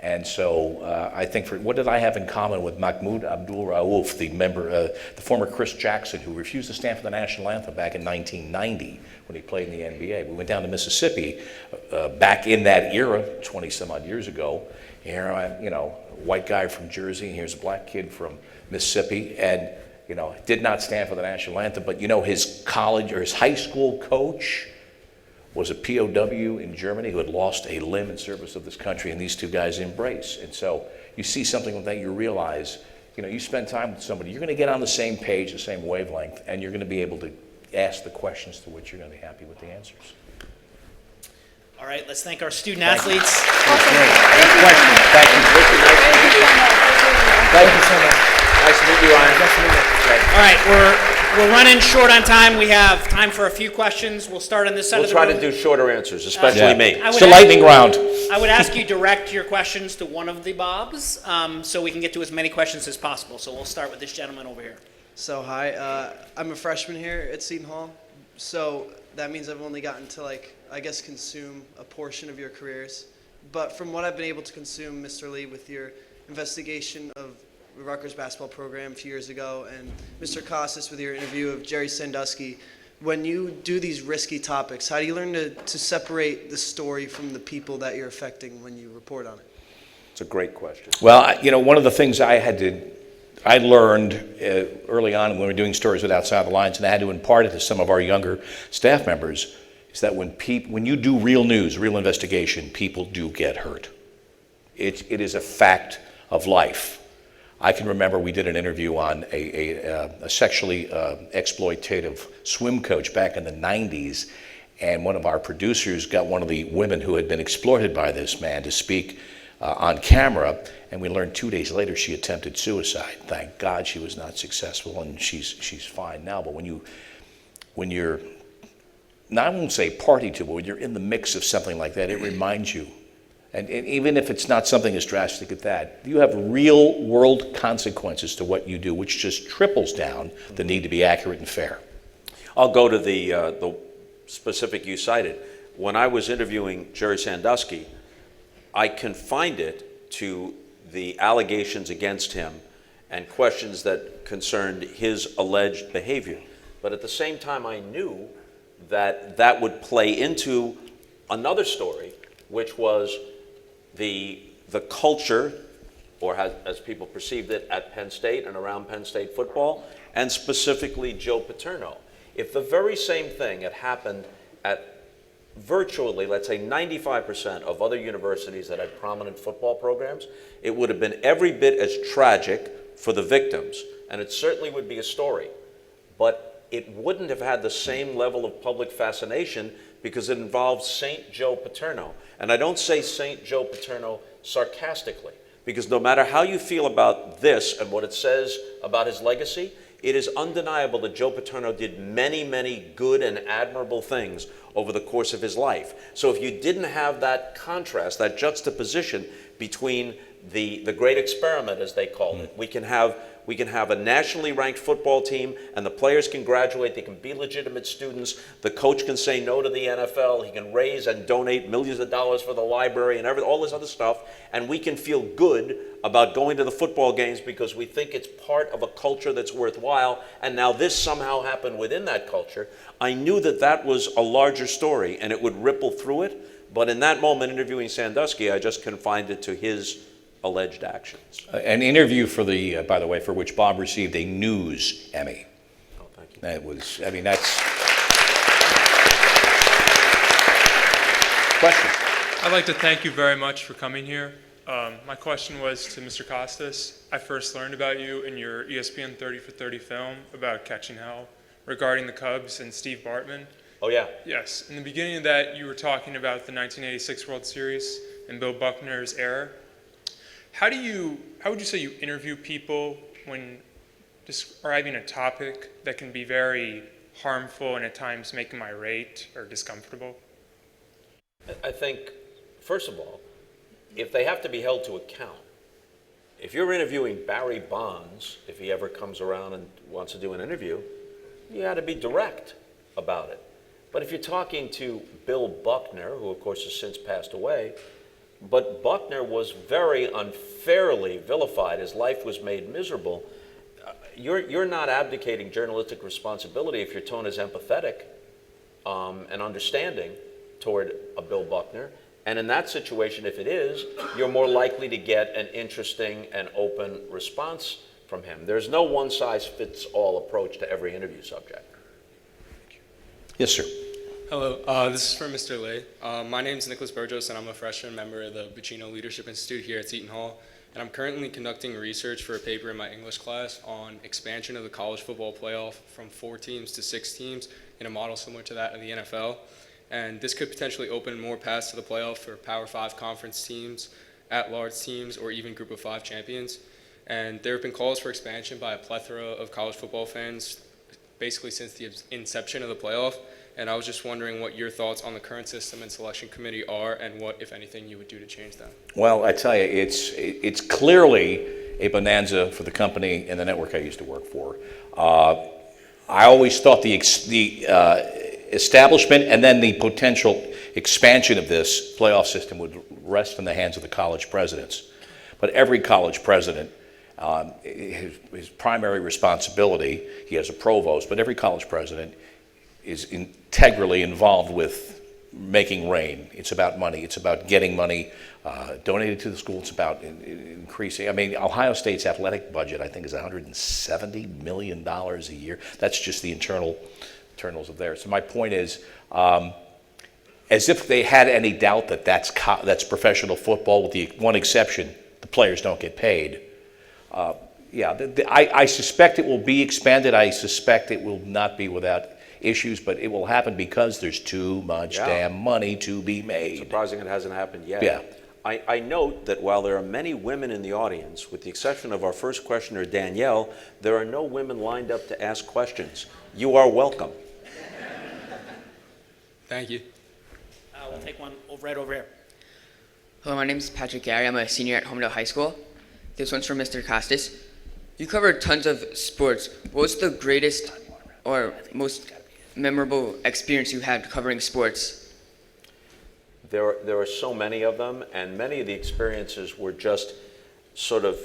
And so I think what did I have in common with Mahmoud Abdul Rauf, the former Chris Jackson, who refused to stand for the national anthem back in 1990 when he played in the NBA. We went down to Mississippi back in that era, 20 some odd years ago. Here I'm, you know, white guy from Jersey, and here's a black kid from Mississippi, and you know, did not stand for the national anthem. But you know, his college or his high school coach was a POW in Germany who had lost a limb in service of this country, and these two guys embrace. And so you see something like that, you realize, you know, you spend time with somebody, you're going to get on the same page, the same wavelength, and you're going to be able to ask the questions to which you're going to be happy with the answers. All right, let's thank our student athletes. Any questions? Thank you. Thank you so much. Nice to meet you, Ryan. Nice to meet you. All right, we're running short on time. We have time for a few questions. We'll start on this side of the room. We'll try to do shorter answers, especially me. It's the lightning round. I would ask you direct your questions to one of the Bobs so we can get to as many questions as possible. So we'll start with this gentleman over here. So hi, I'm a freshman here at Seton Hall. So that means I've only gotten to, like, I guess, consume a portion of your careers. But from what I've been able to consume, Mr. Lee, with your investigation of the Rutgers basketball program a few years ago, and Mr. Costas with your interview of Jerry Sandusky, when you do these risky topics, how do you learn to separate the story from the people that you're affecting when you report on it? It's a great question. Well, you know, one of the things I learned early on when we were doing stories with Outside the Lines, and I had to impart it to some of our younger staff members, is that when you do real news, real investigation, people do get hurt. It is a fact of life. I can remember we did an interview on a sexually exploitative swim coach back in the 90s, and one of our producers got one of the women who had been exploited by this man to speak on camera, and we learned 2 days later she attempted suicide. Thank God she was not successful, and she's fine now. But when you're, I won't say party to, but when you're in the mix of something like that, it reminds you. And even if it's not something as drastic as that, you have real world consequences to what you do, which just triples down the need to be accurate and fair. I'll go to the specific you cited. When I was interviewing Jerry Sandusky, I confined it to the allegations against him and questions that concerned his alleged behavior. But at the same time, I knew that that would play into another story, which was the culture, or as people perceived it, at Penn State and around Penn State football, and specifically Joe Paterno. If the very same thing had happened at virtually, let's say 95% of other universities that had prominent football programs, it would have been every bit as tragic for the victims, and it certainly would be a story. But it wouldn't have had the same level of public fascination because it involves St. Joe Paterno. And I don't say St. Joe Paterno sarcastically, because no matter how you feel about this and what it says about his legacy, it is undeniable that Joe Paterno did many, many good and admirable things over the course of his life. So if you didn't have that contrast, that juxtaposition between the great experiment, as they called it, we can have a nationally ranked football team, and the players can graduate, they can be legitimate students, the coach can say no to the NFL, he can raise and donate millions of dollars for the library and all this other stuff, and we can feel good about going to the football games because we think it's part of a culture that's worthwhile, and now this somehow happened within that culture. I knew that that was a larger story and it would ripple through it, but in that moment interviewing Sandusky, I just confined it to his alleged actions. An interview for the, by the way, for which Bob received a News Emmy. Oh, thank you. That was, I mean, that's... Question. I'd like to thank you very much for coming here. My question was to Mr. Costas. I first learned about you in your ESPN 30 for 30 film about Catching Hell regarding the Cubs and Steve Bartman. Oh, yeah? Yes. In the beginning of that, you were talking about the 1986 World Series and Bill Buckner's era. How would you say you interview people when describing a topic that can be very harmful and at times make them irate or discomfortable? I think, first of all, if they have to be held to account, if you're interviewing Barry Bonds, if he ever comes around and wants to do an interview, you got to be direct about it. But if you're talking to Bill Buckner, who of course has since passed away, but Buckner was very unfairly vilified, his life was made miserable, you're not abdicating journalistic responsibility if your tone is empathetic and understanding toward a Bill Buckner. And in that situation, if it is, you're more likely to get an interesting and open response from him. There's no one-size-fits-all approach to every interview subject. Yes, sir. Hello, this is for Mr. Lee. My name is Nicholas Burgos, and I'm a freshman member of the Bacino Leadership Institute here at Seton Hall. And I'm currently conducting research for a paper in my English class on expansion of the college football playoff from 4 teams to 6 teams in a model similar to that of the NFL. And this could potentially open more paths to the playoff for Power 5 conference teams, at-large teams, or even Group of 5 champions. And there have been calls for expansion by a plethora of college football fans basically since the inception of the playoff. And I was just wondering what your thoughts on the current system and selection committee are and what, if anything, you would do to change that. Well, I tell you, it's clearly a bonanza for the company and the network I used to work for. I always thought the establishment and then the potential expansion of this playoff system would rest in the hands of the college presidents. But every college president, his primary responsibility, he has a provost, but every college president is integrally involved with making rain. It's about money. It's about getting money donated to the school. It's about increasing. I mean, Ohio State's athletic budget, I think, is $170 million a year. That's just the internals of theirs. So my point is, as if they had any doubt that that's professional football, with the one exception, the players don't get paid. I suspect it will be expanded. I suspect it will not be without issues, but it will happen because there's too much damn money to be made. Surprising it hasn't happened yet. Yeah. I note that while there are many women in the audience, with the exception of our first questioner, Danielle, there are no women lined up to ask questions. You are welcome. Thank you. We'll take one right over here. Hello, my name is Patrick Gary. I'm a senior at Homedale High School. This one's for Mr. Costas. You covered tons of sports. What was the greatest or most memorable experience you had covering sports? There are so many of them, and many of the experiences were just sort of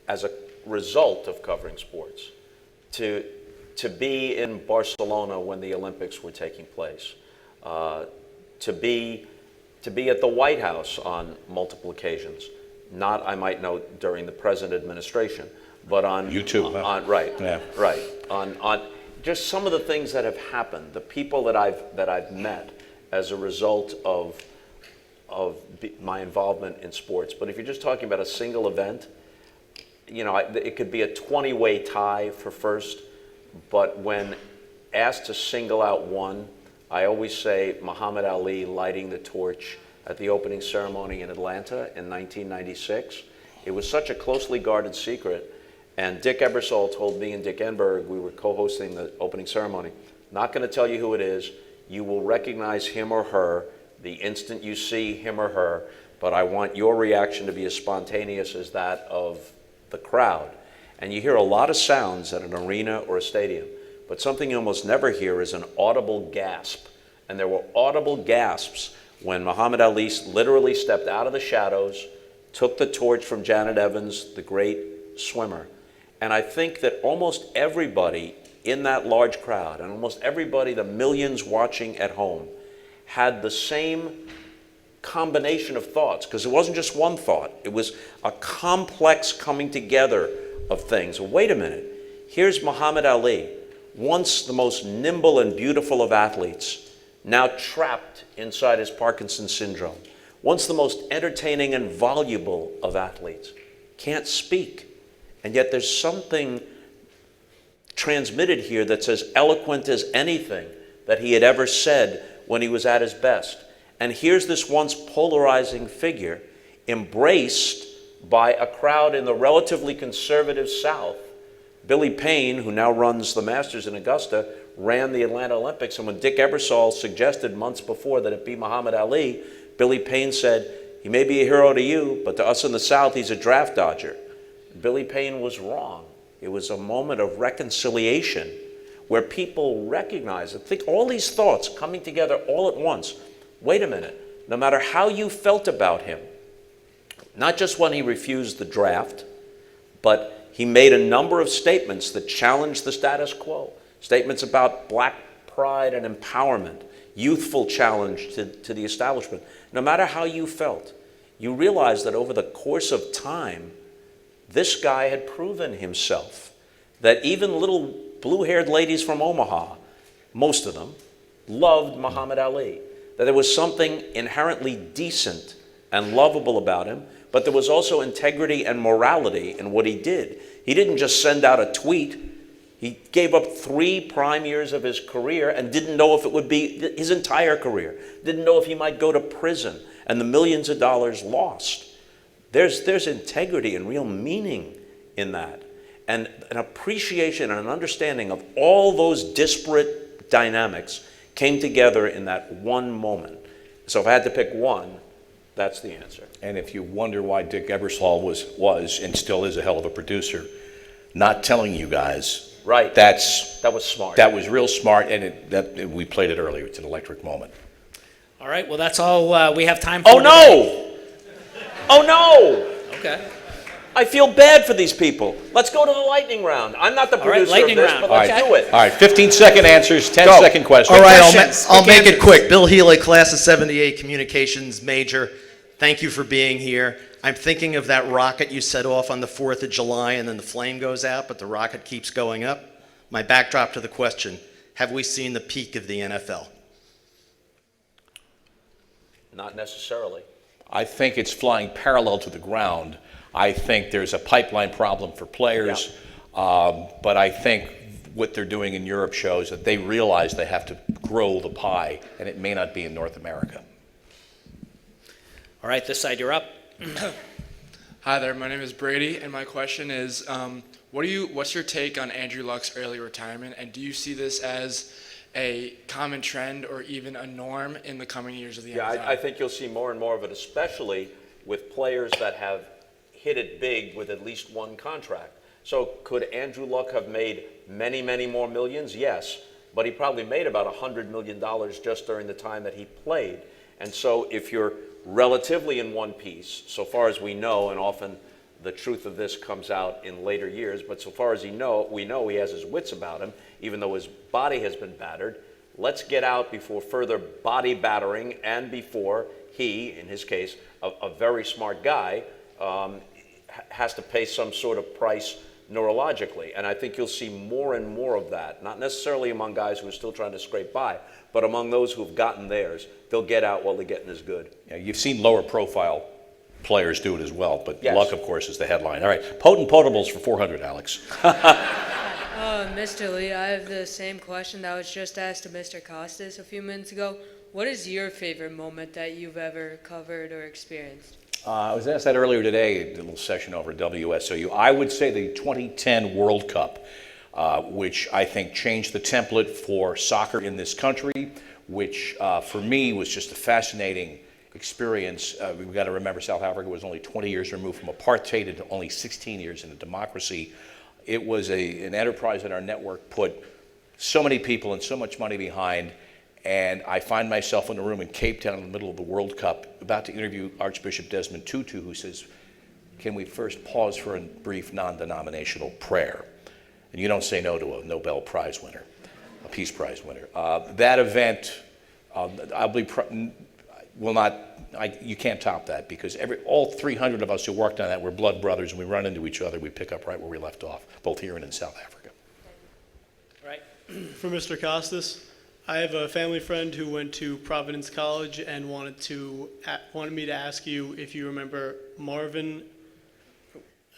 as a result of covering sports. To be in Barcelona when the Olympics were taking place, to be at the White House on multiple occasions, not, I might note, during the present administration, but on you too, on just some of the things that have happened, the people that I've met, as a result of my involvement in sports. But if you're just talking about a single event, it could be a 20-way tie for first, but when asked to single out one, I always say Muhammad Ali lighting the torch at the opening ceremony in Atlanta in 1996. It was such a closely guarded secret, and Dick Ebersol told me and Dick Enberg, we were co-hosting the opening ceremony, not going to tell you who it is, you will recognize him or her the instant you see him or her, but I want your reaction to be as spontaneous as that of the crowd. And you hear a lot of sounds at an arena or a stadium, but something you almost never hear is an audible gasp. And there were audible gasps when Muhammad Ali literally stepped out of the shadows, took the torch from Janet Evans, the great swimmer. And I think that almost everybody in that large crowd, and almost everybody, the millions watching at home, had the same combination of thoughts, because it wasn't just one thought. It was a complex coming together of things. Wait a minute. Here's Muhammad Ali, once the most nimble and beautiful of athletes, now trapped inside his Parkinson's syndrome. Once the most entertaining and voluble of athletes, can't speak. And yet there's something transmitted here that's as eloquent as anything that he had ever said when he was at his best. And here's this once polarizing figure embraced by a crowd in the relatively conservative South. Billy Payne, who now runs the Masters in Augusta, ran the Atlanta Olympics, and when Dick Ebersol suggested months before that it be Muhammad Ali, Billy Payne said, he may be a hero to you, but to us in the South, he's a draft dodger. Billy Payne was wrong. It was a moment of reconciliation where people recognize it. Think all these thoughts coming together all at once. Wait a minute, no matter how you felt about him, not just when he refused the draft, but he made a number of statements that challenged the status quo. Statements about black pride and empowerment, youthful challenge to the establishment. No matter how you felt, you realize that over the course of time, this guy had proven himself, that even little blue-haired ladies from Omaha, most of them, loved Muhammad Ali, that there was something inherently decent and lovable about him, but there was also integrity and morality in what he did. He didn't just send out a tweet. He gave up 3 prime years of his career and didn't know if it would be his entire career, didn't know if he might go to prison, and the millions of dollars lost. There's integrity and real meaning in that, and an appreciation and an understanding of all those disparate dynamics came together in that one moment. So if I had to pick one, that's the answer. And if you wonder why Dick Ebersol was and still is a hell of a producer, not telling you guys, right? That was smart. That was real smart, and we played it earlier. It's an electric moment. All right, well, that's all we have time for. Oh, no! Oh, no! Okay. I feel bad for these people. Let's go to the lightning round. I'm not the producer of this, but let's do it. All right, 15-second answers, 10-second questions. All right, I'll make it quick. Bill Healy, class of 78, communications major. Thank you for being here. I'm thinking of that rocket you set off on the 4th of July and then the flame goes out, but the rocket keeps going up. My backdrop to the question, have we seen the peak of the NFL? Not necessarily. I think it's flying parallel to the ground. I think there's a pipeline problem for players, but I think what they're doing in Europe shows that they realize they have to grow the pie, and it may not be in North America. All right, this side, you're up. Hi there, my name is Brady, and my question is, what's your take on Andrew Luck's early retirement, and do you see this as a common trend or even a norm in the coming years of the NFL? Yeah, I think you'll see more and more of it, especially with players that have hit it big with at least one contract. So could Andrew Luck have made many, many more millions? Yes, but he probably made about $100 million just during the time that he played. And so if you're relatively in one piece, so far as we know, and often the truth of this comes out in later years, but so far as we know he has his wits about him, even though his body has been battered. Let's get out before further body battering and before he, in his case, a very smart guy, has to pay some sort of price neurologically. And I think you'll see more and more of that, not necessarily among guys who are still trying to scrape by, but among those who have gotten theirs. They'll get out while the getting is good. Yeah, you've seen lower profile players do it as well, but Yes. luck, of course, is the headline. All right, potent potables for 400, Alex. Mr. Lee, I have the same question that was just asked to Mr. Costas a few minutes ago. What is your favorite moment that you've ever covered or experienced? I was asked that earlier today, a little session over at WSOU. I would say the 2010 World Cup, which I think changed the template for soccer in this country, which for me was just a fascinating experience. We've got to remember South Africa was only 20 years removed from apartheid and only 16 years in a democracy. It was an enterprise that our network put so many people and so much money behind. And I find myself in a room in Cape Town in the middle of the World Cup, about to interview Archbishop Desmond Tutu, who says, "Can we first pause for a brief non-denominational prayer?" And you don't say no to a Nobel Prize winner, a Peace Prize winner. That event, you can't top that, because all 300 of us who worked on that were blood brothers, and we run into each other, we pick up right where we left off, both here and in South Africa. Right. For Mr. Costas, I have a family friend who went to Providence College and wanted me to ask you if you remember Marvin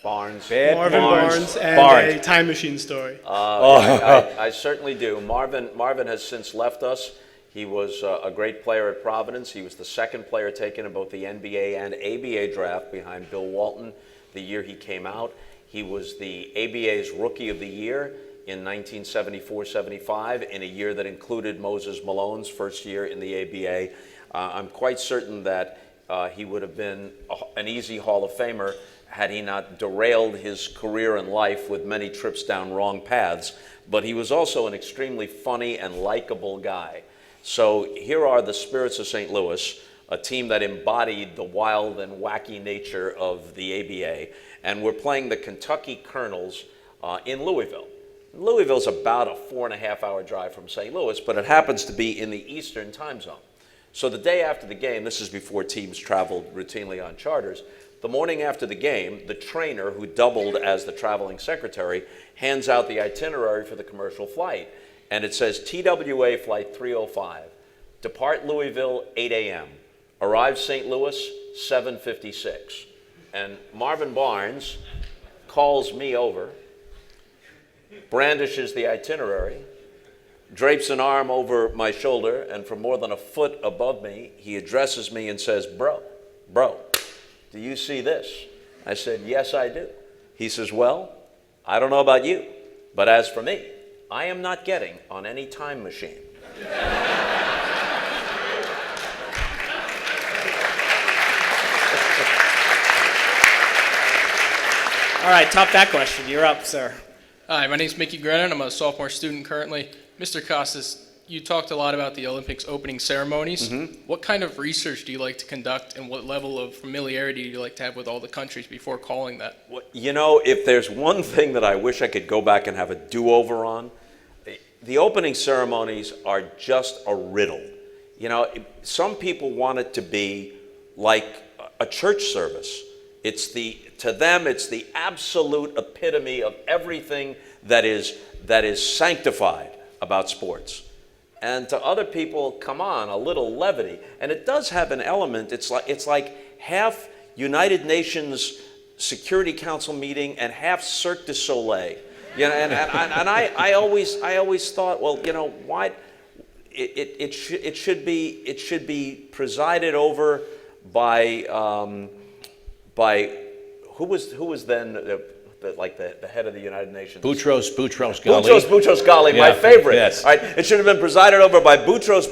Barnes. Barnes and a time machine story. I certainly do. Marvin has since left us. He was a great player at Providence. He was the second player taken in both the NBA and ABA draft behind Bill Walton the year he came out. He was the ABA's Rookie of the Year in 1974-75, in a year that included Moses Malone's first year in the ABA. I'm quite certain that he would have been an easy Hall of Famer had he not derailed his career and life with many trips down wrong paths. But he was also an extremely funny and likable guy. So here are the Spirits of St. Louis, a team that embodied the wild and wacky nature of the ABA. And we're playing the Kentucky Colonels in Louisville. Louisville's about a 4.5-hour drive from St. Louis, but it happens to be in the Eastern time zone. So the day after the game, this is before teams traveled routinely on charters, the morning after the game, the trainer, who doubled as the traveling secretary, hands out the itinerary for the commercial flight. And it says TWA Flight 305, depart Louisville 8 a.m., arrive St. Louis 7:56. And Marvin Barnes calls me over, brandishes the itinerary, drapes an arm over my shoulder, and from more than a foot above me, he addresses me and says, bro, do you see this? I said, yes, I do. He says, well, I don't know about you, but as for me, I am not getting on any time machine. All right, top that question. You're up, sir. Hi, my name's Mickey Grennan. I'm a sophomore student currently. Mr. Costas, you talked a lot about the Olympics opening ceremonies. What kind of research do you like to conduct, and what level of familiarity do you like to have with all the countries before calling that? You know, if there's one thing that I wish I could go back and have a do-over on, the opening ceremonies are just a riddle. You know, some people want it to be like a church service. To them, it's the absolute epitome of everything that is sanctified about sports. And to other people, come on, a little levity. And it does have an element. It's like half United Nations Security Council meeting and half Cirque du Soleil. You know, and I always thought, well, you know, why it should be presided over by who was then the head of the United Nations? Boutros Ghali. Boutros Ghali, my favorite. Yes. All right, it should have been presided over by Boutros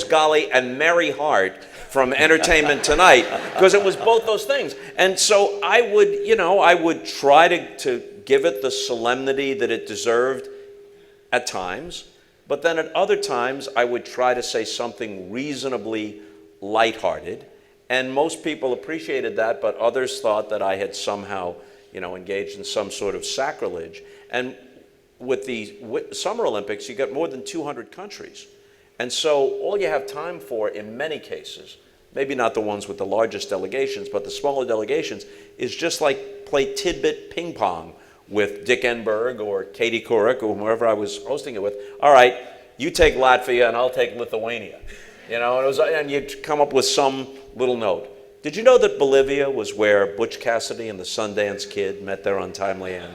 Ghali and Mary Hart from Entertainment Tonight, because it was both those things. And so I would try to give it the solemnity that it deserved at times, but then at other times I would try to say something reasonably lighthearted. And most people appreciated that, but others thought that I had somehow, engaged in some sort of sacrilege. And with the Summer Olympics, you got more than 200 countries. And so all you have time for, in many cases, maybe not the ones with the largest delegations, but the smaller delegations, is just like play tidbit ping pong with Dick Enberg or Katie Couric or whoever I was hosting it with. All right, you take Latvia and I'll take Lithuania. You know, and you'd come up with some little note. Did you know that Bolivia was where Butch Cassidy and the Sundance Kid met their untimely end?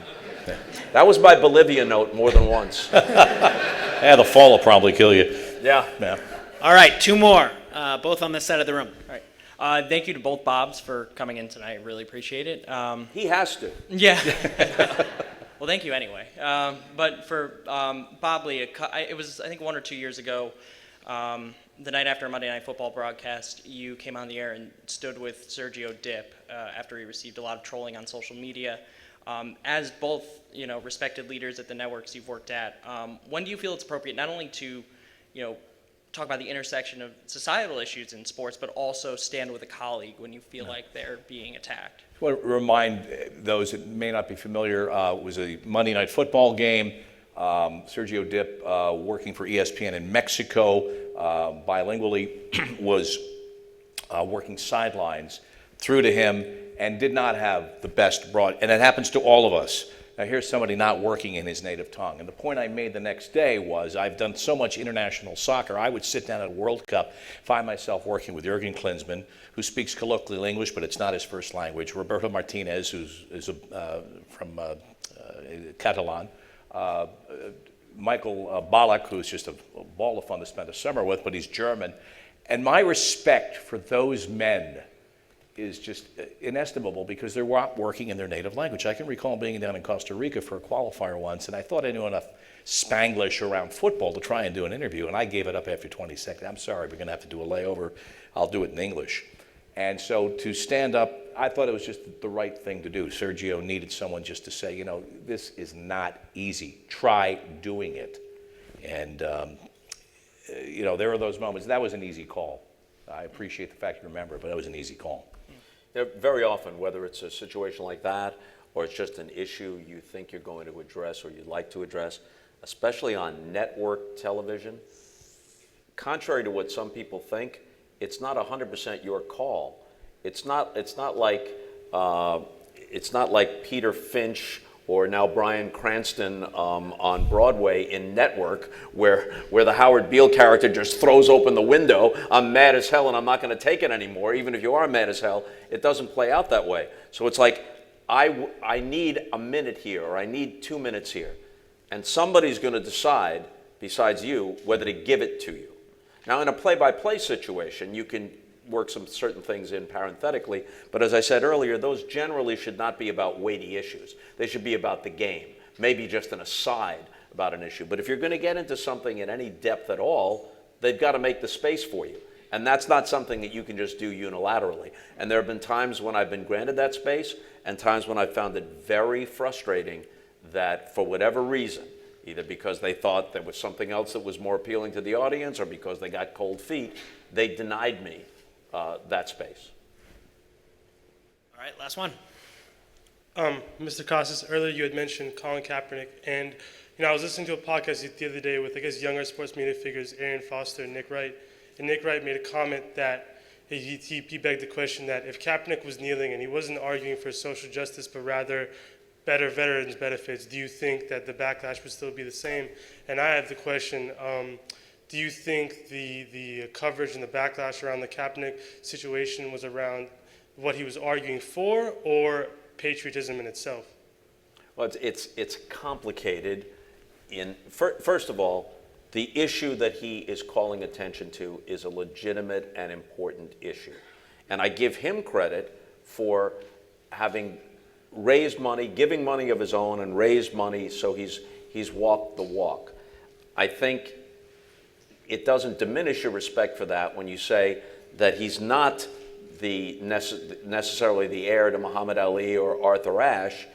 That was my Bolivia note more than once. Yeah, the fall will probably kill you. Yeah. All right, two more, both on this side of the room. All right. Thank you to both Bobs for coming in tonight. Really appreciate it. He has to. Yeah. Well, thank you anyway. But for Bob Lee, it was, I think, 1 or 2 years ago, the night after a Monday Night Football broadcast, you came on the air and stood with Sergio Dip after he received a lot of trolling on social media. As both, respected leaders at the networks you've worked at, when do you feel it's appropriate not only to, talk about the intersection of societal issues in sports, but also stand with a colleague when you feel like they're being attacked? I want to remind those that may not be familiar, it was a Monday Night Football game. Sergio Dip, working for ESPN in Mexico, bilingually, was working sidelines, threw to him, and did not have the best broad, and it happens to all of us. Now here's somebody not working in his native tongue. And the point I made the next day was, I've done so much international soccer, I would sit down at a World Cup, find myself working with Jurgen Klinsmann, who speaks colloquial English, but it's not his first language, Roberto Martinez, who's from Catalan, Michael Ballack, who's just a ball of fun to spend a summer with, but he's German. And my respect for those men is just inestimable because they're working in their native language. I can recall being down in Costa Rica for a qualifier once, and I thought I knew enough Spanglish around football to try and do an interview, and I gave it up after 20 seconds. I'm sorry, we're going to have to do a layover. I'll do it in English. And so to stand up, I thought it was just the right thing to do. Sergio needed someone just to say, this is not easy. Try doing it. And, there are those moments. That was an easy call. I appreciate the fact you remember it, but that was an easy call. Very often, whether it's a situation like that or it's just an issue you think you're going to address or you'd like to address, especially on network television, contrary to what some people think, it's not 100% your call. It's not like Peter Finch or now Bryan Cranston on Broadway in Network, where the Howard Beale character just throws open the window. I'm mad as hell and I'm not going to take it anymore. Even if you are mad as hell, it doesn't play out that way. So it's like, I need a minute here, or I need 2 minutes here. And somebody's going to decide, besides you, whether to give it to you. Now, in a play-by-play situation, you can work some certain things in parenthetically, but as I said earlier, those generally should not be about weighty issues. They should be about the game, maybe just an aside about an issue. But if you're going to get into something in any depth at all, they've got to make the space for you. And that's not something that you can just do unilaterally. And there have been times when I've been granted that space and times when I've found it very frustrating that for whatever reason, either because they thought there was something else that was more appealing to the audience or because they got cold feet, they denied me that space. All right, last one. Mr. Costas, earlier you had mentioned Colin Kaepernick, and I was listening to a podcast the other day with, younger sports media figures, Arian Foster and Nick Wright, and Nick Wright made a comment that he begged the question that if Kaepernick was kneeling and he wasn't arguing for social justice, but rather better veterans benefits, do you think that the backlash would still be the same? And I have the question, do you think the coverage and the backlash around the Kaepernick situation was around what he was arguing for or patriotism in itself? Well, it's complicated. First of all, the issue that he is calling attention to is a legitimate and important issue. And I give him credit for having raised money, giving money of his own and raised money, so he's walked the walk. I think it doesn't diminish your respect for that when you say that he's not necessarily the heir to Muhammad Ali or Arthur Ashe,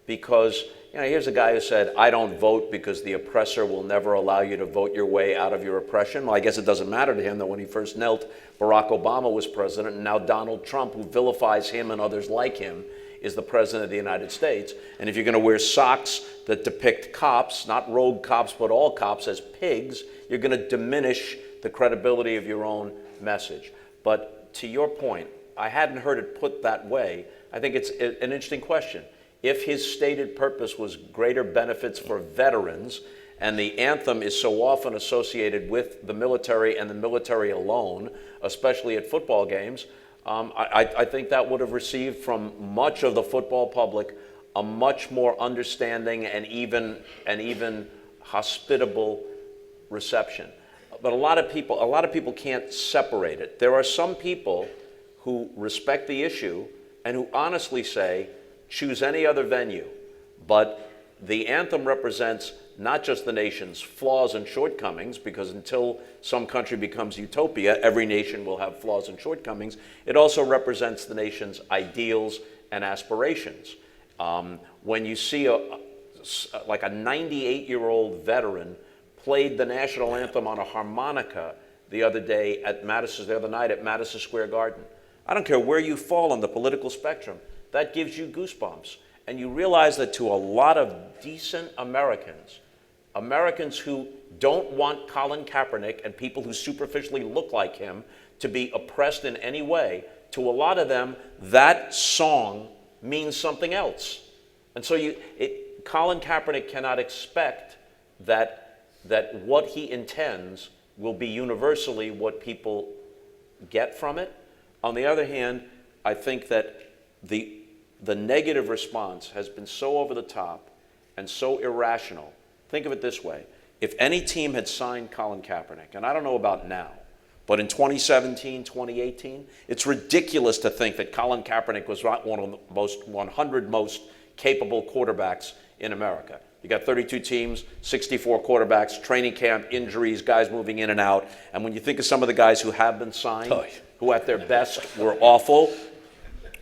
because here's a guy who said, I don't vote because the oppressor will never allow you to vote your way out of your oppression. Well, I guess it doesn't matter to him that when he first knelt, Barack Obama was president, and now Donald Trump, who vilifies him and others like him, is the president of the United States. And if you're going to wear socks that depict cops, not rogue cops, but all cops, as pigs, you're going to diminish the credibility of your own message. But to your point, I hadn't heard it put that way. I think it's an interesting question. if his stated purpose was greater benefits for veterans, and the anthem is so often associated with the military and the military alone, especially at football games, I think that would have received from much of the football public a much more understanding and even hospitable reception. But a lot of people can't separate it. There are some people who respect the issue and who honestly say, choose any other venue. But the anthem represents not just the nation's flaws and shortcomings, because until some country becomes utopia, every nation will have flaws and shortcomings. It also represents the nation's ideals and aspirations. When you see like a 98-year-old veteran played the national anthem on a harmonica the other night at Madison Square Garden, I don't care where you fall on the political spectrum, that gives you goosebumps. And you realize that to a lot of decent Americans who don't want Colin Kaepernick and people who superficially look like him to be oppressed in any way, to a lot of them, that song means something else. And so Colin Kaepernick cannot expect that what he intends will be universally what people get from it. On the other hand, I think that the negative response has been so over the top and so irrational. Think of it this way. If any team had signed Colin Kaepernick, and I don't know about now, but in 2017, 2018, it's ridiculous to think that Colin Kaepernick was not one of the 100 most capable quarterbacks in America. You got 32 teams, 64 quarterbacks, training camp, injuries, guys moving in and out. And when you think of some of the guys who have been signed, who at their best were awful,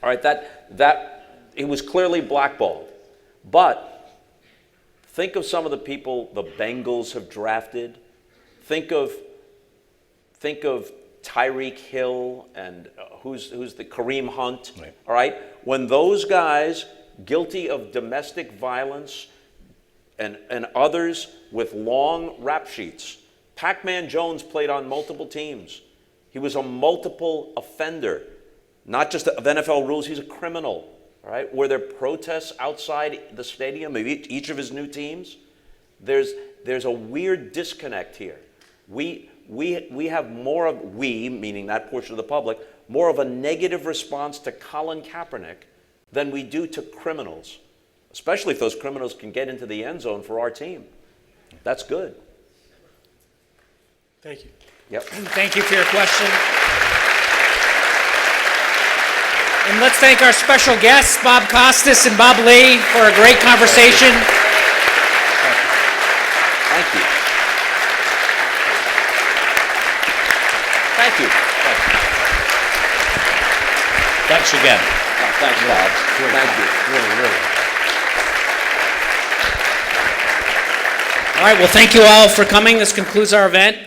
all right, it was clearly blackballed. But think of some of the people the Bengals have drafted. Think of Tyreek Hill and who's the Kareem Hunt. Right. All right, when those guys guilty of domestic violence and others with long rap sheets. Pac-Man Jones played on multiple teams. He was a multiple offender, not just of NFL rules. He's a criminal. All right, were there protests outside the stadium of each of his new teams? There's a weird disconnect here. We have more of, meaning that portion of the public, more of a negative response to Colin Kaepernick than we do to criminals, especially if those criminals can get into the end zone for our team. That's good. Thank you. Yep. Thank you for your question. And let's thank our special guests, Bob Costas and Bob Lee, for a great conversation. Thank you. Thank you. Thanks again. Thanks, Bob. Thank you. Really. All right, well, thank you all for coming. This concludes our event.